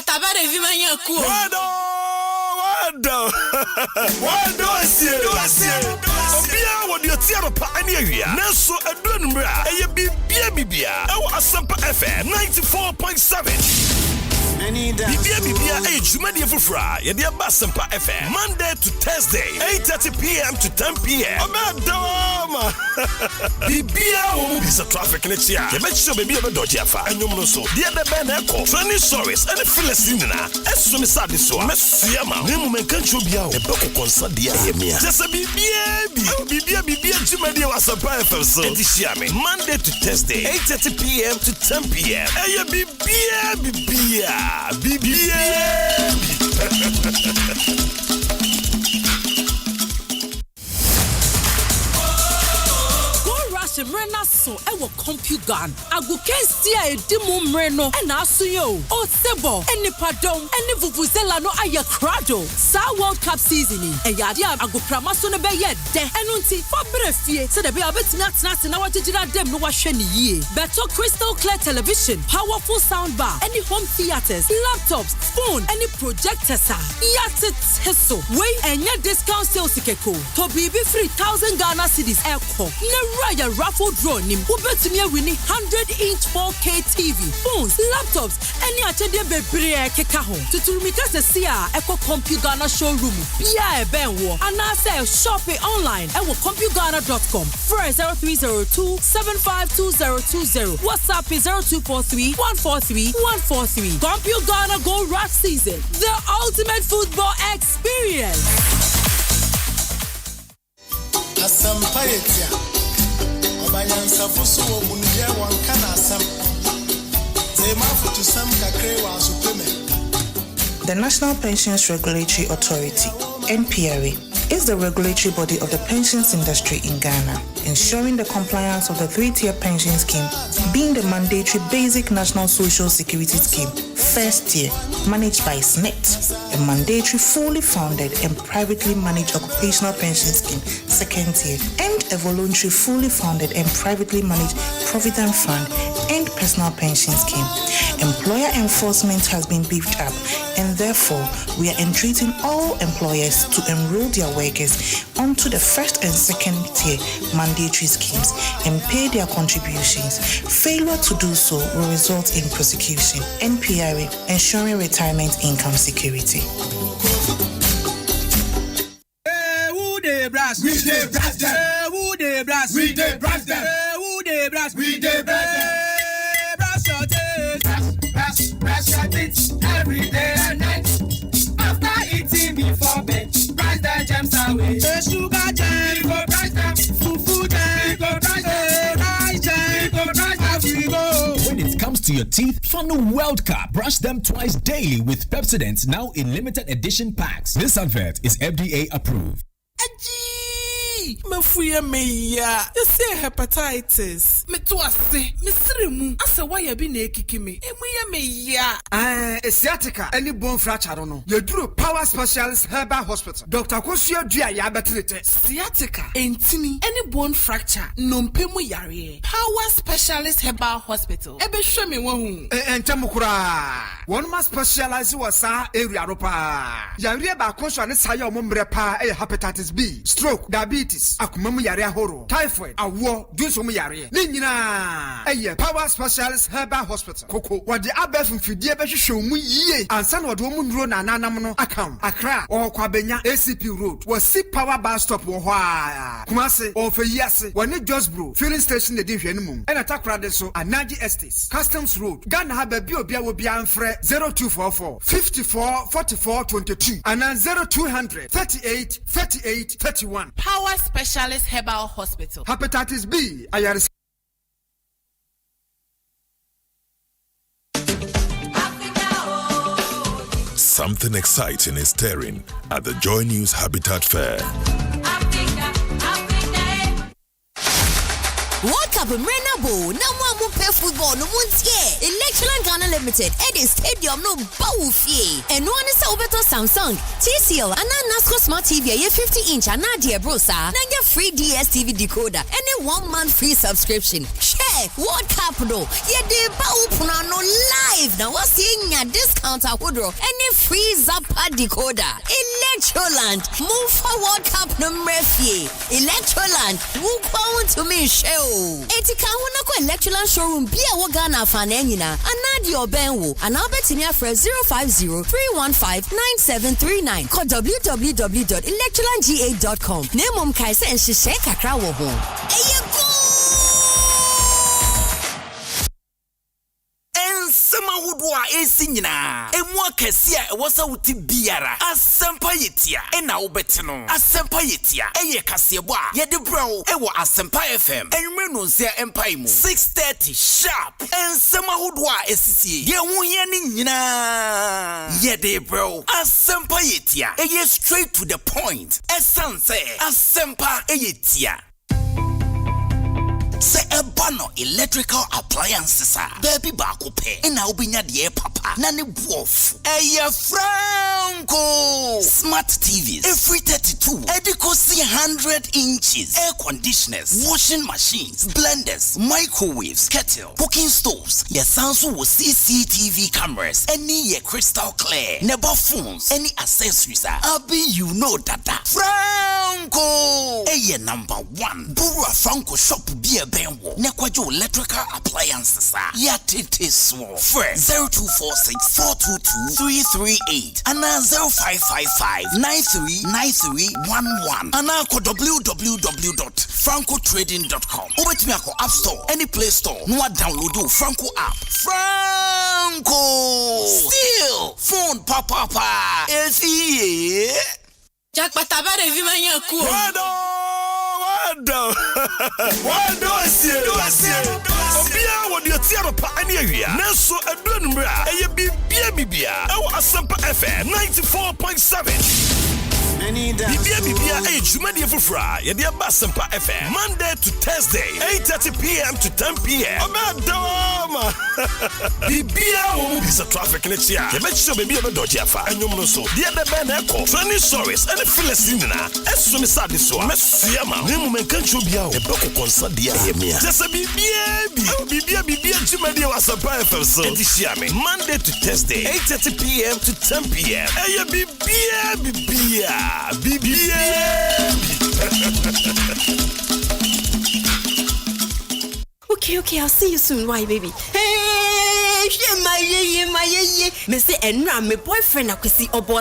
Obia what your tear pa any area. Neso adunumra eye bibia e Asempa FM 94.7. Bibia ejumadi fufra ye de Asempa FM Monday to Thursday 8:30 p.m. to 10 p.m. Omadoma Bibia wo bisa traffic netia ye make sure baby be dodge afa anyum no so de be na eko training stories and Philistine na eso me sad so mesia ma nemu menkancho bia o be ko konsa de ayemia just bibia jumadi wa Asempa FM so edishia me Monday to Thursday 8:30 p.m. to 10 p.m. Eye bibia Mrena so ewo compugan agu kensia edimu mreno na aso yo o sebo enipadon eni vuvuzela no aye crado sa World Cup season e yade agu pramaso no be ye de enu nti fabere fie se de be abetimi atena na wagegina dem no wahwe ne yie beto crystal clear television powerful sound bar any home theaters laptops phone any projectors yate teso we enye discount sales keko to bibi 3,000 Ghana cedis eko ne raya raffle draw nim ubetumi awini 100-inch 4K TV phones laptops any achede bebre keka ho tuturumika se sia eko CompuGhana showroom bia e benwo anase shop online ewo CompuGhana.com 0302752020 WhatsApp is 0243143143 CompuGhana Go Rush season the ultimate football experience. Asempa Obanyansa fusu wo munye wanka na asem. Zema futu sam kakre wa supreme. The National Pensions Regulatory Authority, NPRA, is the regulatory body of the pensions industry in Ghana, ensuring the compliance of the 3-tier pension scheme, being the mandatory basic national social security scheme, first tier, managed by SNET, a mandatory fully funded and privately managed occupational pension scheme, second tier, and a voluntary fully funded and privately managed provident fund and personal pension scheme. Employer enforcement has been beefed up, and therefore we are entreating all employers to enroll their workers onto the first and second tier mandatory schemes and pay their contributions. Failure to do so will result in prosecution. NPRA, ensuring retirement income security. We dey brass them. Who dey brass? We dey brass them. Who dey brass? We dey brass them. Brass your teeth. Brass your teeth every day and night. After eating before bed, brass the gems away. The sugar jam, we go brass them. Fufu jam, we go brass them. Rice jam, we go brass them. We go. When it comes to your teeth, Funnel World Cup. Brush them twice daily with Pepsodent, now in limited edition packs. This advert is FDA approved. Mafuya meya. You say hepatitis. Me to ase. Me sirimu. Asa why you be na ekiki me. Emuya meya. Sciatica. Any bone fracture no. You do Power Specialist Herbal Hospital. Dr. Kosio Dia ya betrete. Sciatica. Entini. Any bone fracture. Nompemu yare. Power Specialist Herbal Hospital. Ebe show me one. Entemukura. One must specialize was area ropa. Yare ba kosho ne saya omombre pa hepatitis B, stroke, diabetes, akumamu yare horo, typhoid, awo, dunso mu yare. Ni nyina Power Specialist Herbal Hospital. Koko wode abef mfidie be hwehwe mu yie. Ansa na wode mu nduro na nanam no account. Accra or Kwabenya ACP Road. Was see Power Bus Stop wo ho a. Kumase or for yase. Wone Just Bro filling station de hwenu mum. E na takra de so Anaji Estates, Customs Road. Ghana ha ba bi obi a wo bia mfre 0244 54 44 22 and 0200 38 38 31. Power Specialist Herbal Hospital. Hepatitis B. Ayaris. Something exciting is stirring at the Joy News Habitat Fair. World Cup Renabo, no one will pay football no once year. Electron Ghana Limited, Eddie Stadium no Bawufie. And one is over to Samsung, TCL, and NASCO Smart TV, a 50-inch, and Nadia Brosa, and your free DSTV decoder, and a 1 month free subscription. Share World Cup no, yeah, the Bawupuna no live. Now, what's seeing a discount at Woodrow, and a free Zappa decoder. Electroland, move for World Cup no Murphy. Electroland, move on to me, show. Etika wona ko Electroland showroom bia wo Ghana fa na nyina anadi obenwo ana obetinia for 050-315-9739 call www.electrolandga.com nemom kai se nhihye kakra wo ho Ensema wudwa esi nyina emu akese a ewosa wuti biara Asempa yetia ena wobetino Asempa yetia eye kasebo a ye de bro ewo Asempa FM enwere no nsia empai mu 6:30 sharp ensema wudwa esisi ye hu ye ni nyina ye de bro Asempa yetia eye straight to the point essence Asempa yetia. Se ebano electrical appliances baby ba ko pe na obinya de papa na ne buof Franco smart TVs every 32 edicosi 100 inches air conditioners washing machines blenders microwaves kettle cooking stoves your sounds with CCTV cameras any your crystal clear never phones any accessories abi you know that Franco number 1 Buru Franco shop beer benwo nekwajo electrical appliances yatete so first 0246-422-338 and 0555-939311 and ako www.francotrading.com obetumi ako app store any play store no download the Franco app. Franco still phone papa easy Jack Patabare vimanya ku Wado asie Obia wodi atiaro pa ani awia Neso adunu mra eye bibia ewo Asempa FM 94.7 Bibia jumadi fufra ye de Asempa FM Monday to Thursday 8:30 p.m. to 10 p.m. Obadoma Bibia wo bisa traffic netia ye mechi be bia be doji afa anyom no so de be na eko training stories and Philistine na eso me sade so mesua ma nemu menkancho bia o e beko konsa dia ye mia just bibia jumadi wa Asempa FM so edishia me Monday to Thursday 8:30 p.m. to 10 p.m. Eye bibia Okay, I'll see you soon. Why, baby? Hey, my me say enra me boyfriend akwesi obo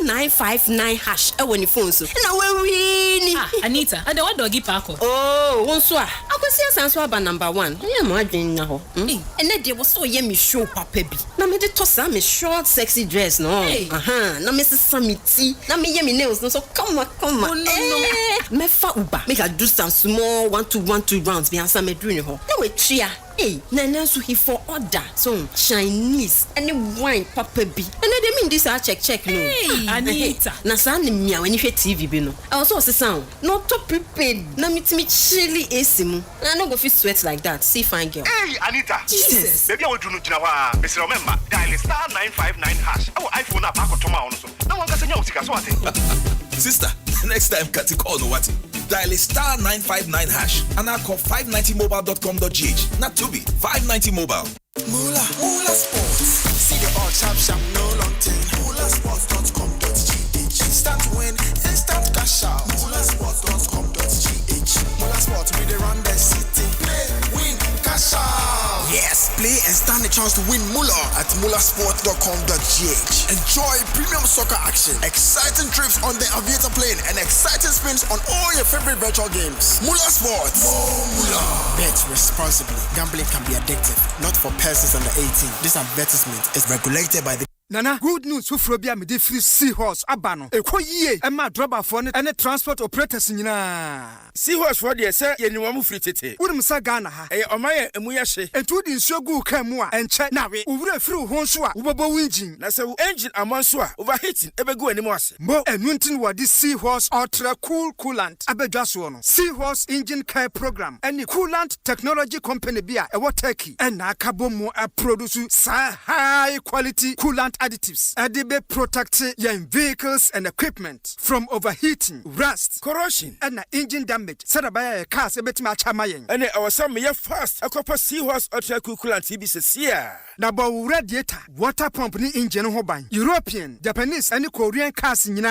*959# when the phone so. Na we win. Anita, I don't doggy parko. Oh, wonso a. Akwesi asanso aba number 1. Yeah, ma adwen na ho. Ene de wo so ye me show papa bi. Na me de tosa me short sexy dress no. Na me sesa me tea. Na me ye me nails no so come on. Oh, no. Me fa uba. Make I do some small 1-2 rounds bi ansa me do ni ho. Na we tria. Hey, Nana so he for order. So Chinese any wine papa bi. And they mean this check no. Hey, Anita. Na san me when you TV bi no. I also say sound. Not to prepared. Na me chilly AC mu. I no go fit sweat like that. See fine girl. Hey, Anita. Jesus. Baby, I will do no jina wa. Mr. Remember, dial star 959 hash. Our iPhone app ko toma on so. Na wan ka senya usika so ate. Sister, next time cut call no what? Dial star 959 hash and I call 590mobile.com.gh. Not to be 590 mobile. Mula Sports. See the all chap no long thing. MulaSports.com.gh. Instant win, instant cash out. MulaSports.com.gh. Mula Sports, we run the city. Play, win, cash out. Yes, play and stand the chance to win Mula at MulaSports.com.gh. Enjoy premium soccer action, exciting trips on the aviator plane, and exciting spins on all your favorite virtual games. Mula Sports. More Mula. Bet responsibly. Gambling can be addictive. Not for persons under 18. This advertisement is regulated by the Nana, good news for Frobia me free Seahorse Abano. Ekoye, Emma Drubber for it and a transport operators in Seahorse for the say, you free tete. Udum Sagana, Omaya and Muyashe, and two in Shogu Kamua and check now. Ure through Honsua, Ubabo Winjin, Nasa engine and Monsua, overheating, ever go anymore. Mo and Winton were this Seahorse Ultra Cool Coolant, Abedjasuano, Seahorse Engine Care Program, and the Coolant Technology Company Bia, a Wateki, and Nakabomo a produce high quality coolant additives. Adibe protect your vehicles and equipment from overheating, rust, corrosion, and engine damage. Sadabaya cars a bit much hamayen. And our some year fast, a copper Seahorse Ultra Cool Coolant TBC here. Nabo radiator, water pump ni engine hoban. European, Japanese, and Korean cars in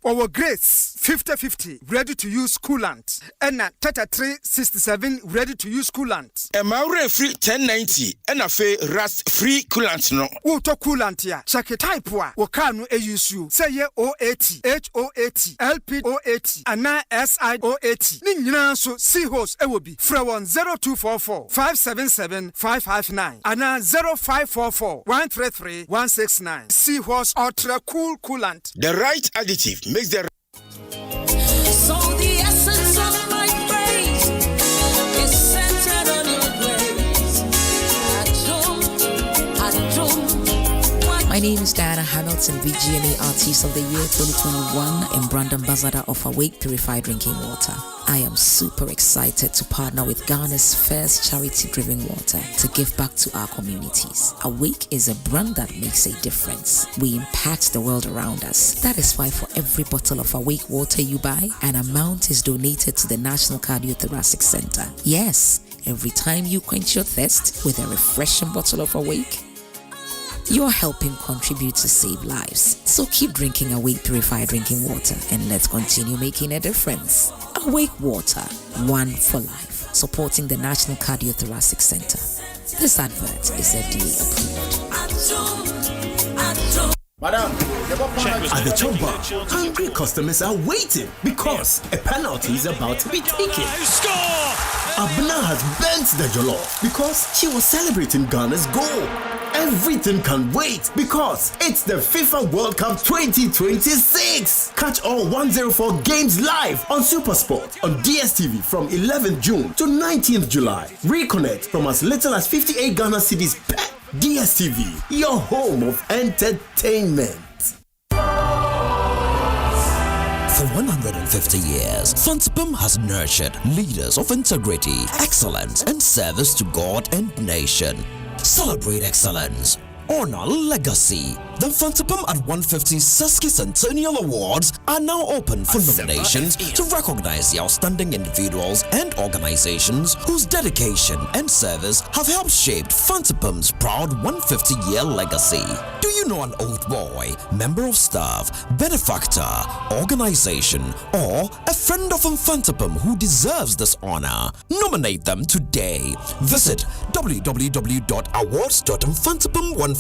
Our Grace 50-50 ready to use coolant. And 3367 ready to use coolant. A Maure free 1090 and a fe rust free coolant no. Auto coolant ya. Check it type wa. Wakanu e use you. Say ye O80, HO80, LP080, and na SI080. Nina so Seahorse e will be. From 0244 577 559 and 0544 133 169. Seahorse Ultra Cool Coolant. The right additive makes the so the essence of my praise is centered on your grace. My name is Diana Hamilton, VGMA Artist of the Year 2021 and brand ambassador of Awake Purified Drinking Water. I am super excited to partner with Ghana's first charity-driven water to give back to our communities. Awake is a brand that makes a difference. We impact the world around us. That is why for every bottle of Awake water you buy, an amount is donated to the National Cardiothoracic Center. Yes, every time you quench your thirst with a refreshing bottle of Awake, you're helping contribute to save lives. So keep drinking Awake Purified Drinking Water and let's continue making a difference. Awake Water, one for life, supporting the National Cardiothoracic Center. This advert is FDA approved. Madam, at the top bar, hungry customers are waiting because a penalty is about to be taken. Abna has bent the jollof because she was celebrating Ghana's goal. Everything can wait because it's the FIFA World Cup 2026. Catch all 104 games live on SuperSport on DSTV from 11th June to 19th July. Reconnect from as little as 58 Ghana cedis per DSTV, your home of entertainment. For 150 years, Fantipum has nurtured leaders of integrity, excellence, and service to God and nation. Celebrate excellence. Honor legacy. The Fantipum at 150 Sesquicentennial Awards are now open for nominations to recognize the outstanding individuals and organizations whose dedication and service have helped shape Fantipum's proud 150-year legacy. Do you know an old boy, member of staff, benefactor, organization, or a friend of Fantipum who deserves this honor? Nominate them today. Visit www.awards.fantipum150.org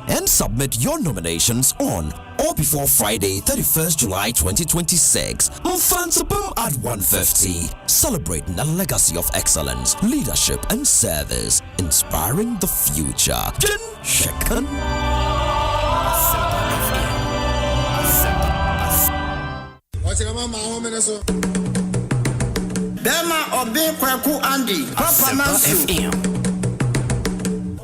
and submit your nominations on or before Friday, 31st July 2026. Fantipum at 150. Celebrating a legacy of excellence, leadership, and service. Inspiring the future. Jin Shekan. Bema Obi Kwaku Andy, Papa Mansu.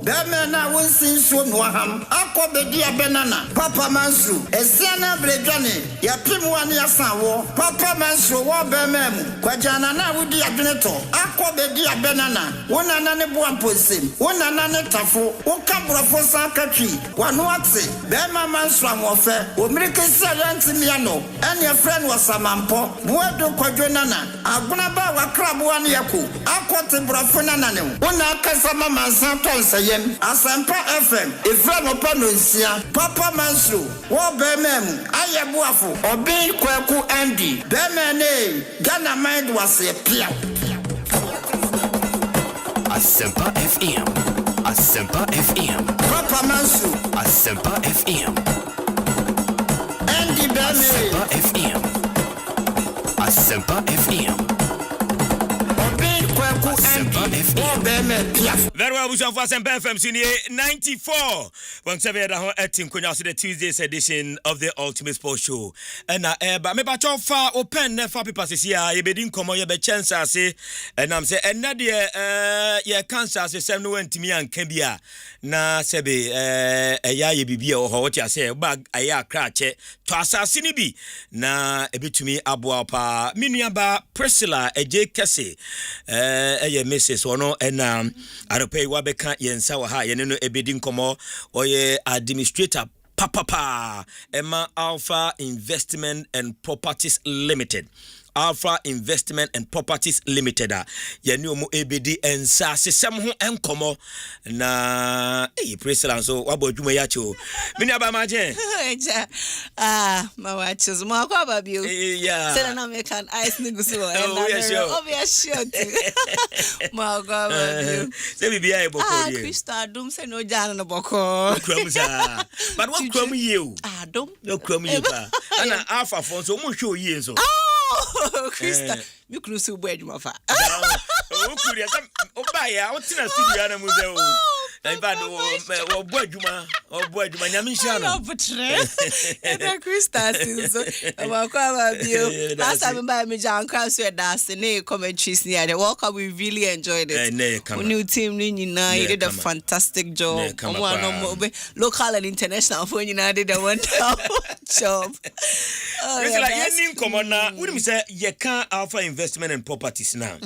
Bema na winsin so no ham. Akobedi abenana, Papa Mansu. Esiana brejane, ya pimu ani asanwo. Papa Mansu wo bema mu. Kwajana na wudi adweneto. Akobedi abenana. Wona na ne boamposim. Wona na ne tafo. Woka brofo sakatwi. Wano ate. Bema Mansu amofe. Omirike siyanti miano. Ene ye friend wa samampo. Muedo kwadwenana. Aguna ba wakrabo ani yako. Akote brofo nana ne. Wona akasa mama santo nsayem. Asempa FM. Iframo panonsia. Papa Mansu. Wo bema ayebuafo. Obi Kwaku Andy. Bema ne. Ghana mind was a pia. Asempa FM. Asempa FM. Papa Mansu. Asempa FM. Andy Bema. Asempa FM. Asempa FM. Very well, we shall for Asempa FM 94.7 the Tuesday's edition of the Ultimate Sports Show. And but me bacho fa open for people say you be din komo you be chance say and I'm say and na ye cancer say sem no ntimi anka bia na sebe ya ye bibia o ho what you say bag aya krache to asase ni bi na ebetumi aboa pa menuaba Priscilla eje kese eye Mrs. Ono and arope wabeka yensa wa ha yene no ebedi nkomo oye administrator papa Emma Alpha Investment and Properties Limited. Alpha Investment and Properties Limited. Yeni omo ebedi ensa sesem ho enkomo na Priscilla so wabo dwuma ya cho. Mini aba maje. Ma watches mo akwa babio. Yeah. Say na me can ice niguso obvious sure. Ma akwa babio. Say bibia e boko die. Krista dum say no jana no boko. Kramusa. But what kram you? Dum. No kram you pa. Ana Alpha phone so mo show you so. Krista, you cruise to bed, my father. Oh, Kuria, Obaya, what's in a studio animal? I'm bad, or boy, Juma, Yamishano. Krista, last time by me, John Krause, that's the commentaries near the World Cup. We really enjoyed it. New team, you did a fantastic job. Local and international for United, did a wonderful job. It's like your name, come on now. What do you say? You can't Alpha Investment and Properties now.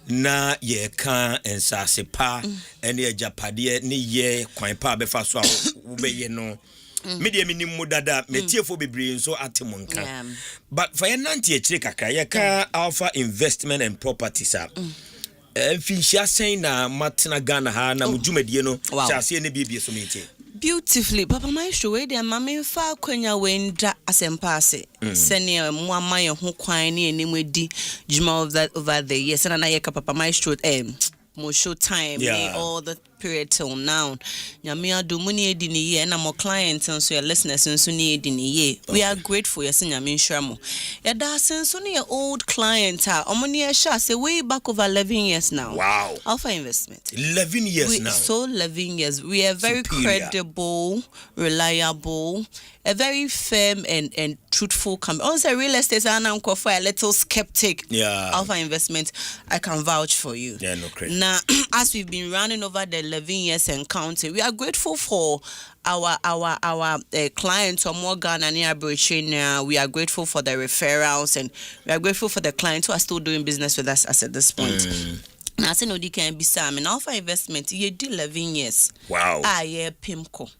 Na ye kan ensase pa ene ye japade ne ye kwan pa be fa so wo ye no me de minim mudada metiefo bebre nso atemo nka but for ye nante e kire kakra ye kan Alpha Investment and Properties a finshia sen na matena Ghana ha na mudwumadie no chase ne bibie so meti beautifully Papa Myxtro we dey mama fa kwanya we ndra Asempa ase senior mo amaye ho kwan ne enemu di juma over the years na ye ka Papa Myxtro mo show time all the period till now nyame adomu ne edi ne ye na mo clients and so your listeners nso ne edi ne ye we are grateful yes nyame nhwra mo ya da senso ne old client ha omo ne sha say way back over 11 years now. Wow. Alpha Investment 11 years now. So 11 years we are very credible, reliable, a very firm and truthful company. Also real estate and I'm for a little skeptic. Alpha Investment, I can vouch for you. Yeah, no credit. Now as we've been running over the 11 years and counting, we are grateful for our clients or more Ghana near Burkina. We are grateful for the referrals and we are grateful for the clients who are still doing business with us as at this point. Now, I say no, they can be Sam and Alpha Investment. You did 11 years. Wow. Pimco.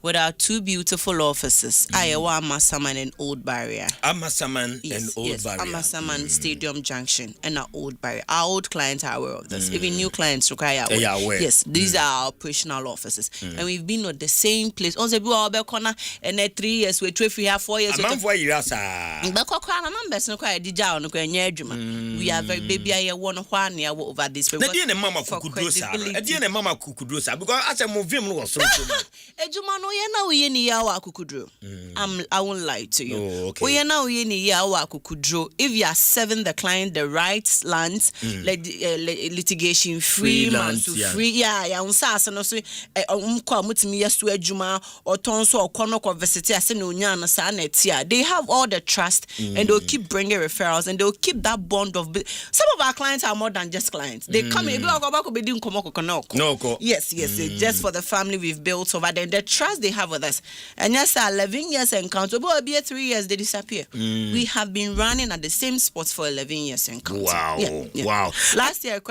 With our two beautiful offices, Amasaman and Old Barrier. Amasaman and Old Barrier. Amasaman Stadium Junction and our Old Barrier. Our old clients are aware of this. Even new clients require they are aware. Yes, these are our operational offices. And we've been at the same place. On the Bull corner and 3 years, we 3 have 4 years. We are very baby. I want one year over this. The DNA Mama Kukudrosa. The DNA Mama Kukudrosa. Because as a movie was so. Ejumano now we ni yawa akukudro. I won't lie to you. Oh, okay. We now we ni yawa akukudro. If you are serving the client the right lands, litigation free, free. Yeah, unsa no so umko mutimi yesu adwuma or tonso or kono conversity ase no nya no sa na tia. They have all the trust and they'll keep bringing referrals and they'll keep that bond of some of our clients are more than just clients. They come in yes, just for the family we've built over there. The trust they have with us. And yes, 11 years encounter, but be 3 years they disappear. We have been running at the same spot for 11 years encounter. Wow. Yeah. Wow. Last year,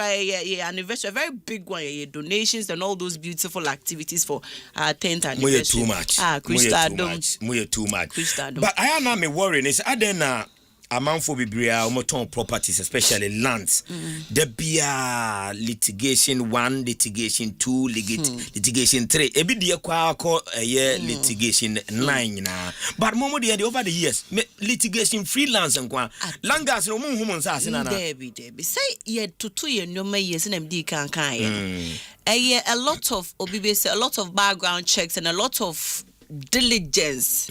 anniversary, a very big one, donations and all those beautiful activities for our 10th anniversary. Too much. Too much. But I am not me worrying. It's Adena. Amount for Bibria, Omoton properties, especially lands. There be litigation 1, litigation 2, litigation 3. Every year, litigation 9 now. But Momo, over the years, litigation freelance and Langas no moon Debbie. Say, yet to 2 years, no may yes, and MD can a lot of obedience, a lot of background checks, and a lot of diligence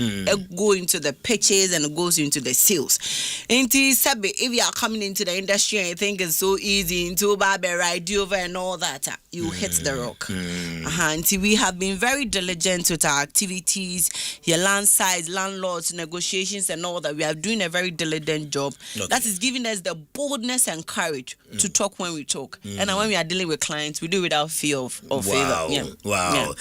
go into the pitches and goes into the sales. If you are coming into the industry and you think it's so easy into barber ride over and all that, you hit the rock. Until we have been very diligent with our activities, your land size, landlords, negotiations, and all that. We are doing a very diligent job. That is giving us the boldness and courage to talk when we talk. And when we are dealing with clients, we do it without fear of favor. Wow.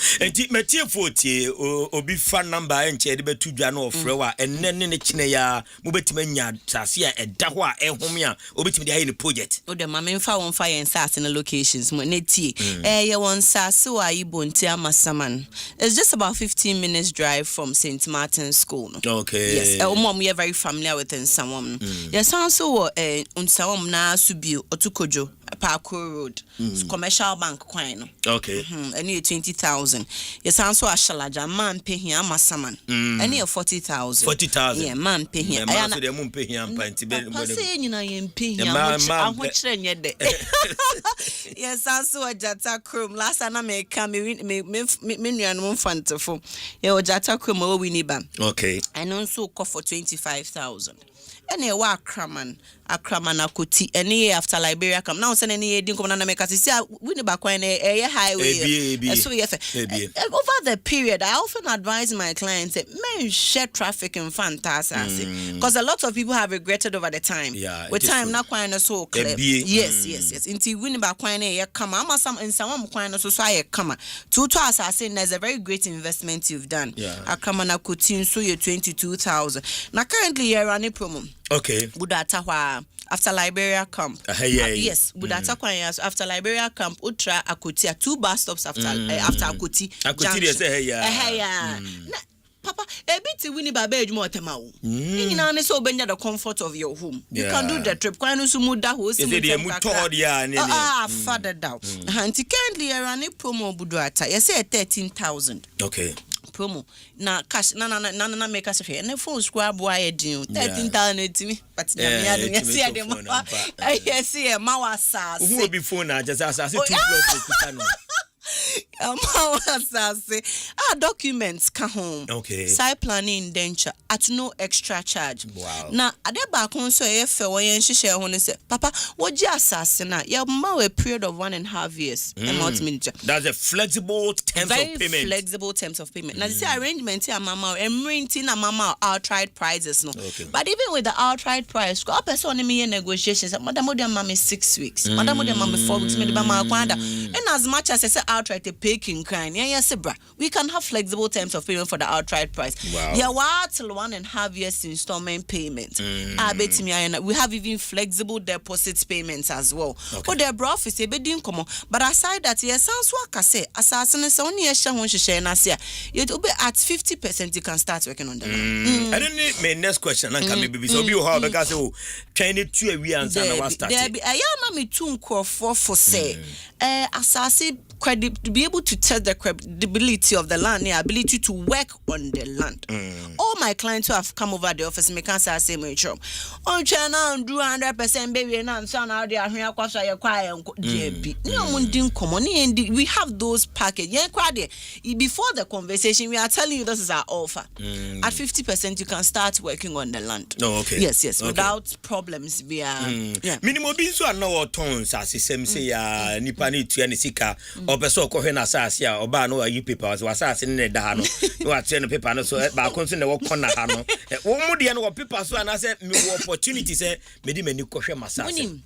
Obi fan number enche de betu dwa no ofrewa enne ne kine ya mobetime nya tase a eda ho a ehome a obetime de aye ne project o de mama mfa won fa yen sas in locations mo netie ye won sas wa ibonti amasaman. It's just about 15 minutes drive from St. Martin's School. Okay. Yes, mom we are very familiar with Nsawam. Yes, also Nsawam na subi otukojo Parkour Road, commercial bank kwan. Okay. Any 20,000. Yes, also Ashalaja man pay him amasaman. Any 40,000. 40,000. Yeah, man pay him. I am the moon pay him plenty. Saying you am pay him. I'm watching you there. Yes, also a Jata Chrome. Last time I come, me and one fantasy. Yeah, Jata Chrome over Winniban. Okay. And also call for 25,000. Any Akraman Akuti, any after Liberia come now, send any didn't come and make us see Winneba a highway. So, yes, over the period, I often advise my clients that men share traffic in fantastic because a lot of people have regretted over the time. Yeah, with time, not quite so clear. Yes. Into Winneba come, I'm some and some quite so I come. To us, I say there's a very great investment you've done. Akraman Akuti, so you're 22,000. Now, currently, you're running promo. Okay. Budata after Liberia camp. Yes, Budata after Liberia camp. Utra Akuti 2 bus stops after Akuti. Akuti say Papa, a bit winning by bed more temau. In an so benya the comfort of your home. You can do the trip. Quite no muda who is father down. Auntie currently I run a promo Budata. You say 13,000. Okay. Promo na cash na make us fair and phone squad boy do 13,000 to me but I see a mawasa who will be phone just as 2 documents come home. Okay. Side planning indenture at no extra charge. Wow. Now, at the back on so if she share when say, Papa, what you assassin? You have a period of 1.5 years. That's a flexible terms of payment. Very flexible terms of payment. Now, this arrangement here, Mama, and renting a Mama outright prices. No. Okay. But even with the outright price, go up a son me negotiations. Madam Mama 6 weeks. Madam Mama 4 weeks. And as much as I say outright, the paying kind. Yes, bra. We can have flexible terms of payment for the outright price. Wow. Yeah, what till 1.5 years installment payment. I bet me we have even flexible deposit payments as well. Okay. Their office a bit income. But aside that, yes, sounds what I say. Assassin is only a share when she share na say. It will be at 50% you can start working on them. I don't need my next question. And can maybe so be how because trying to 2 years and I was starting. There be I am me 2 for say. Assassin to be able to test the credibility of the land, the ability to work on the land. All my clients who have come over the office, me can say same way. On China, do 100% baby and son out there. We have those packages. Before the conversation, we are telling you this is our offer. At 50%, you can start working on the land. Oh, okay. Yes, okay. without problems. We are. Minimum beans are no tones as same say Nipani to any sika or Beso Kohena Sasia or Bano, you people was assassin in the Dano. You are sending paper so about concern the work on the Hano. One more than what people so and I said, opportunity say, Medimenu Kosha Masasa.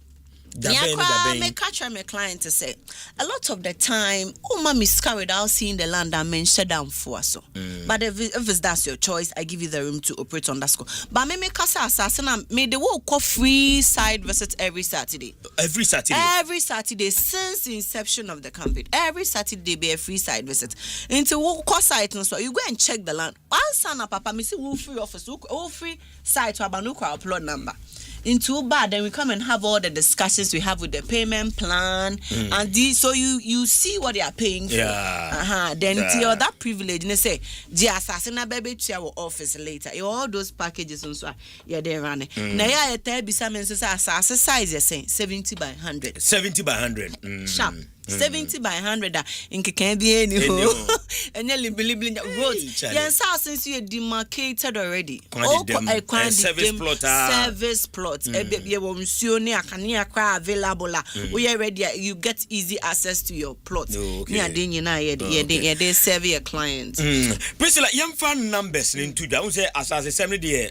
I catch my client to say a lot of the time, miscarried without seeing the land and mentioned down for so. But if that's your choice, I give you the room to operate on that score. But me casa assassin made the walk off free side visits every Saturday. Every Saturday since the inception of the campaign. Every Saturday be a free side visit. Into walk site and so you go and check the land. One son of papa, me see free office, free site to abanuka upload number. Into bad, then we come and have all the discussions we have with the payment plan and so you see what they are paying for. Then that privilege and they say the assassin baby to our office later. All those packages and so they run it. Now I tell you some assassin size you're saying 70 by 100. 70 by 100. Sharp. 70 by 100 in can be any and you believe roads. Yes, since you demarcated already. Service plots. Available. We are ready. You get easy access to your plots. They serve your clients. Priscilla, young fan numbers into down say as a semi dear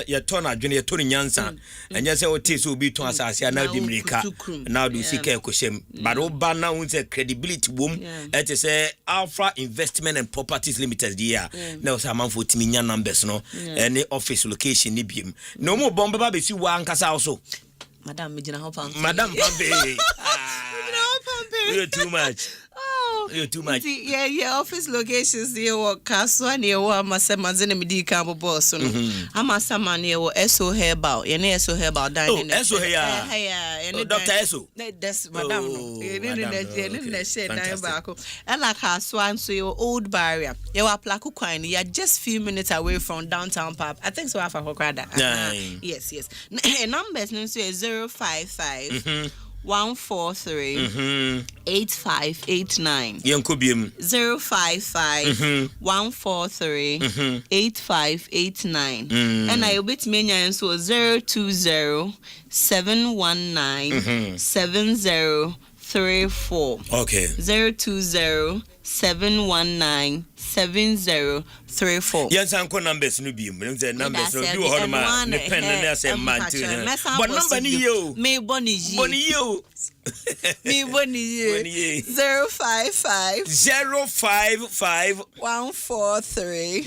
your turn junior Tony Yansan and yes, what is will be to us as now Dimrika now do see Kushem. But now a credibility boom it is a Alpha Investment and Properties Limited here. Now some for Timian numbers no any office location nibium. No more bomb baby see one casa also. Madam Madam Pampe. You're too much. You're too much. Yeah, office locations here work Castle near Masamazin Medica boss. Amasama near SO Herbal, SO Herbal dining. SO Dr. SO. That's Madame. Ella Caswan, so your old barrier. You are Placuquine, you're just few minutes away from downtown pub. I think so. Yes. Numbers no 055 143 8589 Yankubium 055 143 8589 and I bit menya so 020 719 7034 okay 020 719 7034 yes uncle numbers no be numbers no do horma ne pen na say man but number ni yo me boni yo me boni 055 143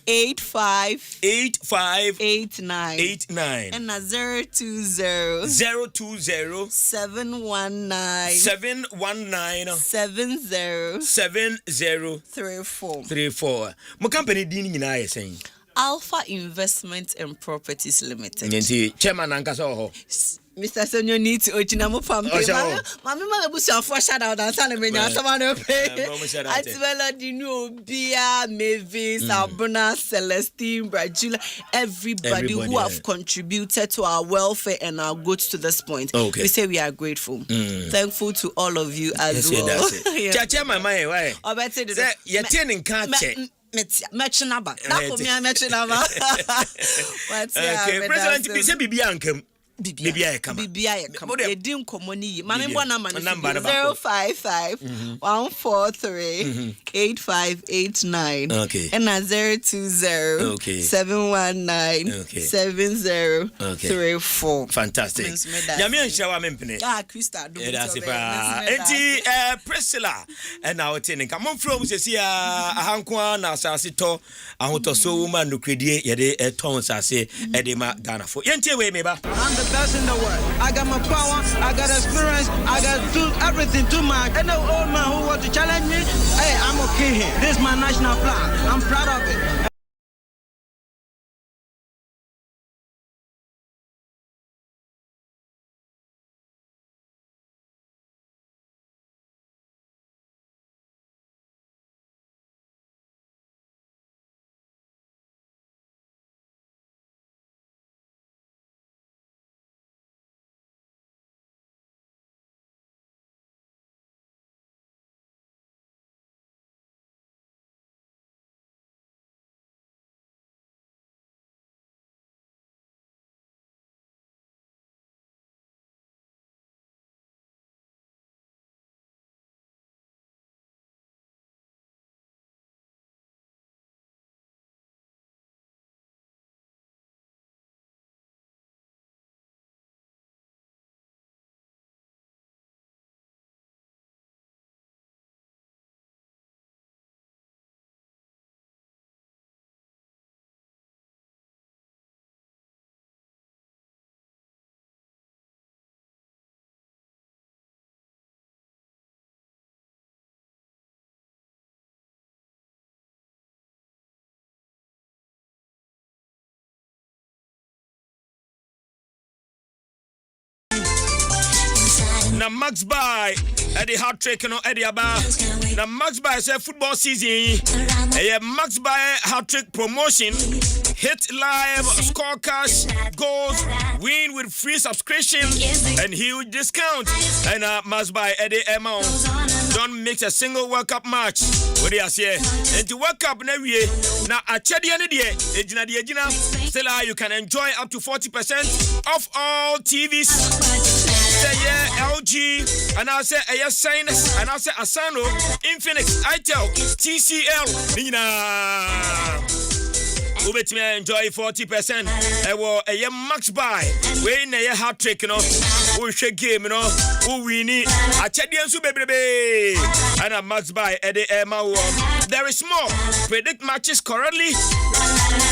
8589 and 020 719 7034 my company din nyina ye saying Alpha Investment and Properties Limited. Nti chairman ankasa ho. Mr. Sonyo need to Ochinamo Pampe. Mama Mabusa for shout out and tell me now someone pay. As well as the new Bia, Mavis, Abuna, Celestine, Brajula, everybody who have contributed to our welfare and our goods to this point. We say we are grateful. Thankful to all of you as well. Chairman, why? You're turning can't check. Metchnaba. That for me, Metchnaba. Okay, President, you say Bibiankam. Bibia come. They didn't come money. My number 055 143 8589. Okay. And 020 719 7034. Fantastic. Yami Shawa Mempene. Krista. Priscilla. And now attending. Come on from Sia Ahankwa na Sasito. Ahoto so woman no credit yede tons ase edema Ghana for. Yente we meba. I'm the best in the world. I got my power, I got experience, I got do everything too much. And the old man who want to challenge me, hey, I'm okay here. This is my national flag. I'm proud of it. na Max Buy the hat trick no Eddie Aba na Max Buy say football season Max Buy hat trick promotion hit live score cash goals win with free subscription and huge discount and Max Buy Eddie amount don't mix a single World Cup match what do you say and to World Cup na wie na achede ne de ejina still you can enjoy up to 40% off all TVs say LG and I say Sinus and I say Asano Infinix Itel TCL nina Ubetime enjoy 40%. A Max Buy. We na a hat trick no. We share game no. We win it. A chadian su baby. And a Max Buy at the Emma. There is more. Predict matches correctly.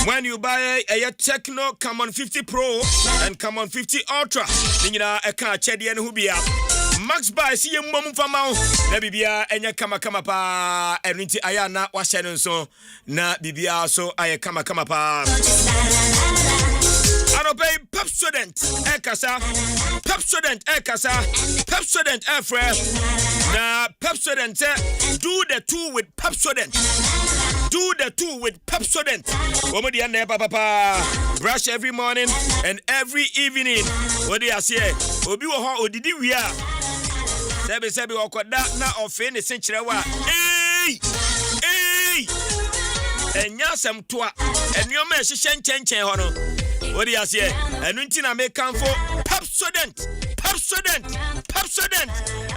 When you buy a Techno Come on 50 Pro and Come on 50 Ultra. Nina a car chadian who be up. Max Buy see you mom for mouth. Na bibia enya kama pa. Erinti aya na wahye so na bibia so aye kama pa. Anope Pepsodent Ekasa. Pepsodent Ekasa. Pepsodent Efre. Na Pepsodent do the two with Pepsodent. Do the two with Pepsodent. Omodi ande papa. Brush every morning and every evening. What do you say? Obi wo ho odidi wia. Sebi okoda na ofe ne senkyere wa. Enya sem toa. Enioma ehihye nkyɛnkyɛn ho no. What do you say? Enu nti na make am for Pepsodent.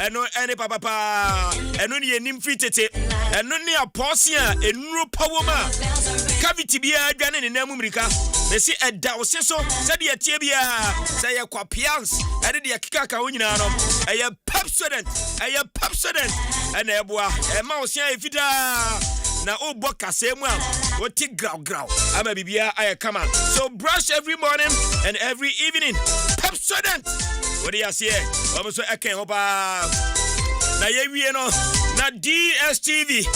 Eno ene papa. Eno ne enim fitete. Eno ne aposi a enuro pawoma. Cavity bia adwane ne namu mrika. They see a dawse so said the tibia say a quapians and the kaka wonyina no a Pepsodent and a boa a mouse ya fita na o boka same what tik grow I'm a bibia I come on so brush every morning and every evening Pepsodent what do you say almost I can hope na ye wie no na DSTV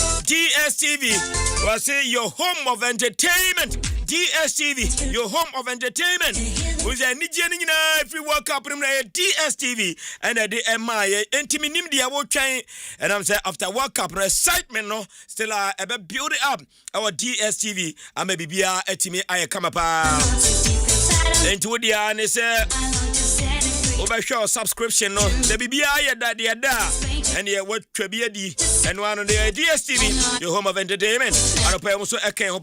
was say your home of entertainment DSTV, your home of entertainment. Who's a Nigerian if we walk up in DSTV and a DMI, intiminim the award train. And I'm saying after walk up, excitement, no, still a build it up our DSTV. I may be a etimi I come up. Into the and say, over show subscription, no, the BBI that they are there, and they what Trebiadi and one of the DSTV, your home of entertainment. I don't pay also a can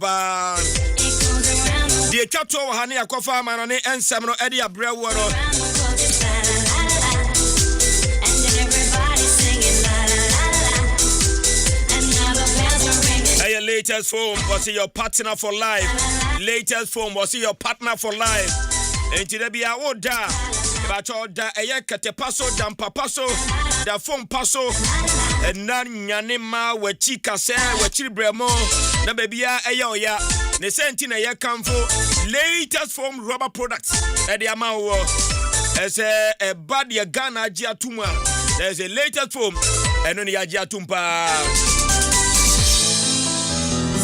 the chato hani akofa manone ensem no ede abrewo no hey, latest phone was your partner for life. Latest phone was your partner for life. Enti de bia oda ba choda eye ketepaso dampapaso da phone paso nan nyane ma wachi kase wachi bremo na bebia eye oya ne senti na ye kamfo latest form rubber products e de ama wo as a bad ya Ghana agia tuma there's a latest form eno ne agia tumpa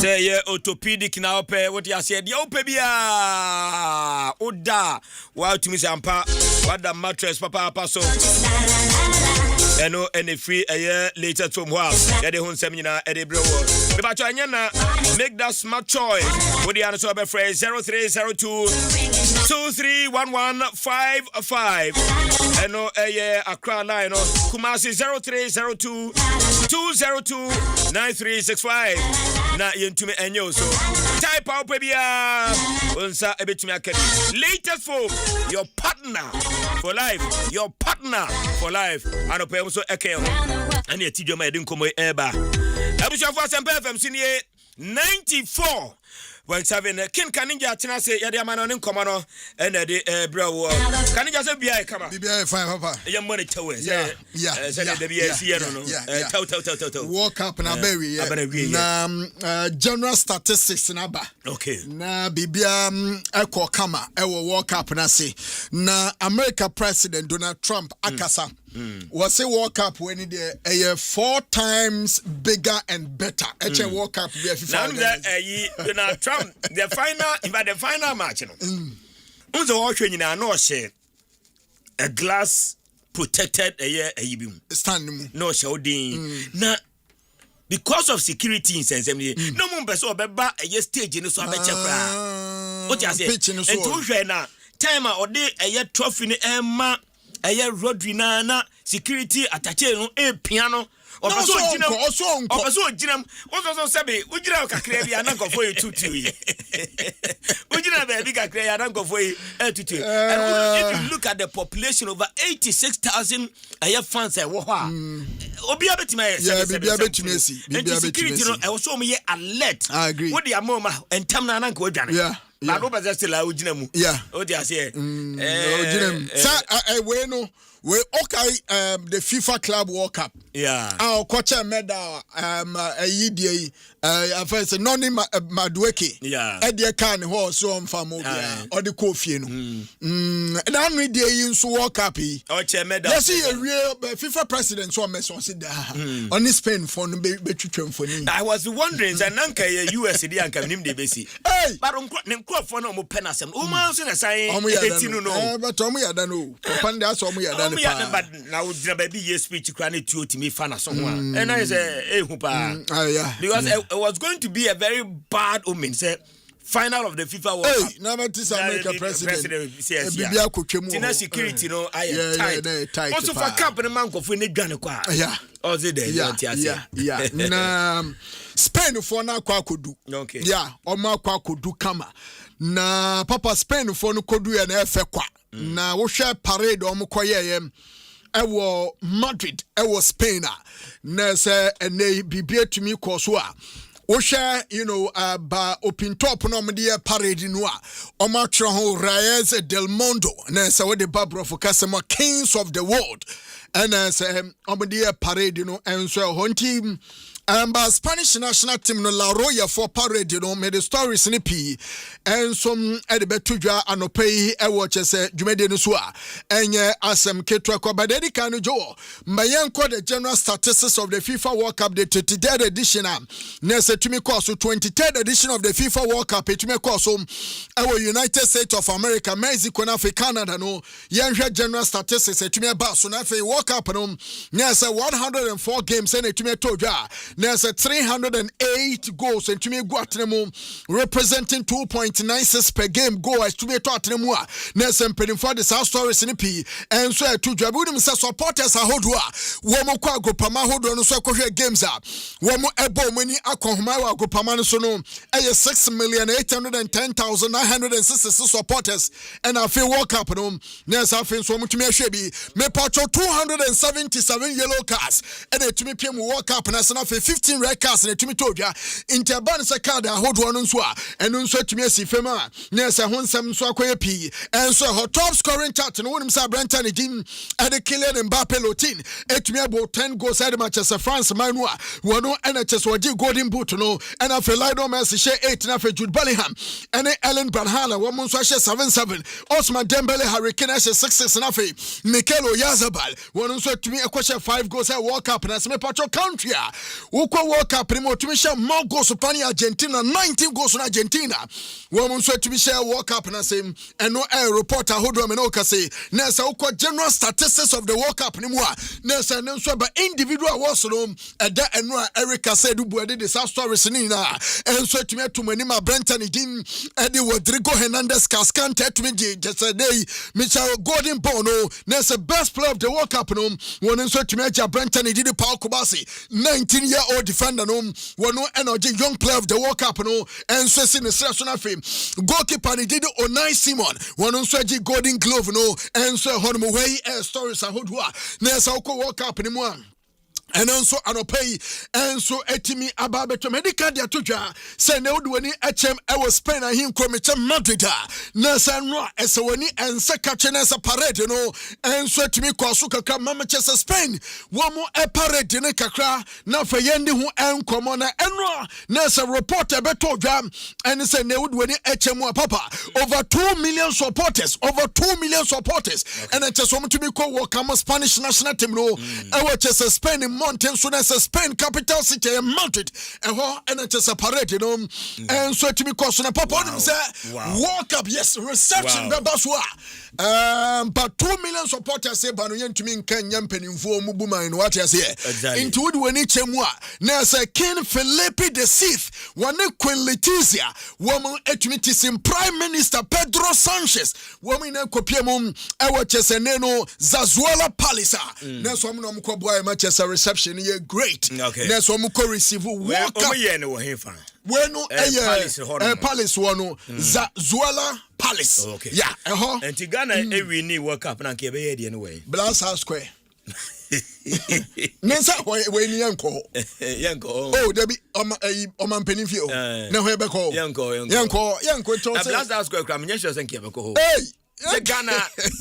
say ye orthopedic na ope what you say de ope bia oda wa tumi sampa wada mattress papa paso eno any free latest form wa ya de hon sem nyina e de brewo be ba cho anya na make that smart choice with the answer be phrase 0302 231155 eno Accra line no Kumasi 0302 202 9365 na yentumi enyo so type out bia onsa ebetumi akadi latest form your partner for life and pay so eke ho and ye tidwo ma edin komo eba abushafo Asempa FM sinie 94 when seven kin kaninja atena say yade amano ne nkomo no ena de brewo kaninja say bia e kama bia fine papa ye money towe say the bia see no tell walk up na berry na general statistics na ba okay na bibia ekọ kama e wo walk up na say na America President Donald Trump akasa was a World Cup when it a 4 times bigger and better. It's a World Cup. Donald Trump, the final match. On the watching in a no share a glass protected ayi stand mu no showding na because of security in sense no mo person obeba stage ni so abeche kra o ti ase entu hwe na time a ode trophy ni ema Rodri na security attache no piano opeso ojinam opeso sebe ojira kakra bia na nkofo etutu yi ojira be bi kakra ya na nkofo etutu and if you look at the population over 86,000 fans wo ho a obi abetima security no e so mo ye alert wo dia mama entam na nka wadwane na no be just la ojina mu o dia say ojina sa we no we okay the FIFA Club World Cup our coach medal yidie afense noni madweke e de kan ho so mfa mo bia o de kofie no na no de yi nso World Cup yi o che medal yes FIFA president so meso se da on Spain for no betwetwam foni I was wondering nanka US de anka nim de besi but ne nkofo no mo penasem o man so na sai etinu no but o mo yada no kopande aso mo yada but now baby yes speech kra na tuo timi fa na so ho and I say ehu pa because it was going to be a very bad omen say final of the FIFA World Cup na Mati America president bibia kotwemu tina security no tight also for cup na mankofo ne dwane kwa o ze dey na Spain for na kwa kodu o ma kwa kodu kama na papa Spain for no kodu ya na efe kwa na wo hwe parade o mkoye ewo Madrid ewo Spain na se ene bibia tumi koso a wo hwe ba open top no mde parade no a o ma tro ho Reyes del Mundo na se wo de babro for kasema kings of the world and se o mde parade no enso ho team but Spanish national team no La Roya for parade made the stories in P and some at the betudra anopay e watch say dwumede no so a enye asem ketwa kwa badedi kan jo mayenko the general statistics of the FIFA World Cup the 23rd edition na se tumi course 23rd edition of the FIFA World Cup tumi course our United States of America, Mexico na Canada no yenhwe general statistics tumi ba so na fe World Cup no na se 104 games and tumi todwa there's a 308 goals and to me go representing 2.96 per game goal as to me to atnemu there's a for the South Stories in P and so to Jabudim supporters are hodwa womo kwa gopama hodwa no so kohwe games a womo ebo mani akonhoma wa gopama no so no 6,810,966 supporters and I feel World Cup no there's a fin so mo tumi ahwe bi me pacho 277 yellow cards and it to me pm World Cup na so na 15 red cards na tumi todwa interban se card ahodo no nso a eno nso tumi asi fema na se honsam nso akoye pi enso ho top scoring chart no wonim sa Brenta ne din ade Kylian Mbappe lotin etumi abo 10 goals at Manchester France manu a wono NHS waji golden boot no and afi Lionel Messi she 8 na afi Jude Bellingham and Ellen Branhala wo nso she 7-7 Osman Dembele Harry Kane she 6-6 na afi Mikel Oyarzabal wono nso tumi ekoshe 5 goals at World Cup na se me patro country a ukwa World Cup primo tumi share more goals pani Argentina 19 goals na Argentina woman so tumi share World Cup na same and no reporter hodo me no kase na sa ukwa general statistics of the World Cup ni mu a na sa no so ba individual awards no eda eno a Erica said buade the South Stories ni na en so tumi atumani ma Brenta ni din edi Rodrigo Hernandez Cascante tumi just day Michael Golden Ball no na sa best player of the World Cup no wono so tumi aja Brenta ni di Paul Kobasi 19-year-old defender no wono energy young player of the World Cup no and so sin the national fame goalkeeper ni did Onai Simon wono so agi golden glove no and so hono way stories ahodwa na sa World Cup ni mu and also anopay and so etimi ababeto medical dia todwa say na wodwani echem e Spain ahin kromeche Madrid na sanwa esewani enseka chene sa parade no and so etimi kwaso kakra Manchester Spain womo e parade ne kakra na fa yende hu enkomo na enro na sa reporter beto dwa and say na wodwani echem papa over 2 million supporters and it just want to be called Spanish national team no e Spain mountain so na Spain capital city Madrid and it's a parade and so to be cost na papa on say World Cup yes reception bebaswa but 2 million supporters say banu yentumi nkan yampanimfo mu buma in what you say into would when it chemwa na say King Felipe VI one Queen Letizia woman etimitis Prime Minister Pedro Sanchez woman na kopiemum ewo cheseneno Zazuela Palace na so mo mko boy Manchester reception ye great na so mo ko receive World Cup Bueno, Palace one Zazuela Palace. Okay. Yeah, and Tigana every new World Cup na kebe di anyway. Blast House Square. Nensa when yanko. Oh, there be on penifio. Na we be call. Yanko. Blast House Square kram nyesho sen kebe ko. Hey. The Ghana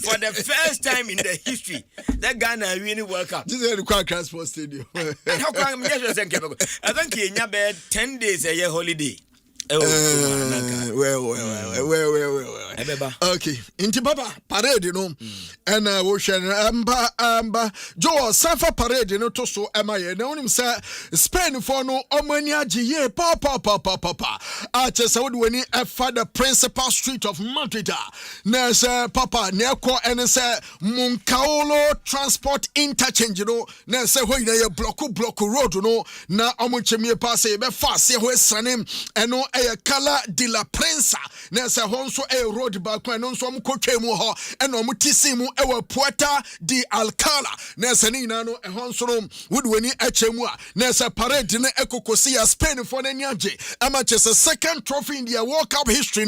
for the first time in the history, the Ghana winning World Cup. This is the Kwakra Sports Stadium. How come I think in your bed 10 days a year holiday. Well. Okay. Inti Papa parade and we share amba Joe Safa parade to so am I na onim say Spain for no omani agiye papa chesa would weni efa the principal street of Madrid na say papa na ekọ and say Moncaolo transport interchange na say ho ina ye block road na omochemie pass e be fast ho sanem eno Cala de la Prensa, Nessa Honso a road back when on some coachemu ho, and omutisimu ewa Puerta de Alcala, Nessanina no a Honsorum, would win a chemua, Nessa parade in Eco Cosia, Spain for Nenyaji, Manchester second trophy in the World Cup history,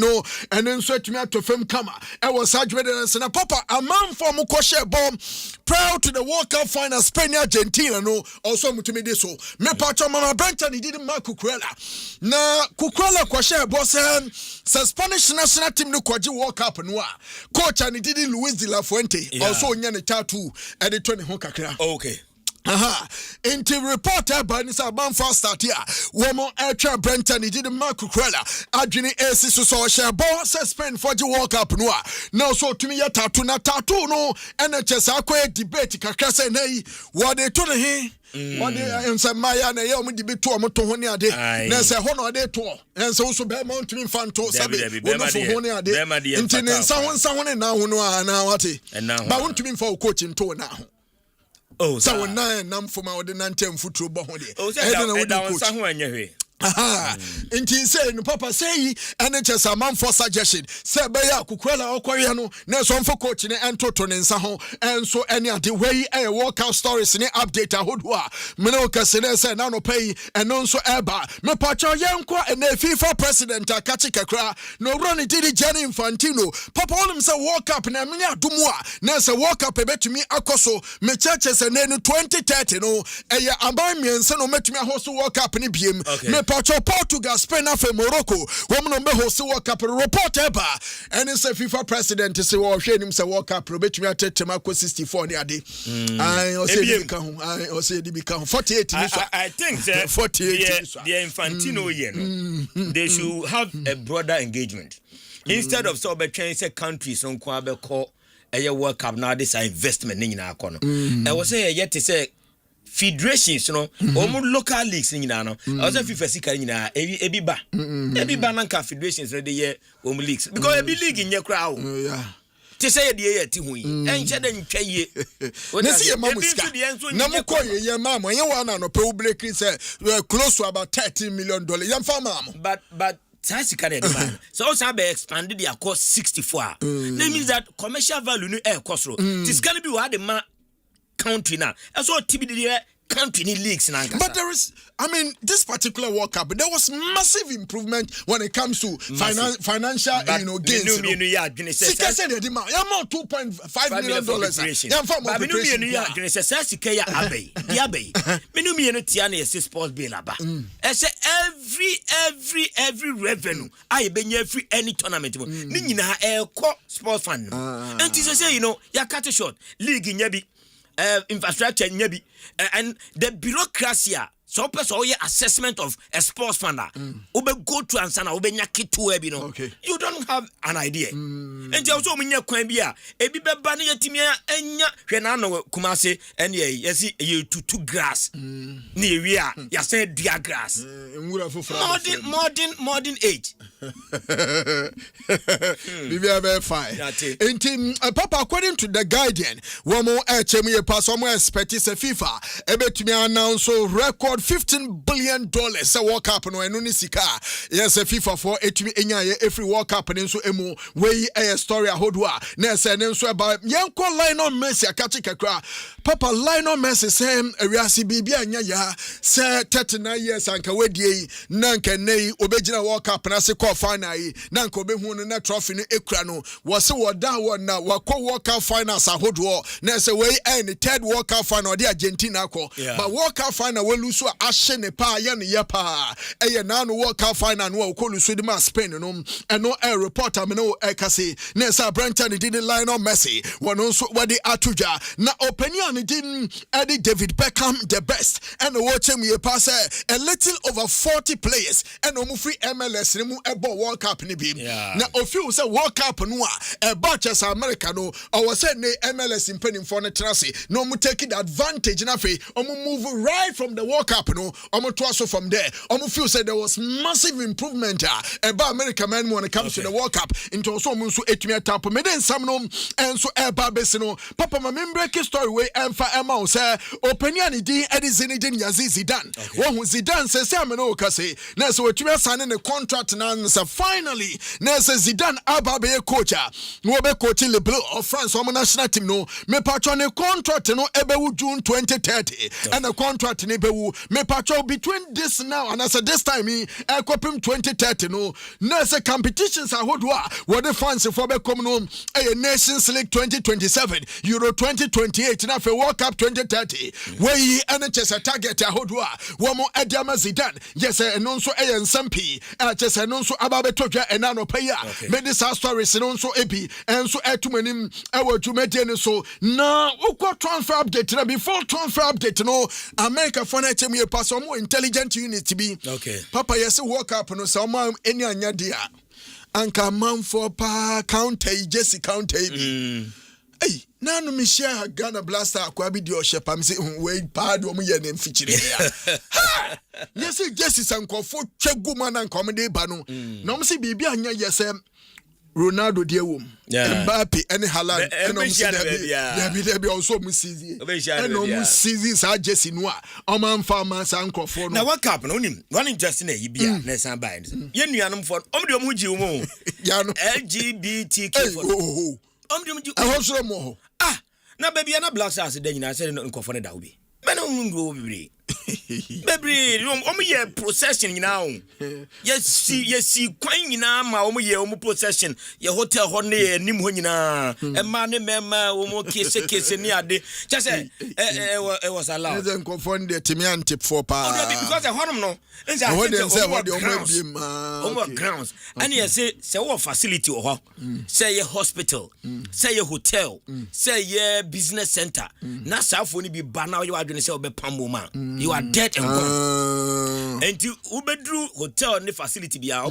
and then sweat me out to film Kama. I was saturated and Papa, a man from Mukoshe bomb, proud to the World Cup final, Spain, Argentina, also Mutimidiso. Me Pacha Mama Brenton, he didn't mark Kukrela. Na Kukrela Kwashe boss sa Spanish national team no kwaji World Cup no a coach and didn't Luis de la Fuente also nyane tattoo at the 20 ho kakra. Okay. Into reporter by Nisa Banfa start here. Woman Ultra Brenton, he didn't mark Kukrela. Adjini AC so share boss suspend for the World Cup no. Now so to me ya tattoo no NHS akwe debate kakra say nay what they told him. What they say Maya na ye omo di beto omo to ho ne ade na say ho na ade to en so so be mount me fanto sabe wono so ho ne ade nti ne nsa ho ne na ho no ana wate ba wontumi mfa coach nto na ho oh so won na nam foma ode nantem futuro bo ho de e de na wo coach nsa ho anya hwe Inti say no papa say NHS a man for suggestion say be ya Kukwela okoye no na so mfo coach ne entoto ne nsa ho enso any ade wey e workout stories ne update ahodo a me no kase ne say na no pay eno nso eba me pacho yenko na FIFA president akachi kakra no run didi Gianni Infantino papa onim say World Cup na me adomu a na say World Cup betumi akoso me churches ne 2030 no eye aban miense no metumi ahoso World Cup ne biem me pacho Portugal, Spain, and Morocco. Woman on host World Cup report ever. And it's a FIFA president to say, "Oh, shame him say World Cup." Bet me at Temako 64 near day. I say they become 48. I think 48. The Infantino, they should have a broader engagement instead of so between say countries on Kwabe call a World Cup now. This investment in our corner. I was saying yet to say. Federations, local leagues in Yano. I was a FIFA Sika in Ebiba Nanka federations the year leagues. Because every league in your crowd. To say the year to win. And said then pay Let's see a mamuska. Namuko, your mamma, you want to probably say we're close to about $13 million. Young farmer. But so also have expanded their cost 64. That means that commercial value no air cost. This can be what the country now. That's what TBD country leagues now. But there is, I mean, this particular World Cup, there was massive improvement when it comes to financial, gains. Sika said the demand. You more $2.5 million. But we know me no say sika ya abey. The abey. Me know me no tiane ese sports bill aba. I say every revenue I be every any tournament. Ni nyina e ko sports fund. And it say ya cut it short. League nya bi infrastructure nya bi and the bureaucracy So person all assessment of a sports fan ube go to answer na ube nya kitu ebi no. You don't have an idea. And you also nya kwan bia ebi beba na yetimi enya hwe na no Kumase ene yesi ye tutu grass. Na ewi a ya say dia grass. Modern age. Maybe very fine. Papa, according to the Guardian, one more HME pass, one more expect is a FIFA. To me announce so record $15 billion. A World Cup no enunisika. Yes, a FIFA for every World Cup and so emo way a story a hodwa. Ness and so about Yanko Lionel Messi a katika. Papa Lionel Messi say Riasi Bibi anya ya say 39 years and kawedi nanka nei obejina World Cup na se call final nanka obehu no na trophy no ekura no was wada na wako World Cup finals ahodwo na say we the third World Cup final de Argentina ko but World Cup final we lose ahye ne pa ya ne yepa eye na no World Cup final no ko lose di ma Spain no eno a reporter me no ekase na say Branton did Lionel Messi one so wadi atuja na opinion didn't Eddie David Beckham the best and watch him ye pass a little over 40 players and no free MLS mu ebo World Cup ni bi na ofiu say World Cup no a batches America no or say ne MLS in penning for the trase no mu take the advantage na fe move right from the World Cup no to also from there feel say there was massive improvement about America man when it comes to the World Cup into also so etumi tap me den sam no and so eba besi no papa ma break story way emfa ema say opinion di edizini din Yazizi Zidane wo Zidane say am no kase na so etumi sign the contract na say finally na say Zidane aba be coach no be coach Le Bleu of France o national team no me patron the contract no ebewu June 2030 and the contract ne bewu me patron between this now and as this time ekopim 2030 no na say competitions ahodwa what the fans for be come no Nations League 2027 Euro 2028 na fe World Cup 2030 we NHS target ahodwa wo mo Ediama Zidane yes no so nsampi chese no so ababetodwa enano paya me this stories no so ebi enso etumanim ewo dwumade ne so na ukwa transfer update na before transfer update no America for na HME pass more intelligent unit bi papa yes World Cup no so mo eni anya dia anka man for pa county Jesse county hey nanu mi share Ghana Blaster akwa bi di ohyepa mi say we pad o mu ye nem fichire ya yes Jesse sankofo twegu na nkom de ba no na mo say bibia anya yesem Ronaldo de wom Mbappe and Haaland and there be also musizi and no musizi sa Jesse Noah man farmer sankofo no na World Cup no nim one interesting e bia na san ba ye nuanom for omde omu ji omu ya no LGBTQ for omde omu ji ahosoro mo na baby na Black Stars de nyina say nkofo ne da obi me no ndu obi Baby, ye procession now. Yes, kwan nyina ma ye procession. Ye hotel ho ne nim ho nyina. E ma ne mema kese ni ade. Just say it was allowed. They confond the Timian tip for pa. Because honum no. What grounds. And you say what facility or say a hospital, say a hotel, say a business center. Na safo ni bi ba na you are doing say obe pambo you are dead and gone. And you ubedru hotel ni facility bia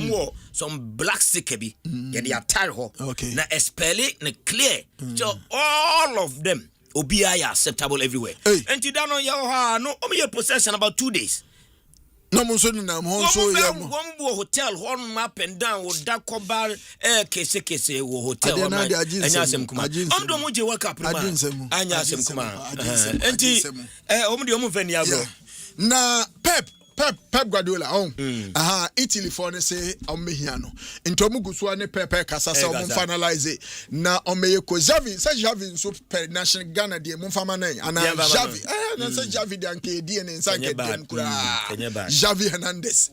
some black sticker bi they are tired ho na expel na clear so all of them obi are acceptable everywhere. And you don't know your no your possession about 2 days. No mo so ni na mo so ya mo one hotel one up and down with that cover kese wo hotel anya asem kuma omdo mo je wake up ma anya asem kuma enti omdo mo vani agro na Pep Guardiola Italy for ne say omehia no into omuguso ne Pep kasa say om finalize na omeye ko Xavi so per national Ghana de mo fama nan ana Xavi na say Xavi de anke die ne nsanke dem kura Xavi Hernandez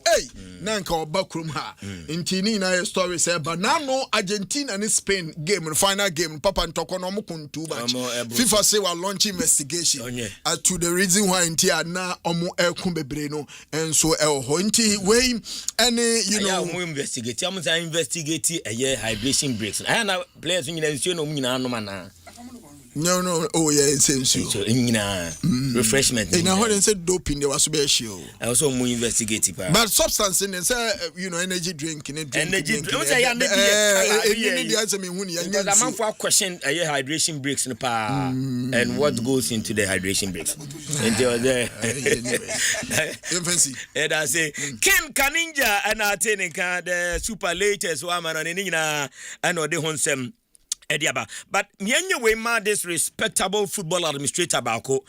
na nka obakrum ha intini na story say banano Argentina and Spain game final game papa ntoko no mo kuntu ba FIFA say we launch investigation to the reason why intia na omo ekun bebre no and so nti we any we investigate am say investigate hydration breaks and players nyina nsuo no nyina no mana No. Oh yeah, same so. So refreshment. And I heard them say doping there was be show. I also more investigate it. But substance in say energy drink. Energy drink. Say energy. The man for question hydration breaks in and what goes into the hydration breaks. And they were there. And I say Ken Kaninja and I the super latest woman on Nina and the Honsem. But Nyenye ma this respectable football administrator Bako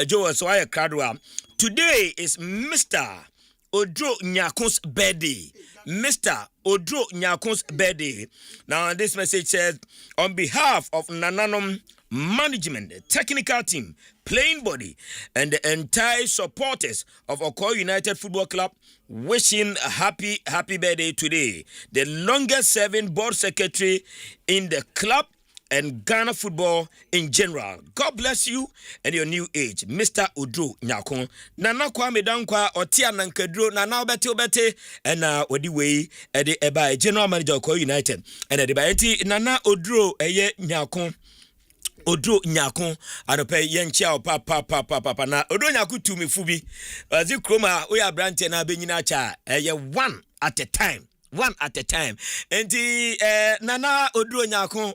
Joe Soya Kradwa. Today is Mr. Odro Nyakon's birthday. Mr. Odro Nyakon's birthday. Now this message says, on behalf of Nananom management, technical team, playing body, and the entire supporters of Okoye United Football Club, wishing a happy birthday today. The longest serving board secretary in the club and Ghana football in general. God bless you and your new age, Mr. Odro Nyakon. Nana Kwame Dankwa Otia Nankedro Nana Obete and Wadi Way at the Eba General Manager of Okoye United and at the Baeti Nana Odro Nyakon. Odro Nyakon anope yenchia papa na Odro Nyaku to me fubi azi kroma we abrante na benyina cha one at a time enti nana Odro Nyakon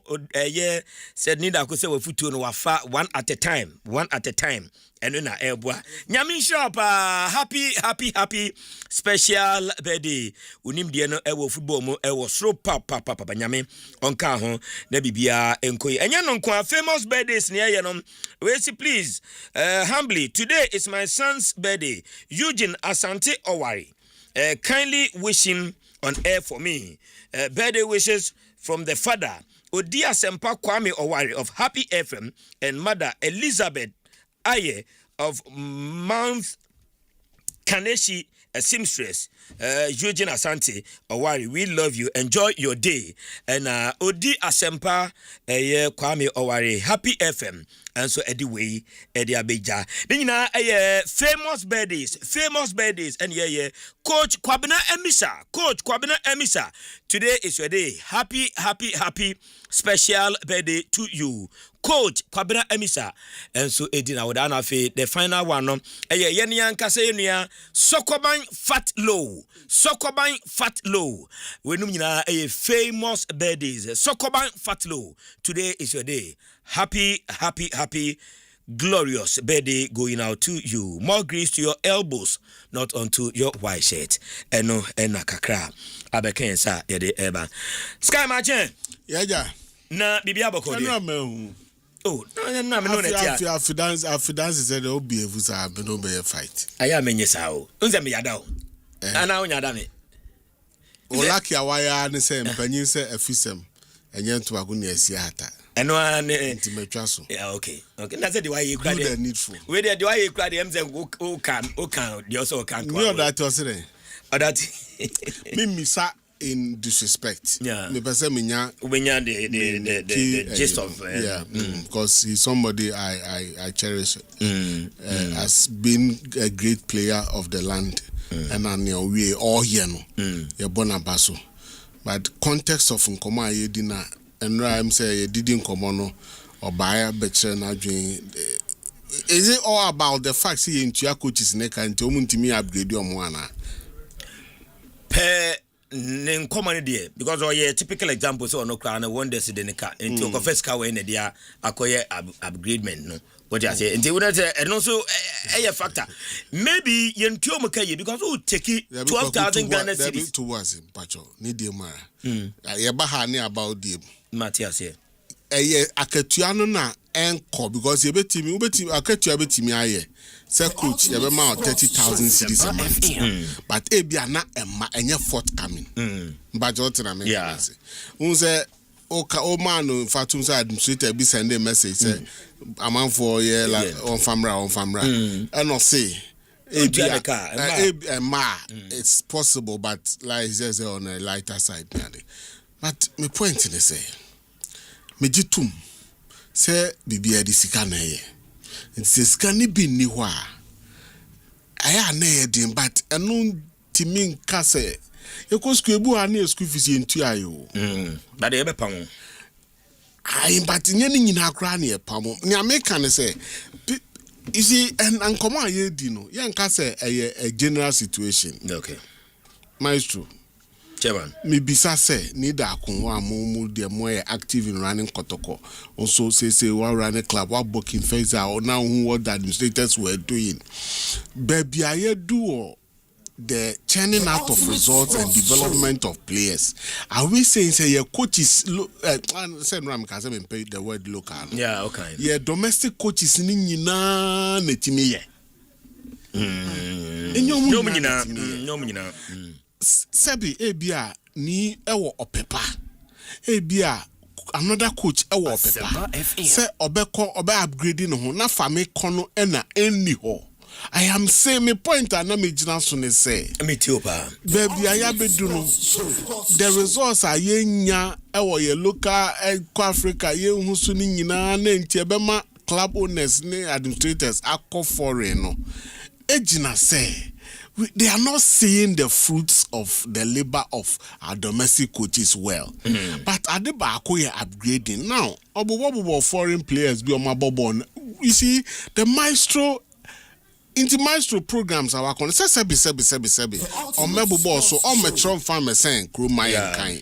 said nida ko se wafutu no wafa one at a time eno na eboa nyame shop happy special birthday unim de no ewo football mo ewo sro papa nyame onka ho na bibia enkoyi enya no nko famous birthdays ne ye no we see please humbly today is my son's birthday Eugene Asante Owari kindly wish him on air for me birthday wishes from the father Odi Asempa Kwame Owari of Happy FM and mother Elizabeth Aye of Mount Kaneshi seamstress Eugene Asante Owari, we love you, enjoy your day. And Odi Asempa Kwame Owari Happy FM and so anyway Eddie Abeja nina famous birthdays and Coach Kwabena Emisa today is your day. Happy special birthday to you, Coach Kwabena Emisa. And so Edina Wadana fe the final one yenian kasenia Sokoban Fat Low wenum nyina famous birthdays Sokoban Fat Low. Today is your day. Happy glorious birthday going out to you. More grease to your elbows, not onto your white shirt. Eno kakra abeken sa yede eba Sky Marchen yeah na bibia boko de oh no me no net ya afidance said o be evusa be no be fight aya menye sa o nze me yada o ana onya da me o laki awaya ne se mpanyin se afisem enye nto agunu asi hata eno ane intimatwa so yeah okay na say the why you cry the needful we the why you cry them say o can the also can me or that was there that me misa in disrespect me person menya the gist of because he's somebody I cherish has been a great player of the land and we all here no ye bonabaso but context of nkoma ayedina and I'm say you didn't come on or buy a better na dream. Is it all about the fact he into your coaches neck and to me upgrade your moana? Nen common there because typical example so no crown one day the car into first car when they acquire upgradement no what you say and also a factor maybe yentuo makaye because who take 12,000 Ghana cedis towards him pacho need you mara ye bahani about them Matthias here akatua no na enko because ye betimi akatua betimi aye say coach ye be ma 30,000 cedis a month but ebia na emma enye forthcoming but what na me say unse o man fatum say administrator be send a message say amount for ye like on famra and no say it's possible but like he says on a lighter side but my point is say me jitum say bibia di sika na ye nti sika ni bi ni ho a aya na ye din but eno timin ka say e ko school ebu ha na school fees entu ayo but e be pa won I but nyani nyina kra na pamo ni America ne say you see and come on ye di no ye nka say a general situation. Okay, Myxtro Chairman, me bisa say ni da akunwa mu de more active in running kotoko. Also say one running club, what booking phase or now what the administrators were doing. Baby I do the churning out of results and development of players. Are we saying say your coaches said Ram can say pay the word local? Yeah, okay. Yeah, domestic coaches ni nyina netimi ye. Nyom Sebi ebia ni ewo opepa. Ebia another coach ewo opepa. Say obeko upgrading ho na fame kono ena enni ho. I am saying my point and me jina so ne say. Me tiopa. Baby ayabedu no. The results are yenya ewo ye local Africa ye hu so ni nyina na nti ebema club owners ne administrators akọ foreign no. Ejina say they are not seeing the fruits of the labor of our domestic coaches well. But at the back we are upgrading now. Obo foreign players be on my bobon. You see the Myxtro into Myxtro programs our con sebi on mebo boss so on metron farmer saying crew my kind.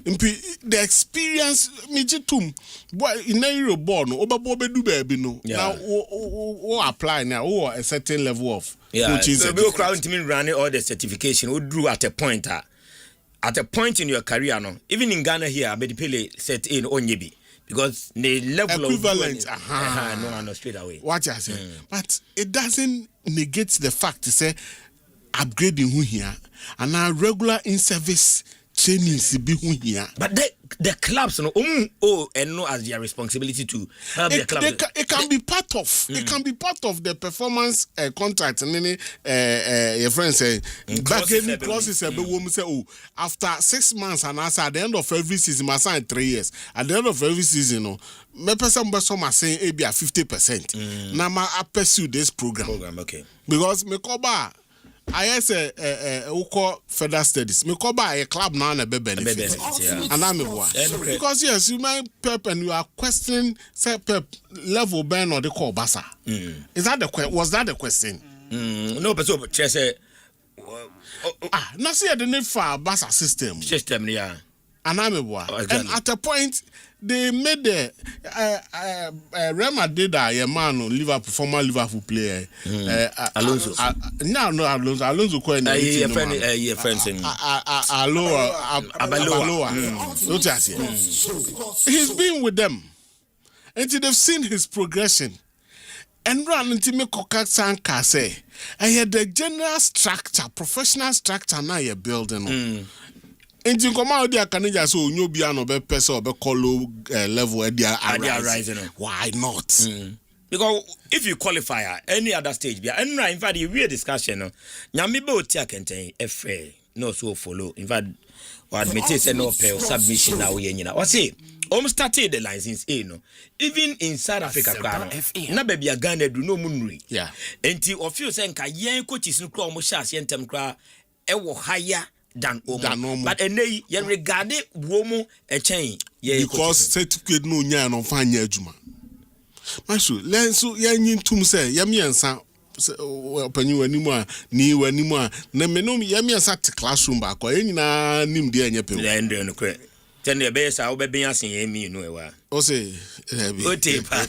The experience me jitum boy in Euro born obo be do baby no. Now o apply now o a certain level of coaching. So we crowd to me running all the certification we drew at a point in your career no. Even in Ghana here I be pay set in onyebi. Because the level equivalent no straight away. What I say, but it doesn't negate the fact to say upgrading who here and our regular in service training be who here. But the clubs no and no as their responsibility to help the clubs. It can be part of it can be part of the performance contract and then your friend say bargaining clauses say after 6 months and as at the end of every season must sign 3 years. At the end of every season no me person are saying a be 50%. Now I pursue this program. Okay. Because me koba I say further studies. Me call by a club now and benefit. And I'm because yes, you might Pep and you are questioning say Pep level ban or the call Basa. Is that the was that the question? No, but so say now see the need for Basa system. Yeah. And I'm and at a point they made the Real Madrid a man Liverpool former Liverpool player Alonso. Alonso friend he's been with them until they've seen his progression and run until me koka sanka say I had the general structure professional structure now you're building Enti nkoma odi akanija so onyo bia no be pese obe call level dia rising. Why not? Because if you qualify any other stage bia and in fact the real discussion no nyame be oti akenten efe no so follow in fact what me say no pay submission na we nyina o say started the license no even in South Africa na baby Ghana do no munri enti of you say nka yen coaches no kra o mo sha ase ntem kra e wo higher than Omo. But enei you regard womo a chain because certificate no nya no fanya adwuma. Maso lenso yanyin tum say yamiansa opanyi wanimu a ni wanimu a na menom yamiansa te classroom ba ko enyina nim de anya pe. Ya endre no kre. Ten the best I will be asin yemi no ewa. O say Otepa.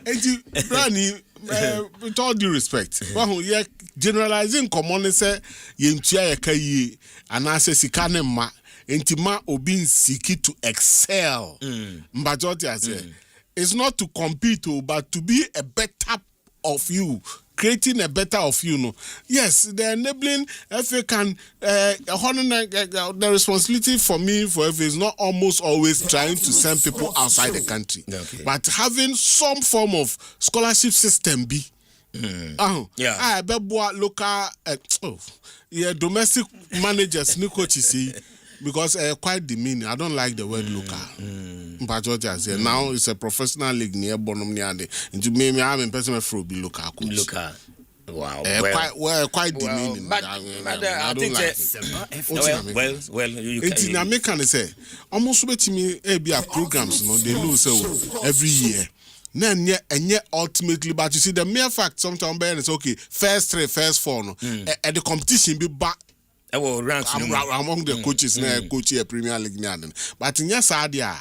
Enti brani with all due respect, ye generalizing common say yentua yakayi anase sika ne ma entima obi nsiki to excel. Majority say it's not to compete but to be a better of you. Creating a better of you, no. Yes, the enabling FA can the responsibility for me for FA is not almost always trying to send people outside the country, but having some form of scholarship system be. Local domestic managers, new coaches because quite demeaning. I don't like the word local. But now it's a professional league near Bonum Niade. And to me, I'm in person for be local. Wow. Quite demeaning. But I think it's in America, they say almost bet me programs, they lose every year. And yet ultimately, but you see the mere fact sometimes it's okay. First 3, first 4, no. And the competition be back. Among the coaches, coach here Premier League, but in yes, idea.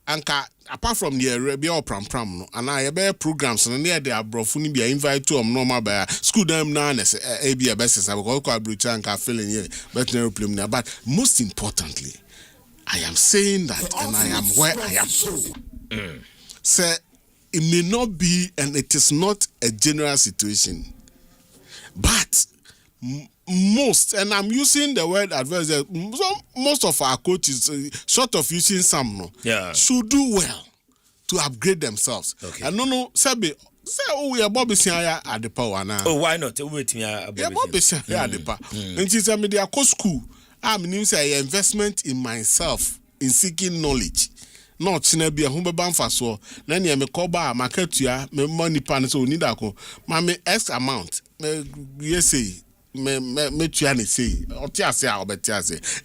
Anka apart from the be all pram no and I be programs and near the abrofuni be invite to normal by school them now as a be a best I will call British anka feeling here but no problem. But most importantly, I am saying that and I am where I am. Say it may not be and it is not a general situation, but most, and I'm using the word advisor, most of our coaches, short of using some, should do well to upgrade themselves. Okay. And Sabi, say, we are Bobby Siaya at the power now. Oh, why not? Wait me, Bobby Siaya at the power. And she's a media school. I'm new say investment in myself, in seeking knowledge. Not Chinabi, a Humba Faso, then you may call bar, market ya, me money pan so need a go. Mammy X amount, yes, me trying say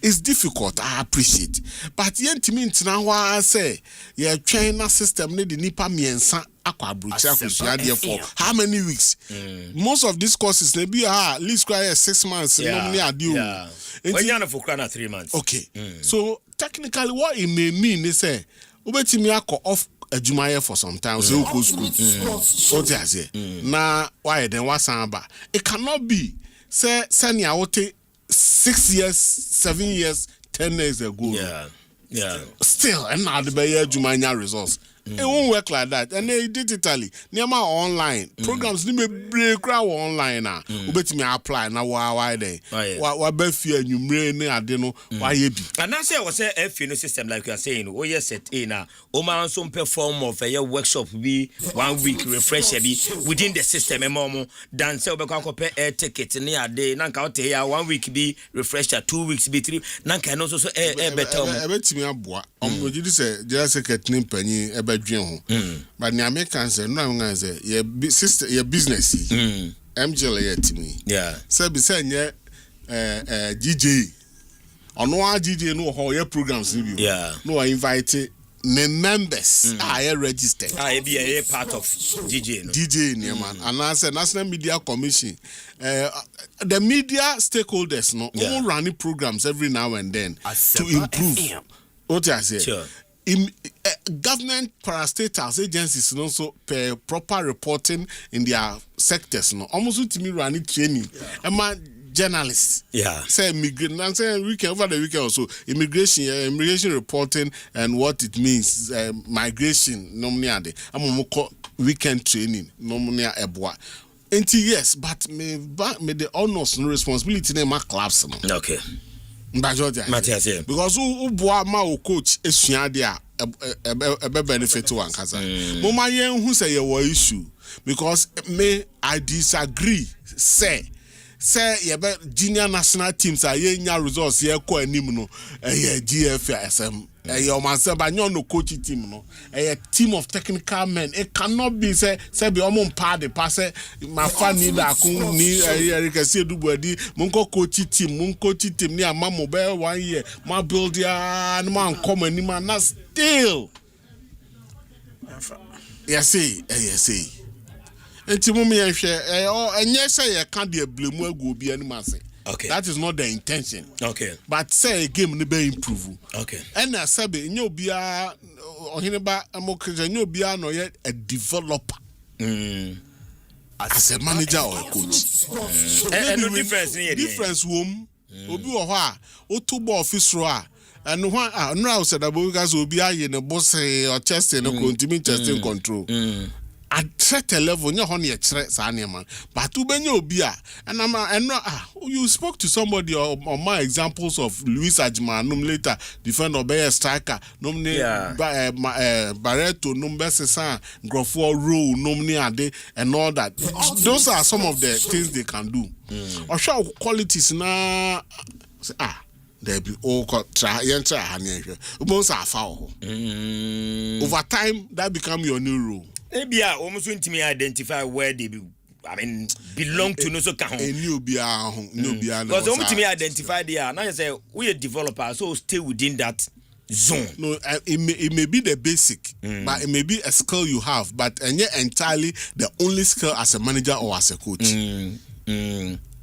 it's difficult. I appreciate, but yet means now I say yeah, China system need the nipa miensa akwa brucha kusia for how many weeks? Most of these courses they be at least 6 months. Yeah. For 3 months. Okay, so technically what it may mean is say ubetimi akọ off Jumaye for some time, so go school. Now why then what's it cannot be. Say Sanya wote 6 years, 7 years, 10 years ago. Yeah. Still, and now the Bayer Jumanya results. It won't work like that. And they digitally, near online programs, they may break online now. Ubet me apply now. Why they? Why be fear you may I don't know why you be. And I say I was a FNO system like you are saying. Oh yes, set in now. Oman some perform of a workshop be 1 week refresh be within the system. A more than say we can compare air tickets near day. Nanka out here 1 week be refresher, 2 weeks be 3. Nanka and also air better. I bet me a boy. You say just a cat name penny a bedroom. But the Americans say no, say your sister, your business. MJ to me. Yeah. So be saying GJ. On one GJ no how your programs you. Yeah. No I invited members are registered. I be a part of GJ. DJ man. And I said National Media Commission. The media stakeholders all running programs every now and then to improve. What I say? Sure. Government parastatals agencies also pay proper reporting in their sectors. Almost to me running training. Journalists, say immigrant, and say weekend over the weekend also immigration reporting and what it means, migration. Nominally, I'm weekend training. Nominally, eboa. Yes, but me the honors and responsibility in my clubs. Okay. Because who my coach is there a benefit to one casa. Mama yen who say your issue because I disagree. Say you junior national teams are yen results here ko anim no GFSM. Your man say ba no coach team no a team of technical men. It cannot be say be omon pa de pass my fan ni da kun ni Eric say do body munko coach team ni ama mobile 1 year ma build ya no man come ani man na still yes enti mum ye hwe enye say ye can dey blame agu obi ani man say. Okay. That is not the intention. Okay. But say a game ne be improve. Okay. And I say be nyo bia ohineba amokje nyo bia no ye a developer. As a manager or a coach. And no difference in difference wom obi wo ho a otubo office ro a and one no said about guys obi aye ne boss or chest no continue testing control. At certain level, you honey a man. But to be no beer, and you spoke to somebody on my examples of Luis Ajman, later defender Obeya striker, Barreto, Numbesa, Grofo Rule, Ade, and all that. Those are some of the things they can do. Or show qualities now. There be all try most are foul. Over time, that become your new rule. Maybe I almost want to identify where they be belong to no so can new bia because to me identify there now you say we a developer so stay within that zone. No, it may be the basic, but it may be a skill you have, but and yet entirely the only skill as a manager or as a coach.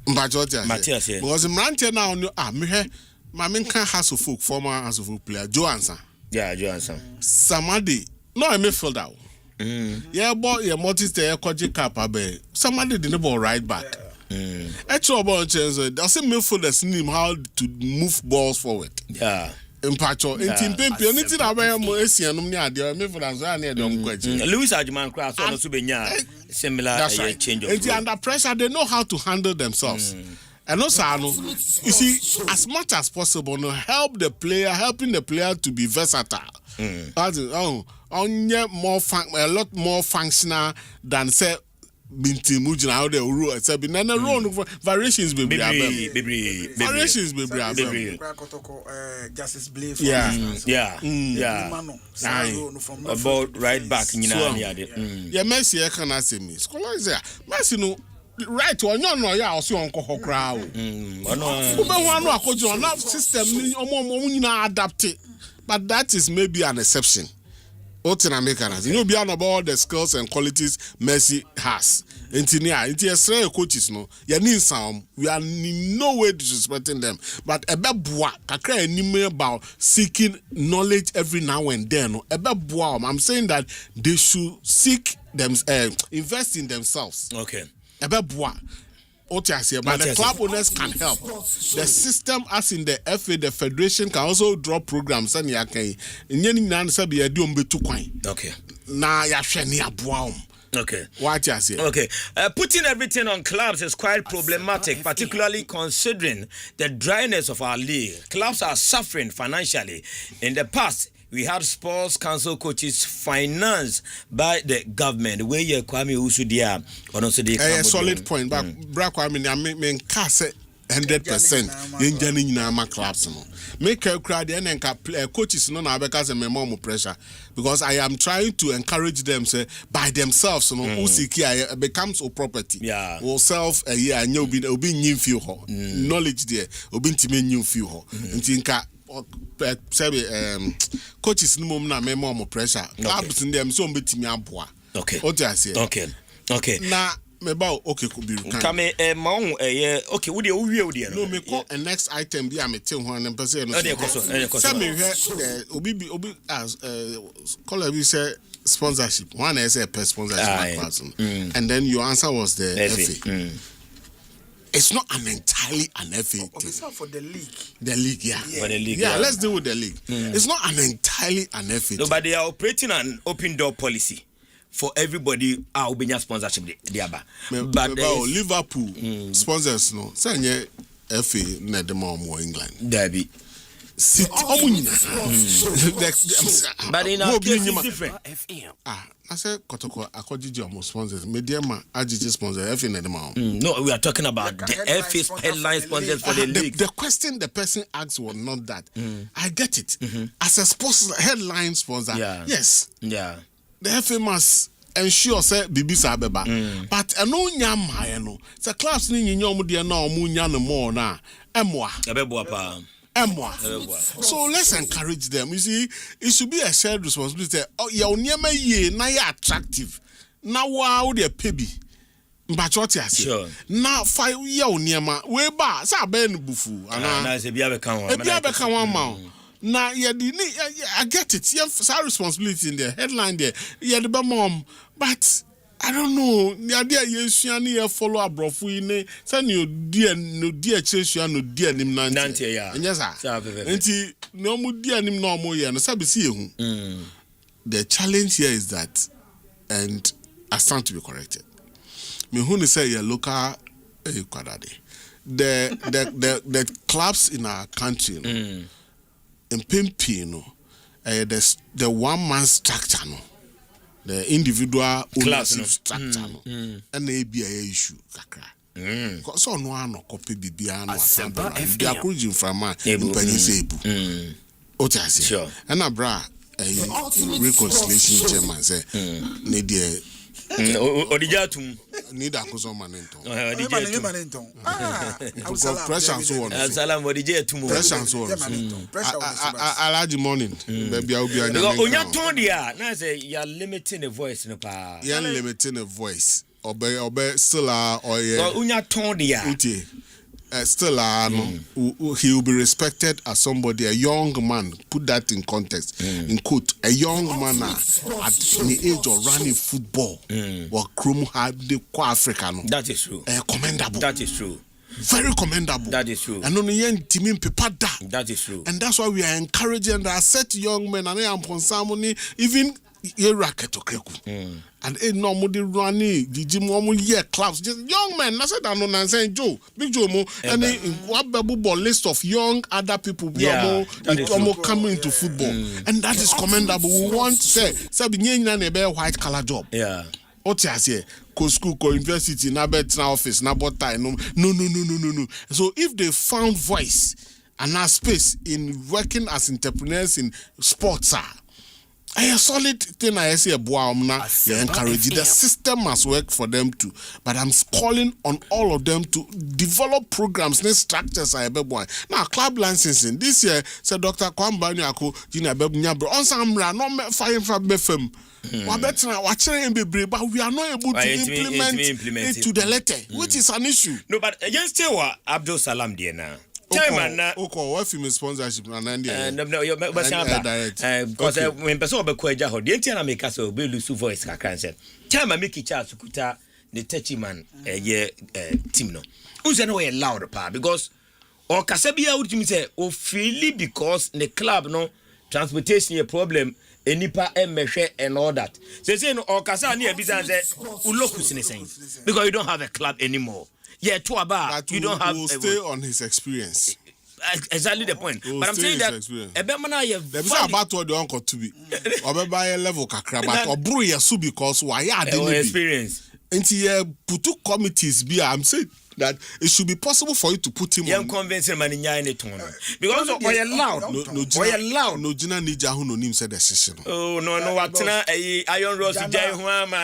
Because in Manchester now, my main can has a folk former as a folk player, Johansson. Yeah, Johansson. Somebody, no, I may fall down. Yeah, boy, you notice the Koji Kappa. Somebody didn't ball right back. Actually, about doesn't midfielders need how to move balls forward. Yeah. Impacho in Pimpio, anything I wear more Asian, Louis Adjuman class on Subenya. Similar change of and under pressure, they know how to handle themselves. And also, you see, as much as possible, helping the player to be versatile. A lot more functional than say binti mujina how the rule say be na variations be variations be justice believe about right back yeah Messi e can say me scholar is there Messi no right one no ya o se onko hokra o ube ho no akojo on system ni omo nyina adapt but that is maybe an exception. You know, beyond about the skills and qualities Messi has. It's coaches no. You need some. We are in no way disrespecting them. But about seeking knowledge every now and then. I'm saying that they should seek them, invest in themselves. Okay. But the club owners can help. The system, as in the FA, the federation can also draw programs. And okay. Okay. What you say? Okay. Putting everything on clubs is quite problematic, particularly considering the dryness of our league. Clubs are suffering financially. In the past, we had sports council coaches financed by the government. Where you Kwame Usudia or also the a solid point, but Kwame, I mean, 100%. Yenjani na clubs no. Make a crowd and coaches no na because me more pressure because I am trying to encourage them say by themselves no usiki becomes a property. Yeah. Or self yeah and you be new feel knowledge there obi ntime new feel ntinka coaches no mom na me more pressure. Clubs in them so betimi aboa. Okay. What I say? Okay. Na me about okay could be come okay we dey no me call a next item be am tell one and person no say me obi as call we say sponsorship one is a per sponsorship person and then your answer was the FA. It's not entirely an FA thing. It's not for the league. The league, yeah. For the league, yeah. Let's deal with the league. It's not entirely an FA thing. No, but they are operating an open door policy for everybody. Our sponsorship, but Liverpool sponsors no. Say FA need more England. Derby. But in our case, it's different. I said, Kotoko, Akojiji almost sponsors. Mediama, Ajiji sponsors. FA need more. No, we are talking about the FA's headline sponsors for the league. The question the person asked was not that. I get it. As a sports headline sponsor, yes. Yeah. The FA must ensure say Bibisa Abeba. But no nyam no. The clubs ni nyom dia na omu nya no more na. Emwa. Abeboa. So let's encourage them. You see, it should be a shared responsibility. Oh, your nyama ye na ya attractive. Na wa de pebi. Mbachoti ase. Sure. Na fa ye nyama we ba sa ba no bufu. Na se bia be kan wa. E bia be kan wa ma. Na ye di I get it. You have responsibility in there. Headline there. Ye the mom. But I don't know. The idea you follow a brofu in send you dear no dear church no dear nim nante. Yes, sir. Enti no mu dear nim no more ya no sabi see hu. The challenge here is that, and I stand to be corrected. Me who say your local kwadade. The clubs in our country in Pimpino the one man structure no. The individual ownership structure no and be a issue kakra so no ano copy bibia no Asempa FM dia kujin from man mpanyi sebu o ta say sure and abra reconciliation chairman say ne dia odijatum need a kuso manento. Pressure so on. Salam what DJ tomorrow. Pressure so on. I like the morning. Baby, I'll be on your Onya Tondia. Now say you're limiting the voice no pa. You're limiting the voice. Obe still or yeah. Onya Tondia. Uti. Still he will be respected as somebody, a young man. Put that in context. In quote, a young man at the age of running football or Krum had the African. That is true. Commendable. That is true. Very commendable. That is true. And on the young team in Pepada. That is true. And that's why we are encouraging that set young men and I am Ponsamoni even racket to Kreku. And no mudi running the gym year clubs. Just young men, that's it. I know saying Joe, Big Joe Mo, and what ball list of young other people coming into football. And that is commendable. We want to say white collar job. Yeah. What you say? Co school, co university, na bet na office, na bot time. No. So if they found voice and have space in working as entrepreneurs in sports, a solid thing I say you encourage. The system must work for them too. But I'm calling on all of them to develop programs, new structures. Now club licensing this year, said Dr. Kwamba Nyako, Jina Bebunyabro, on Samra, no fire from BFM. But we are not able to implement it to the letter, which is an issue. No, but just tell what Abdul Salam did now. What film sponsorship no, because when person be kwaja ho the na make us be lose voice kakran say time make chance kuta the touchy man team no unse no we loud pa because or kasa bia ultimi say o feel because the club no transportation a problem enipa emehwe and all that say no or kasa na ebisa say ulokus ni saying because you don't have a club anymore. Yeah, to about you don't have. Will stay on his experience. Exactly the point. But I'm saying that a bemana you. There is about what the uncle to be. Or by a level kakra, but or brew yasu because why are they experience? Into here, put two committees. Be I'm saying that it should be possible for you to put him on. Convince him because of why allowed. No, Jina Nija who no name said decision. Oh no, what na iron rose to jai huama.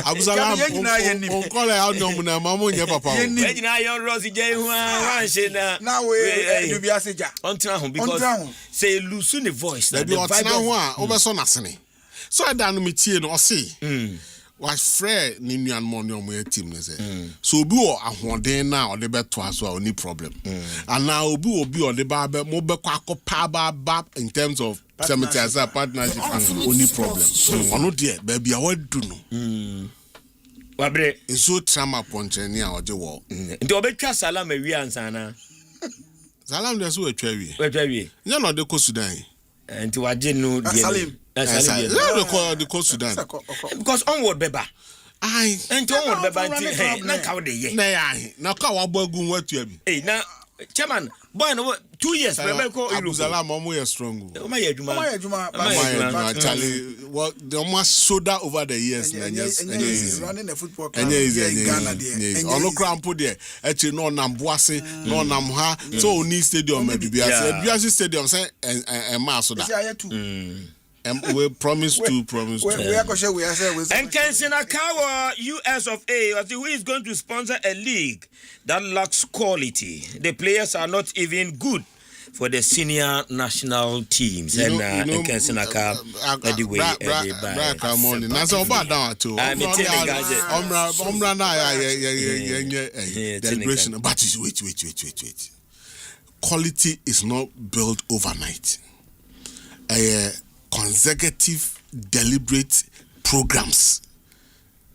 Absalam on call out no muna mamu nya papa. Iron rose jai huama shena. Now we be aseja. Ontra because say lose the voice. The vibe obeso nasene. So I don't meet you no see. Was Fred Ninian Money team. So be ahoden now or the better as well, any problem. And now be or the barber mobile quack bab in terms of cemetery as a partnership only problem. Or not yet, baby, I would do no. Wabre is so trauma ponchenia or the wall. The Obeka Salam a Riansana Salam, there's a cherry. You're not the Sudan. And to Ajinu Salim. The coast Sudan. Because onward beba. Aye, and onward beba. Now how they ye. Now how bogun what you be. Hey, now chairman, boy, 2 years. Abuzala Momo is strong. Charlie, what the almost soda over the years. Running a football club. On no crown put there. Actually, no Nambuase, no Namha. So ni stadium maybe. Biasi stadium say and Masoda. We promise to. And Kensinakawa, US of A, who is going to sponsor a league that lacks quality. The players are not even good for the senior national teams. And Kensinaka, anyway, deliberation. But wait. Quality is not built overnight. Consecutive, deliberate programs.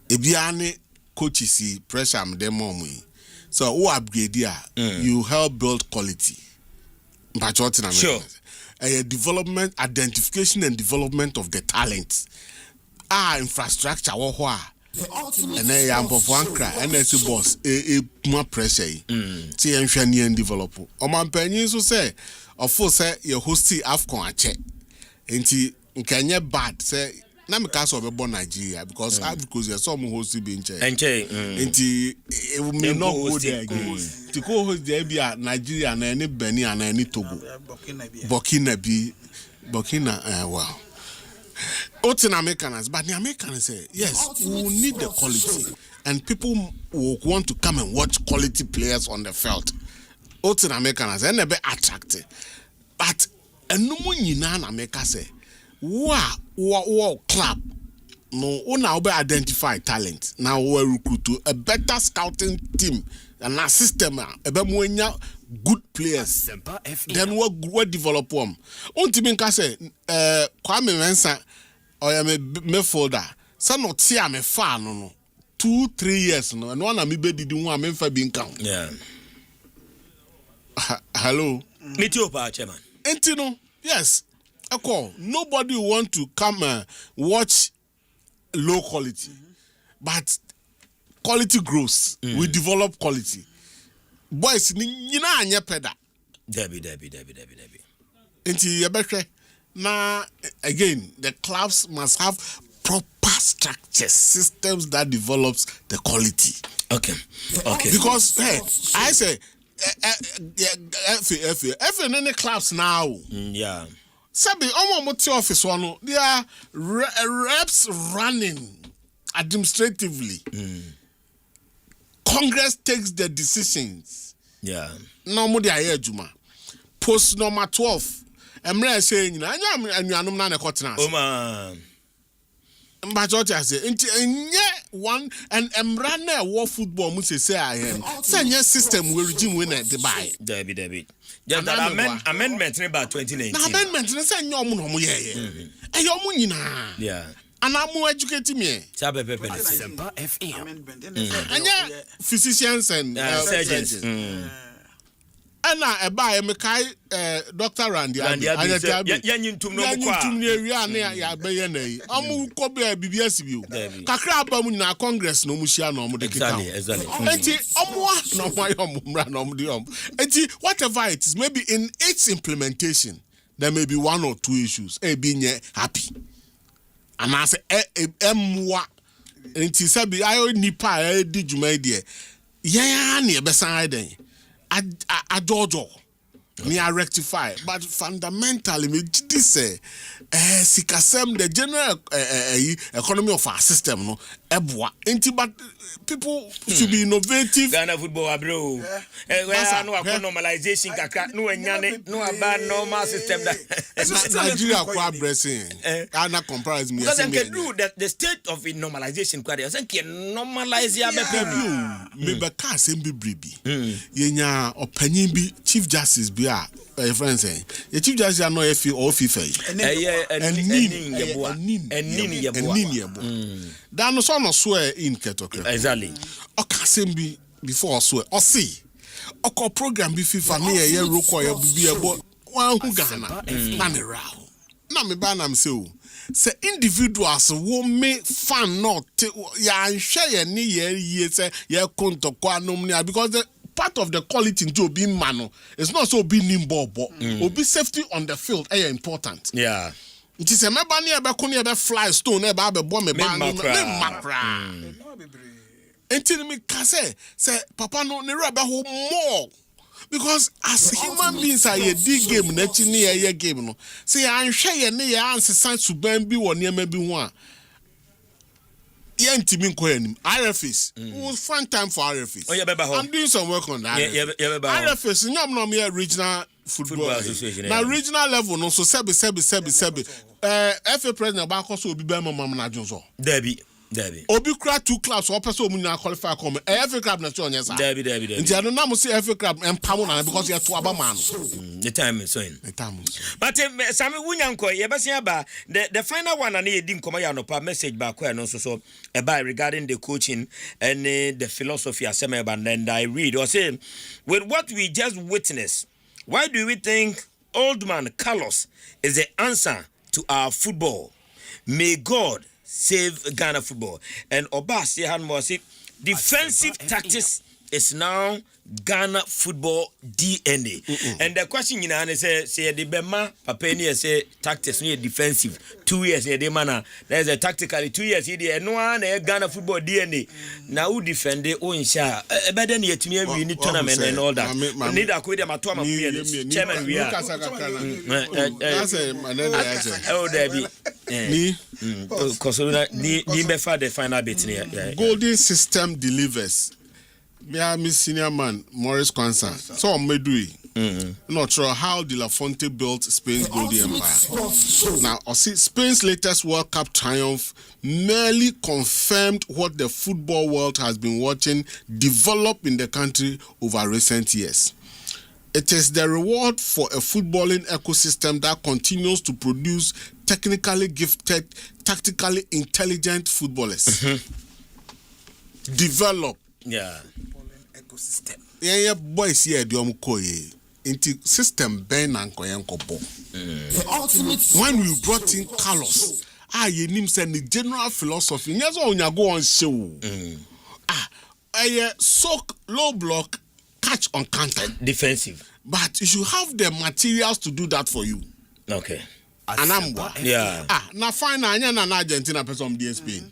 Ebiane coaches see pressure them on me. So who upgrade here? You help build quality. Sure. Development, identification and development of the talents. Infrastructure and I am of one cry and I say boss more pressure. See and develop. Oman penny so say of course say you host AFCON a check. Enti nkanye bad say na me ka so be born Nigeria because you some host be nche enti me no go there again to go host there be Nigeria na any Benin na any Togo Burkina wow What's in Americans? But the Americans say, yes, we need the quality. And people will want to come and watch quality players on the field. What's in Americans? And they be attracted. But no one in America say, wow, club. No, now we identify talent. Now we recruit to a better scouting team and a system. A better good players. Then we develop them. Untiminka say, Kwame Mensah or a midfielder. Some not see I'm a fan no. 2-3 years no. And one of me did one me for being count. Yeah. Hello. Meet you, chairman. Entino. Yes. Nobody want to come watch low quality, but quality grows. We develop quality. Boys, you know, anya peda. Debbie. Inti now again, the clubs must have proper structures, systems that develops the quality. Okay. Because I say, F in any clubs now. Yeah. Sabi, almost office one. They are reps running administratively. Congress takes the decisions. Yeah. No more the Juma. Post number 12. I'm saying, I am not a cotton. Oh, man. But what I say, one and running war football must say I am. Send your system will regime winner the buy. Debbie. Just that amendment about 2019. Amendment, say no more. Yeah. And I'm more educating me. Asempa FM. And physicians and surgeons. And I buy a Makai Dr. Randy. And you to know I'm Kobe BBS view. Kakraba na Congress no Mushia no Exactly. Whatever it is, maybe in its implementation, there may be one or two issues. Being happy. And I say, Mwa. And she said, I nipa did you made there. Yeah, near beside them. I Jojo. Me I rectify. But fundamentally, me this sikasem the general economy of our system no ebwa. But people should be innovative. Ghana football bro. No normalization kakra no enyane no aba normal system that Nigeria kwa blessing. Ghana comprise me. Because I can do the state of normalization kwa dey. I can normalize ya be me be ka asem bibribi. Yenya opanyin bi Chief Justice bi a friend saying the Chief Justice are not FI or FIFA. That no son of swear in Ketoke. Exactly. Okasembi before swear. Or see. Oko program be FIFA near ye roko ya bibi ebo one who Ghana. Na me raw. Na me ba na me say individuals who make fan not ya share ni ye say ye konto kwa nomnia because the part of the quality to be mano it's not so be nimbo be safety on the field is important. Yeah. It is a mebani ebe fly stone ebe bomb me makra. Until me say papa no ne raba ho more because as human beings are ye dig game na chi ne ye game no say anhwe ye ne ye ansesa suban bi wo ne ma bi ho a RFS. We'll find time for RFS. I'm doing some work on that. RFS, you regional football association. Now regional level, no so sebi. FA president Bako so be Mama Johnson. Debbie. Obi cry 2 clubs or person who qualify come. FA club na so yes. Debbie. Nti I don't know say FA club empower na because you are to man. The time is so in. But Sami Wunyanko, yebasia ba the final one and edi nkoma ya no pa message ba kwa no so about regarding the coaching and the philosophy asema ba and I read or say with what we just witnessed, why do we think old man Carlos is the answer to our football? May God save Ghana football. And Obasi Hanmosi, defensive tactics is now Ghana football DNA. And the question say the Bema Papeni say tactics near defensive 2 years near the manner. There's a tactically 2 years here no one Ghana football DNA. Now who defend the own share better than yet we need tournament and all that. Need a quid chairman we are. Oh Debbie. Ni befa the final bit ni. Golden system delivers. Me am senior man Maurice Kwanzaa. So Medui. Not sure how De La Fonte built Spain's golden empire. Now, Spain's latest World Cup triumph merely confirmed what the football world has been watching develop in the country over recent years. It is the reward for a footballing ecosystem that continues to produce technically gifted, tactically intelligent footballers. Develop. Yeah. Ecosystem. Yeah, boys here do koye. Into system ben and koyenkopo. When we brought in Carlos, you name said the general philosophy. Yes, on you go on show. Soak, low block, catch on counter. Defensive. But you should have the materials to do that for you. Okay. And I'm now fine. I'm Argentina person from Spain.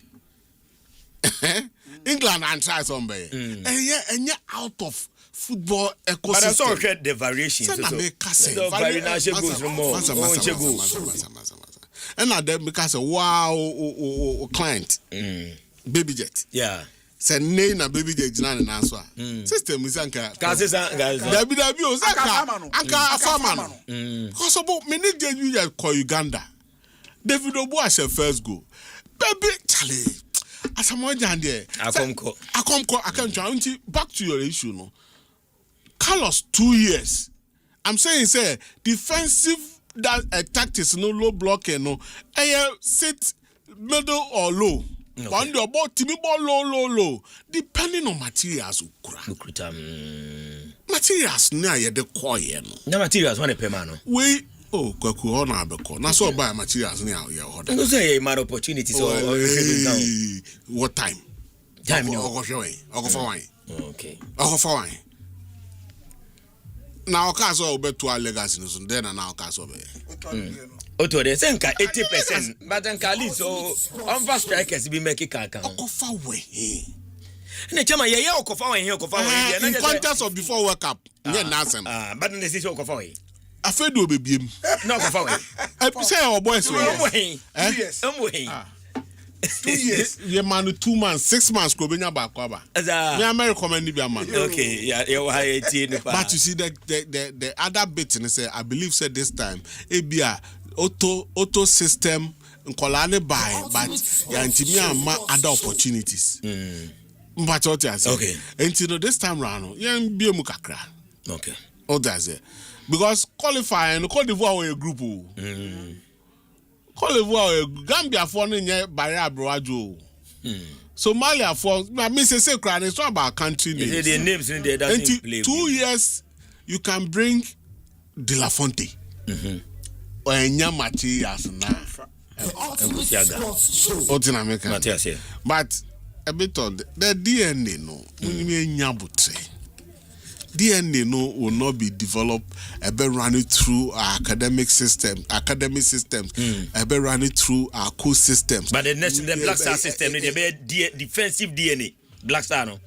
England and try somebody. And you're out of football ecosystem. But I saw the variations. And now them because wow client baby jet. Yeah. Say nay na baby jet na answer. System is anka. WW anka farmer. Cause about many days we just call Uganda. David Obo as first go. Baby Charlie. As I'm watching there. I can't try. Back to your issue no. Carlos 2 years. I'm saying say defensive that tactics no low block no. Sit middle or low. One the ball Timmy ball low. Depending on materials materials na ye de koye no. Na materials one pay man no. We kwaku ho na abeko. Na so buy materials na ye ho da. No say man opportunities or what time? Time no. Okay. Wine. Now caso beto legacy no so then na caso be. Oto de senka 80% but enka least so on fast strikers be make kaka. Okofa we. Na chama ye okofa we here in contest of before World Cup. Yeah nasem. But na say okofa we. Afedo obebiem. No okofa we. Say our boys we. 2 years. Yeah, man, 2 months, 6 months, go benya back over. Me America man be a man. Okay, yeah, but you see the other bit and say I believe said this time ebia auto system nkolane buy but ya ntimi ama other opportunities. But what you say? Okay. Until this time round, yeah, be mu kakra. Okay. All that's it. Because qualifying Cote d'Ivoire a group. Cote d'Ivoire, Gambia for no barrier broajo. Somalia for I mean say cry it's not about country names. The names in there doesn't play. 2 years you can bring De La Fonte. Or enya materials na. But a bit of the DNA no. DNA no will not be developed. Be running through our academic systems. Be running through our cool systems. But the Black Star system, they be defensive DNA. Black Star no.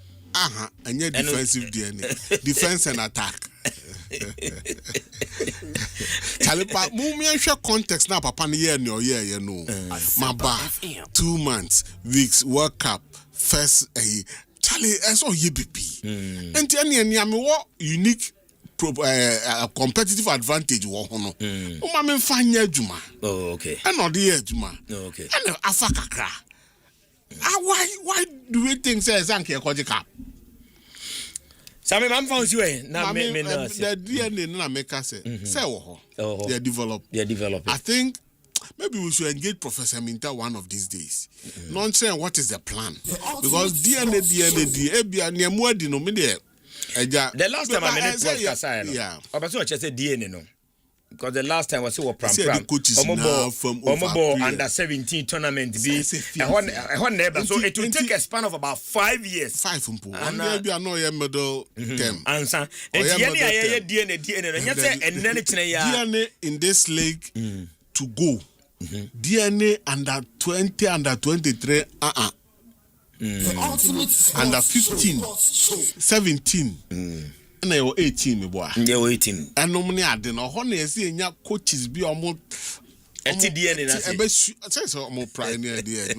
And yet defensive DNA, defense and attack. Talipa, mumia context na papa ni year no year you know. Maba 2 months, weeks, World Cup, first Charlie, I saw UBP. And any what unique competitive advantage wo hono. O ma me fanya juma. Oh, okay. And not the juma. Okay. And afaka kra. Why do we think say Zanke Koji Cup? Some man found you na me the DNA na make us say wo ho. They develop. I think maybe we should engage Professor Minta one of these days. Not saying what is the plan. Because DNA, the last time I made it was yeah. But so I said DNA no. Because the last time was so pram. Omobo under 17 tournament be one neighbor. So it will take a span of about 5 years. 5 and maybe I know your middle term. Answer. DNA in this league to go. DNA under 20, under 23, under 15, 17, and they were 18, me boy. They were 18. And no money, I didn't know. Honey, I see coaches be almost DNA na say say so mo pride near there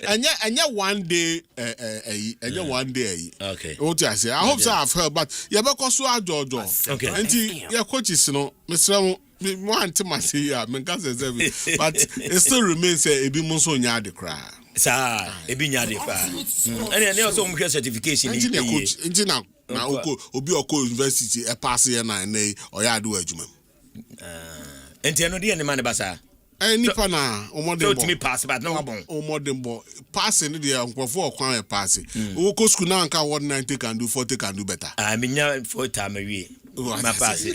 anya one day one day okay what I say I hope so I've heard but you be ko so ajojo okay anti your coaches no Mr. mo anti say ya men can say but it still remains ebi mo so nya de kra sa ebi nya de fa ene also mo certification engineer coach engineer na obi oko university e pass here na oya adu adwuma enti no de ne man basa nipa na omodembo so to me pass but no wabon omodembo pass ni de nkofo okwan e pass wo ko school na nka what 90 can do 40 can do better minya 40 mawie ma pass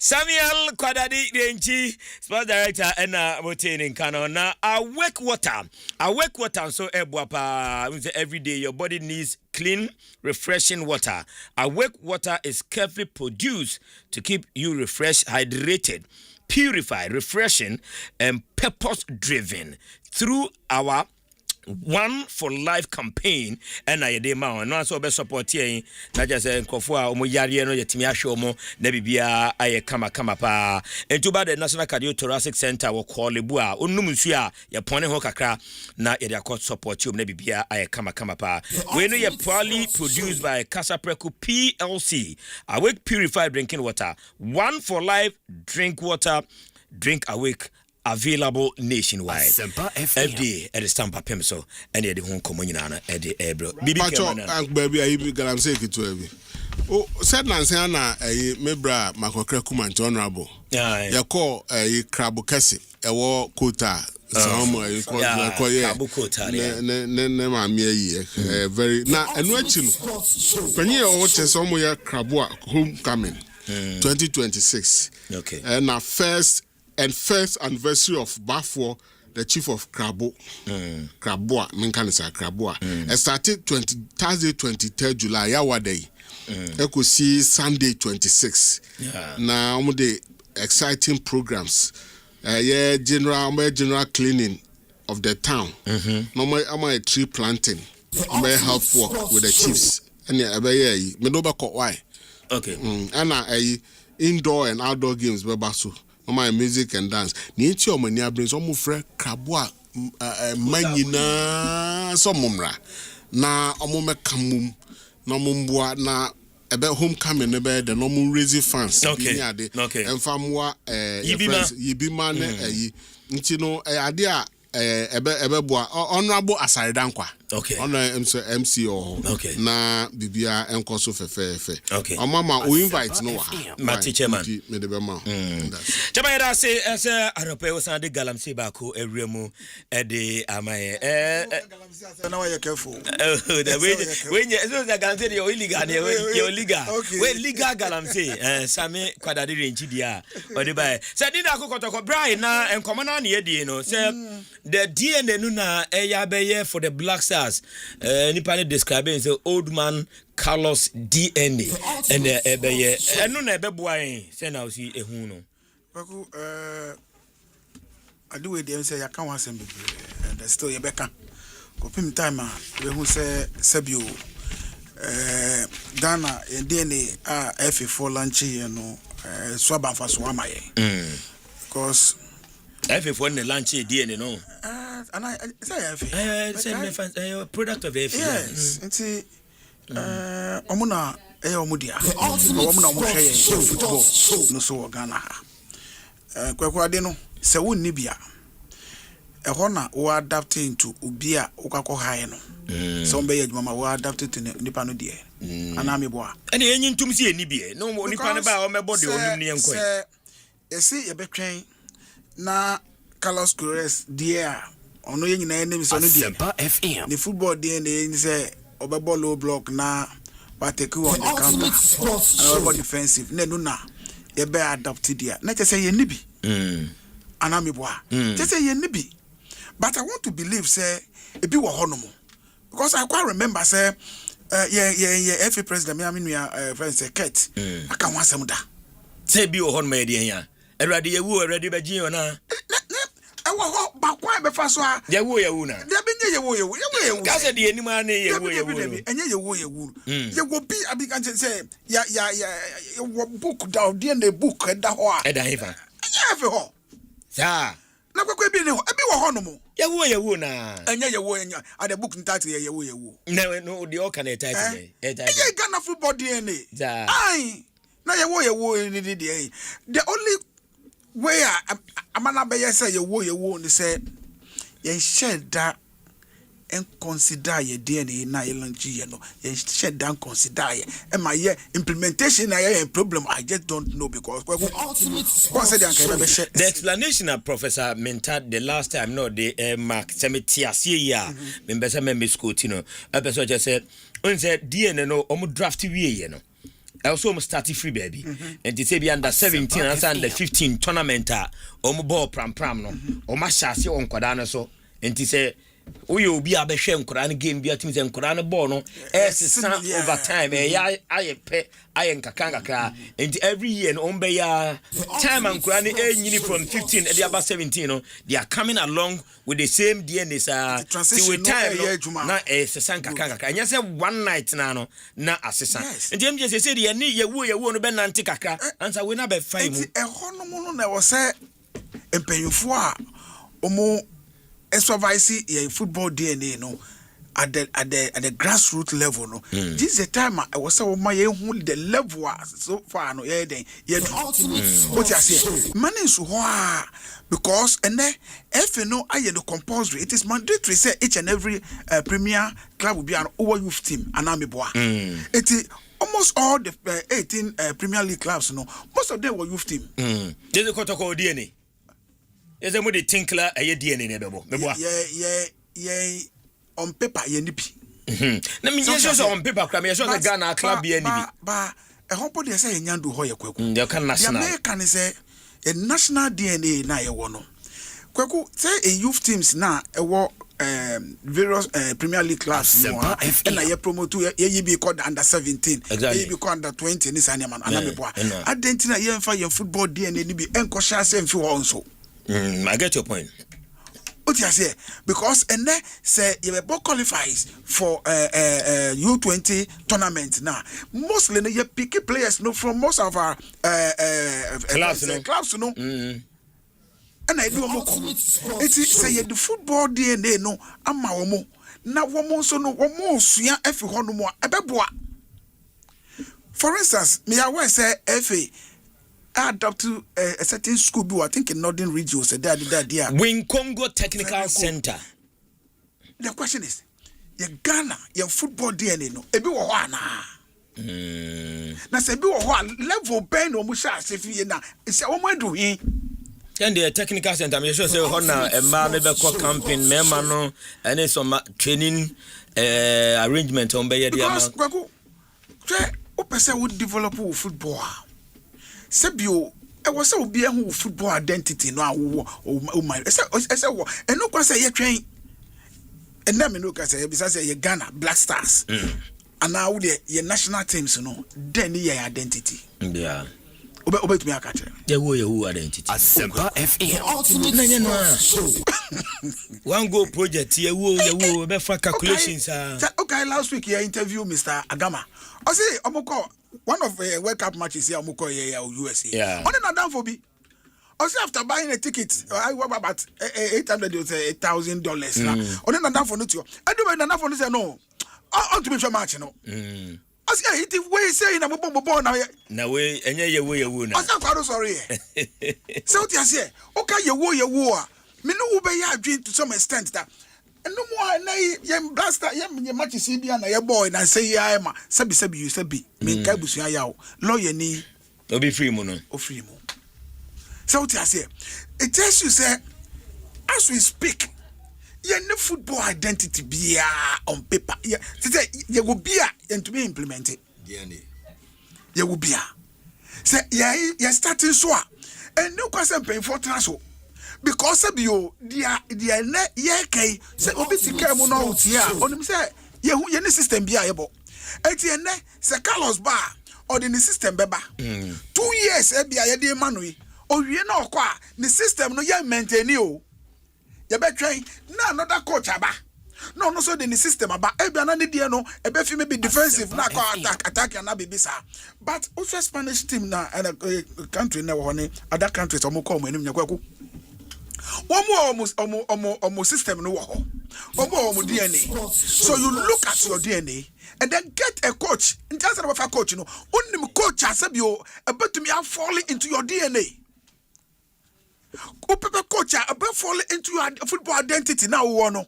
Samuel Kwadadi Renchi sports director and motivating canon na awake water so ebuapa every day your body needs clean refreshing water. Awake water is carefully produced to keep you refreshed, hydrated, purified, refreshing and purpose driven through our One for Life campaign and I dey ma no so be support here na just nkofo a omo yare no yetimi ahwe omo na bibia aye kama pa entuba the National Cardiothoracic Center wo Kolebu a onum nsu a ye pone ho kakra na ye dey support you na bibia aye kama pa we no ye proudly produced by Casapreco PLC. Awake purified drinking water. One for Life drink water, drink awake. Available nationwide. Asempa FM. FDA at the stamp pem so and the home communana at the ebro. Bibi baby I galam say it to every. Oh, said Nancy Anna a mebra makokra kumanti honorable. Ya call a crabo kesi a war quota. Some very now and watching when you watch somewhere crabo homecoming 2026. Okay. And our first anniversary of Bafo, the chief of Krabo, Kraboa, Minkanisa Kraboa. It started Thursday 23rd July, our day. I could see Sunday 26. Now, the exciting programs. General cleaning of the town. Normal tree planting. Help work with the chiefs. And why? Okay. And indoor and outdoor games, Babasu. My music and dance. Nichi omania brings omu fre Krabua manyina somumra. Na omu me kamum na mumbwa na ebe homecoming ebe the normal raising fans. Okay. Okay. Enfamwa yibima ne nti no ade a ebe boa honorable asaridankwa. Okay. MC or okay. Na bibia enkoso fefe. Okay. Mama we invite no wa. Mati chairman. Me de be ma. Chama yada say arope wo san de galamsey ba ko ewremu e de amaye na wa ye careful. We so the galamsey dey illegal dey illegal. We legal galamsey Sami Kwadadi Renchi dia o de bai. Say dinda akokotoko Brian na enkomo na na ye die no say the DNA no na eya beye for the Black Stars. Nipa describing say old man Carlos DNA and ebeye eno na ebeboa yen say na osi ehun no kwaku adu we dem say yaka wan asem bebre and still ye beka kopim time we hu say sabio Ghana DNA F4 lunch here no swaba fa so amaye because F4 ne lunch DNA no and I say product of F. Yes, nti omuna omudia omuna omhwe football no so Ghana kwakwade no se wonni bia ho na wo adapting to obi a ukakọ hae no so mbe yadwuma ma wo adapting to nipa no de anami boa ene enyi ntum si eni bia no nipa ne ba o mebo de onum ne enko yesi yebetwen na Carlos Cruz dia ono ye nyina enem so no dia FM the football dia ne say obebo low block na bateku on the counter and defensive na no na ye be adapt dia na say ye nibi anami boa say ye nibi but I want to believe say e bi wo hono mo because I quite remember say yeah FA president me aminu friend say Kurt aka wan asem da say bi wo hono ma ye dia ya erade ye wu erade ba gin ona ewo ba kwa be fa so a ye wu na de be nye ye wu ka se de anim ana ye wu enye ye wu ye go bi abi kan say ya wo book down de na book da ho a e da hifa efe ho sa na kwekwe bi ne ho ebi wo ho no mo yewo na enya yewo enya at the book title yewo no the all can title e Ghana football DNA za ai na yewo ni the only way amana be say yewo ni say yen share that and consider your DNA na yelanchi no yen share that consider ye e ma ye implementation na ye problem I just don't know because the explanation of Professor Mintad the last time no the mark semetiasie ya membesa membe school tino episode just said on said DNA no omo draft wie no also almost started free baby and they say be under 17 and under 15 tournament omo ball pram no omo shase on kwada no so and they say oyo obi abehwe nkora no game bi atimi say nkora no ball no over time aye nkaka and every year no ombe ya time nkora no enyini from 15 and about 17 no they are coming along with the same DNA till with time na sesan kaka anya say one night na asesa and dem just say the ni yewo no be nante kaka answer we na be fine mu hono mu na wo say empanyufo a omo supervise your football DNA no at the grassroots level no this is the time I was say my the level so far no then what you say money is because and then if you know I the compulsory it is mandatory say each and every premier club will be an over youth team and I'm it is almost all the 18 Premier League clubs no most of them were youth team there's a protocol DNA. Is a mudi tinkler a DNA nebebo. Yeah, on paper, ye nippy. Let me just on paper, cram, yes, on the Ghana club, but a hope they say Yandu Hoya Kweku. They can national. The American say a national DNA na ye wono. Kweku say a youth teams na a war various Premier League clubs and I promote to ye be called under 17. Exactly. Ye be called under 20 in this animal. Argentina ye fire football DNA ni be encourage same for also. I get your point. What you say? Because and then say you qualifies for U20 tournament now. Mostly you pick players no from most of our clubs no. And I do it's say the football DNA no ama womo na womo so no womo sua efi ho no mo ebeboa. For instance, me I want say FA adopt to a certain school, I think in Northern Region, said that Wing Congo Technical Center. The question is, your Ghana, your football DNA, no, ebi wana. Na se ebi level ben o musha sefi na. Ise o mo do hin. And the technical center, me sure say hona e ma me be ko camping, me ma no, and some training arrangement on be there. Because o person would develop football. Sebio e was so be a football identity no o my e say e no kwa say ye twen and na me no ka say because say ye Ghana Black Stars and now the national teams no then ye identity yeah obe to me akache ye wo identity Asempa FM ultimate one go project ye wo be for calculations okay last week you interview Mr. Agama I say omoko one of World Cup matches here omoko here USA yeah only na down for be also after buying a ticket I work about $800 $1,000 now only na down for no to I do na down for no say no to be sure match no I say it way say na bo na we enye ye wo na I say kwaro sorry so what you say okay ye wo a me no wo be ya adwin to some extent that no more na ye blaster ye matches bia na ye boy na say ya ma sabi you sabi me kai busu ya lawyer ni obi free mo no o free mo so what you say it tells you say as we speak ye no football identity bia on paper ye say go bia and to be implemented DNA ye go bia say ye starting so and no question pay for transfer because sabio dia na ye kai say obi sika mu no utia onim say ye ni system bia ye bo enti ene say Carlos Ba or the system beba 2 years e bia ye dey manui owie na okwa the system no ye maintain o ye betwen na another coach aba no no no so the system about every another day no e be maybe defensive na attack and na be sir but also Spanish team na and country na one other countries omo come enim nyakwaku omo system no wo ho omo DNA so you look at your DNA and then get a coach in terms of a coach no only coach asebio about to me falling into your DNA coach about falling into your football identity now no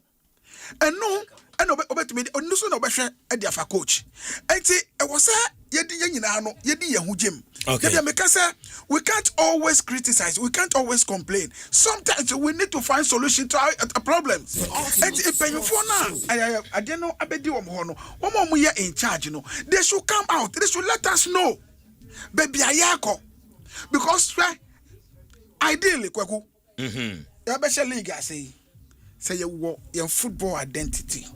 and no and about me no so no be hwe e dia fa coach enti e wo say yedi nyina no yedi yehu gym okay make say we can't always criticize, we can't always complain. Sometimes we need to find solution to our problems and if you for now I don't know abedi wo ho no wo in charge no they should come out, they should let us know baby ayako because ideally kwaku ya be she league say your football identity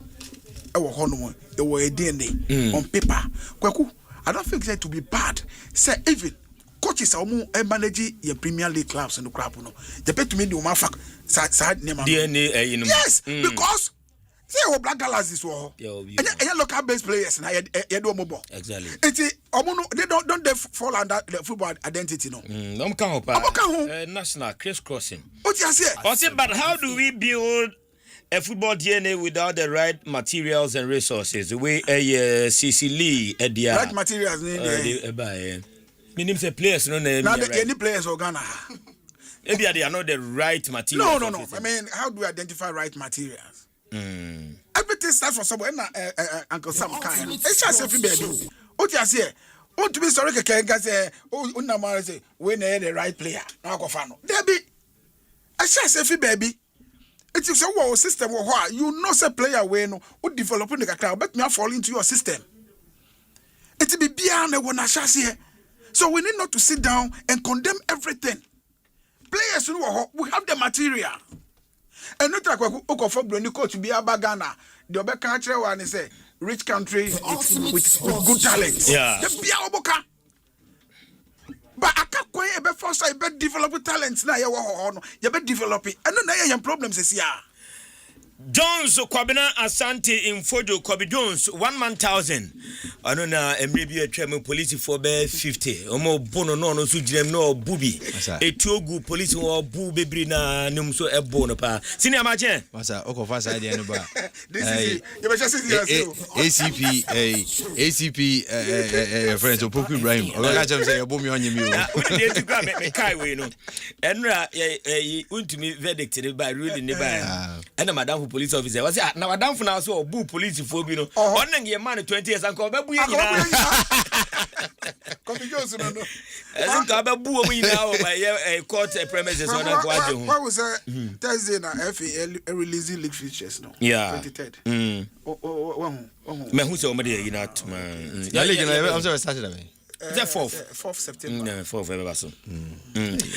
e wo ho no e wo DNA on paper kwaku I don't think that to be bad say even coaches are manage your Premier League clubs in the club no they pay to me the woman fuck side name DNA yes because say Black Galaxies wo and local based players na you do mobile exactly they don't they fall under the football identity no national crisscrossing what you say but how do we build a football DNA without the right materials and resources the way CC Lee right materials meaning say players no any players or Ghana maybe they are not the right materials no I mean how do we identify right materials everything starts from somewhere Uncle Sam kind it's just every baby what you say want to be sorry can say unamara say when the right player na go fa no there be I just every baby. It is a system where you know say player way no who developing the kakra but me fall into your system. It be beyond one here. So we need not to sit down and condemn everything. Players we have the material. And not like we for brand coach be Ghana. The other country one is a rich country with good talent. Yeah. The Biaoboka. But I can't quite ever force I bet develop talents now. You bet develop it. And then your problems is here. Jones Kwabena Asante in Fojo Kwabi Jones 1,000. I don't know maybe a tremor police for bear 50. Omo bono no so jinem no bubi. A togu police or boo baby na numso e bono pa. Senior Majen. Masa oko fast idea no ba. This is ACP friends Opoku Ibrahim. Oga chem say ebo mi onye mi o. We dey go me kai we no. Enra untumi verdict by ruling ne ba. And madam police officer was na madam for now so obu police for bi no on nge man 20 years and ko be bu yin Kofi Jones no and ka be bu o yin na o by court premises on ko aje ho what was Thursday na FA releasing league features no 23rd me hu se o me dey yin at ma ya league na I'm sorry started am the 4th September. 4th February.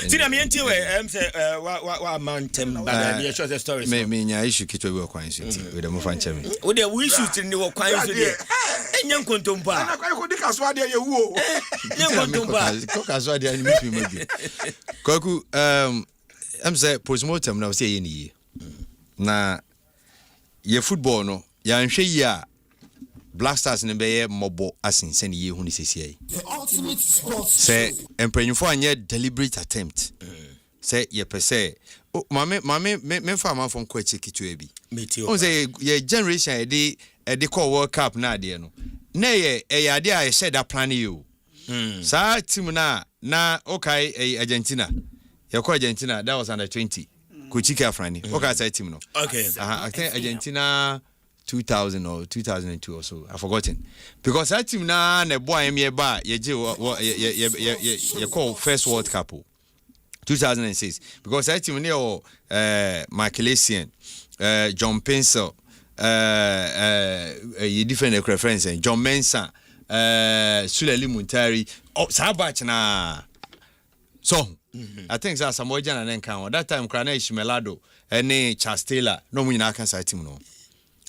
See, I'm into it. Say, what man tem bad. Me show the story. Me nya issue kitwe we kwan city. We dem fan chemi. We dey we shoot in the kwan so dey. Enyan kontompa. Na kwa ko dika so ade ye wu o. Enyan kontompa. Ko ka so ade ani mi mabi. Kwaku am say postmortem na we say ye ni. Na ye football no ya nhwe yi a Black Stars ne be mobo asinsen ye hu ni sesie. Say empenyufo anye deliberate attempt. Say ye pese mame me fa man from kwache kitwe bi. On say ye generation e call World Cup na ade no. Na ye ade a ye share that plan you. Sa team na okay Argentina. Ye call Argentina that was under 20. Kuchika Afrani. Okay say team no. Okay. I think Argentina 2000 or 2002 or so. I've forgotten. Because that team na boy me ba ye call first World Cup 2006. Because that team near Michael Essien, John Pencil, different reference John Mensah, Suleli Muntari, Sabach na. So I think that's some Mojan and encounter. That time Kranesh Melado and Charles Taylor no we na can say team no.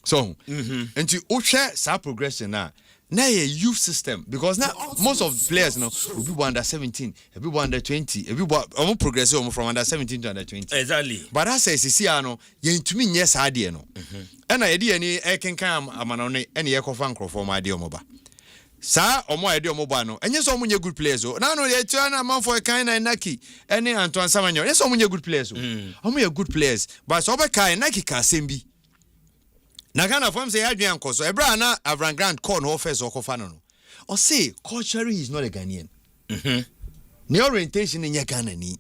So, and to share sa progression na now a youth system because now most of the players now will be under 17, will be under 20, will be progressive from under 17 to under 20. Exactly. But I say Siciano, you to me yes idea no. And I did any I can come amanone any echo fan for my dear moba. Sa or more idea mobile no. And yes, so many good players. Now no, they turn a man for a kind of Naki. Any Antoine Samanyo. Yes, so many good players. How many good players? But so by kind Naki can sembi. Na Ghana from say Adrian Koso. Ebra na Avran Grant call no offense or kofano no. Or say culturally he's not a Ghanaian. The orientation in your Ghana ni.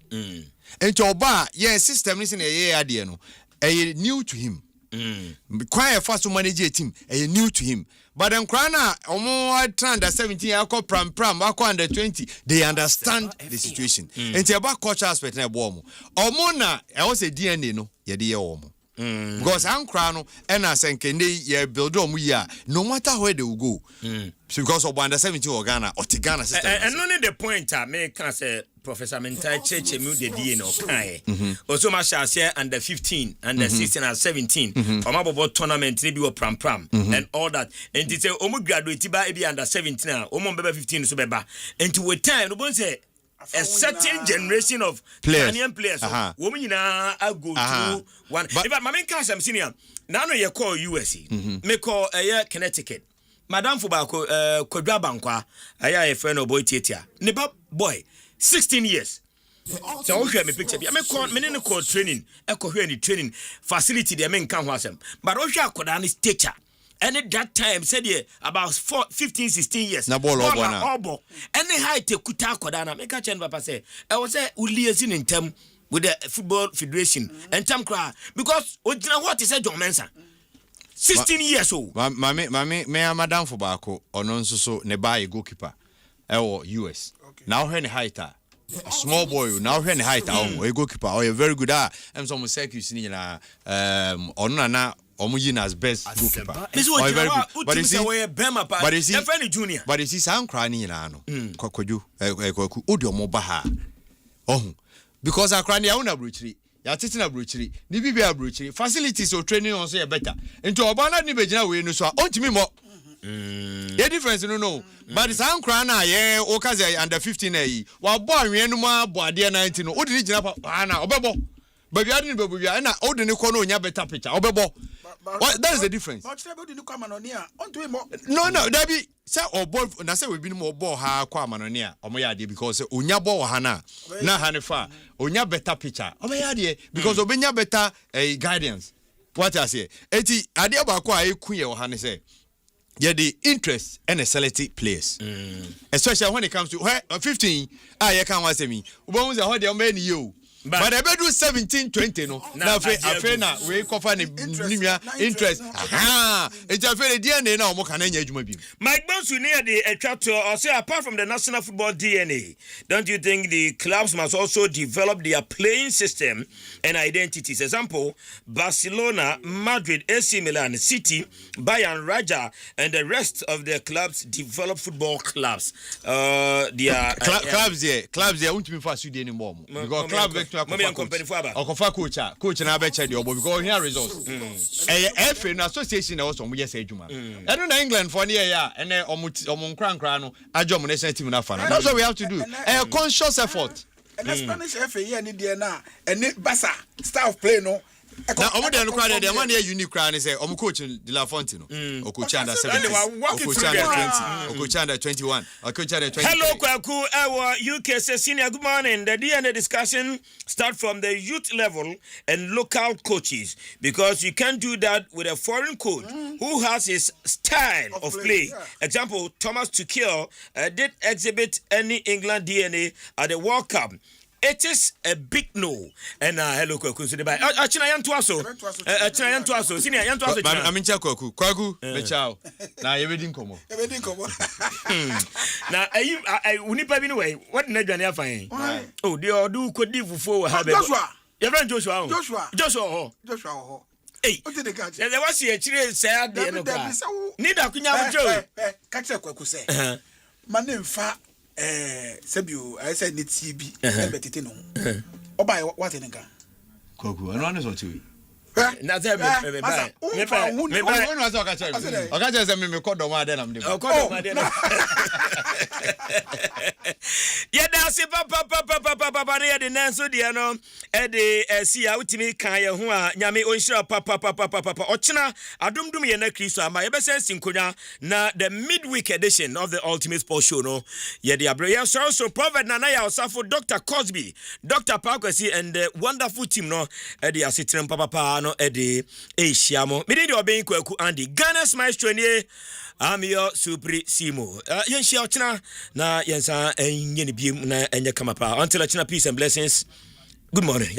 And to oba yeah system is in a year idea no. New to him. Quite fast to manage a team. New to him. But then Krana, under 17, I pram, under 20, they understand the situation. And the about culture aspect na bomo. Omona, I was a DNA no, yedi omo. Because I'm Krano, and I say can they build no matter where they will go. Because of under 17 or Ghana or Tigana system. And only the point I make can say Professor Mentai Cheche mu de DNA kai. Also ma share under 15, under 16 and 17. About tournament ni bi pram and all that. And it say omo graduate ba e bi under 17 ah, omo beba 15 so beba. And to with time no bon say a certain generation of Ghanaian players. Women na go through one. If my main class I'm senior. Now no you call USC. Me call Connecticut. Madam Fubako Kodwa Bankwa aya a friend of boy Tietia. Neba boy 16 years. So I me picture. I me call training. I call any training facility they men can wasem. But Osha Kodani teacher. And at that time said about 15 16 years. Na ball obo. Any height kuta Kodana make a chen papa say. I was say liaison in term with the football federation and term cry because what is a John Mensa. 16 years old. Me madam Fubako or non so ne buy a goalkeeper. US. Now her height. A small boy now her height a goalkeeper or a very good and some circus in or na as best goalkeeper. But you see junior. But you see sound crying in ano. Kokoju Udio Mobaha. Oh, because I cry on a bruchery. Ya titina bruchery. Ni bibia bruchery. Facilities or training on say better. Into Obana ni bejina we no so ontimi mo. The difference no. But sound cry na yeah okaze under 15 eh. Wa bo anwe no ma bo ade 19 no. Odi gina pa na obebo. Baby I didn't be na odi ni ko no nya better picture. Obebo. What that is the difference. No, that be say or ball na say we be more ball ha kwa manonia omoya because onya ball ha na hanefa onya better picture omoya because obenya better guidance. What I say eti ade ba kwa ekuye o ha ne say the interest and a selected players, especially when it comes to 15. You can't want to me. Ubongu za hodi omeni you. But I do 17, 20 no. Now afena we cover nimia interest. It's a very DNA now mo kan enya adwuma bi. Mike Bones we near the chapter or say apart from the national football DNA, don't you think the clubs must also develop their playing system and identities? Example, Barcelona, Madrid, AC Milan, City, Bayern, Raja and the rest of the clubs develop football clubs. Clubs there won't be for Sweden anymore. Because club coach na be check the obo because here results FA na association na also mo yes adwuma eno na England for near ya ene omo nkran no adwo mo national team na fa na that's what we have to do a conscious effort and Spanish FA here ni there na ene Barca style of play no na omo de no kwa de man dey unique kra ni say omo coach De La Fonte no o coach under 17 o coach under 20 o coach under 21 o coach under 20. Hello Kwaku our UK senior good morning. The DNA discussion start from the youth level and local coaches because you can't do that with a foreign coach who has his style of play. Example, Thomas Tuchel did exhibit any England DNA at the World Cup. It is a big no. And hello Kwaku so the by achina yanto aso senior yanto aso I'm in Kwaku me chao na ye wedding komo na unipa bi no way what na dwane afan oh they do kodi fufuo ha be Joshua hey what did the catch there was here chire say ade no kwa ni da kunya wo catch Kwaku say manem fa Sebio, I said it's CB, betting no. Oh, by what in a gun? Kwaku, I don't know what to na say me buy when was okache say me call do ma dey na me call do ma yeah, that's it. Papa, the Nanso Diano, Eddie, see, I would me Kaya, who are Yami Onsha, Papa, Ochina, Adum Dumi and Krisa, my ever says in Kuna, na the midweek edition of the Ultimate Sports Show, no, yeah, the Abrea, so Prophet Nanaya, Safo, Dr. Cosby, Dr. Parkwesi, and the wonderful team, no, Eddie, Asitram Papa, no, Eddie, Shiamo, Midi, or being Kwaku, Andy, Ghana's Maestro, I'm your Supri Simo. Yenshi Ochina, na Yensa, and Yenibim, na Enya Kamapa. Until a peace and blessings. Good morning.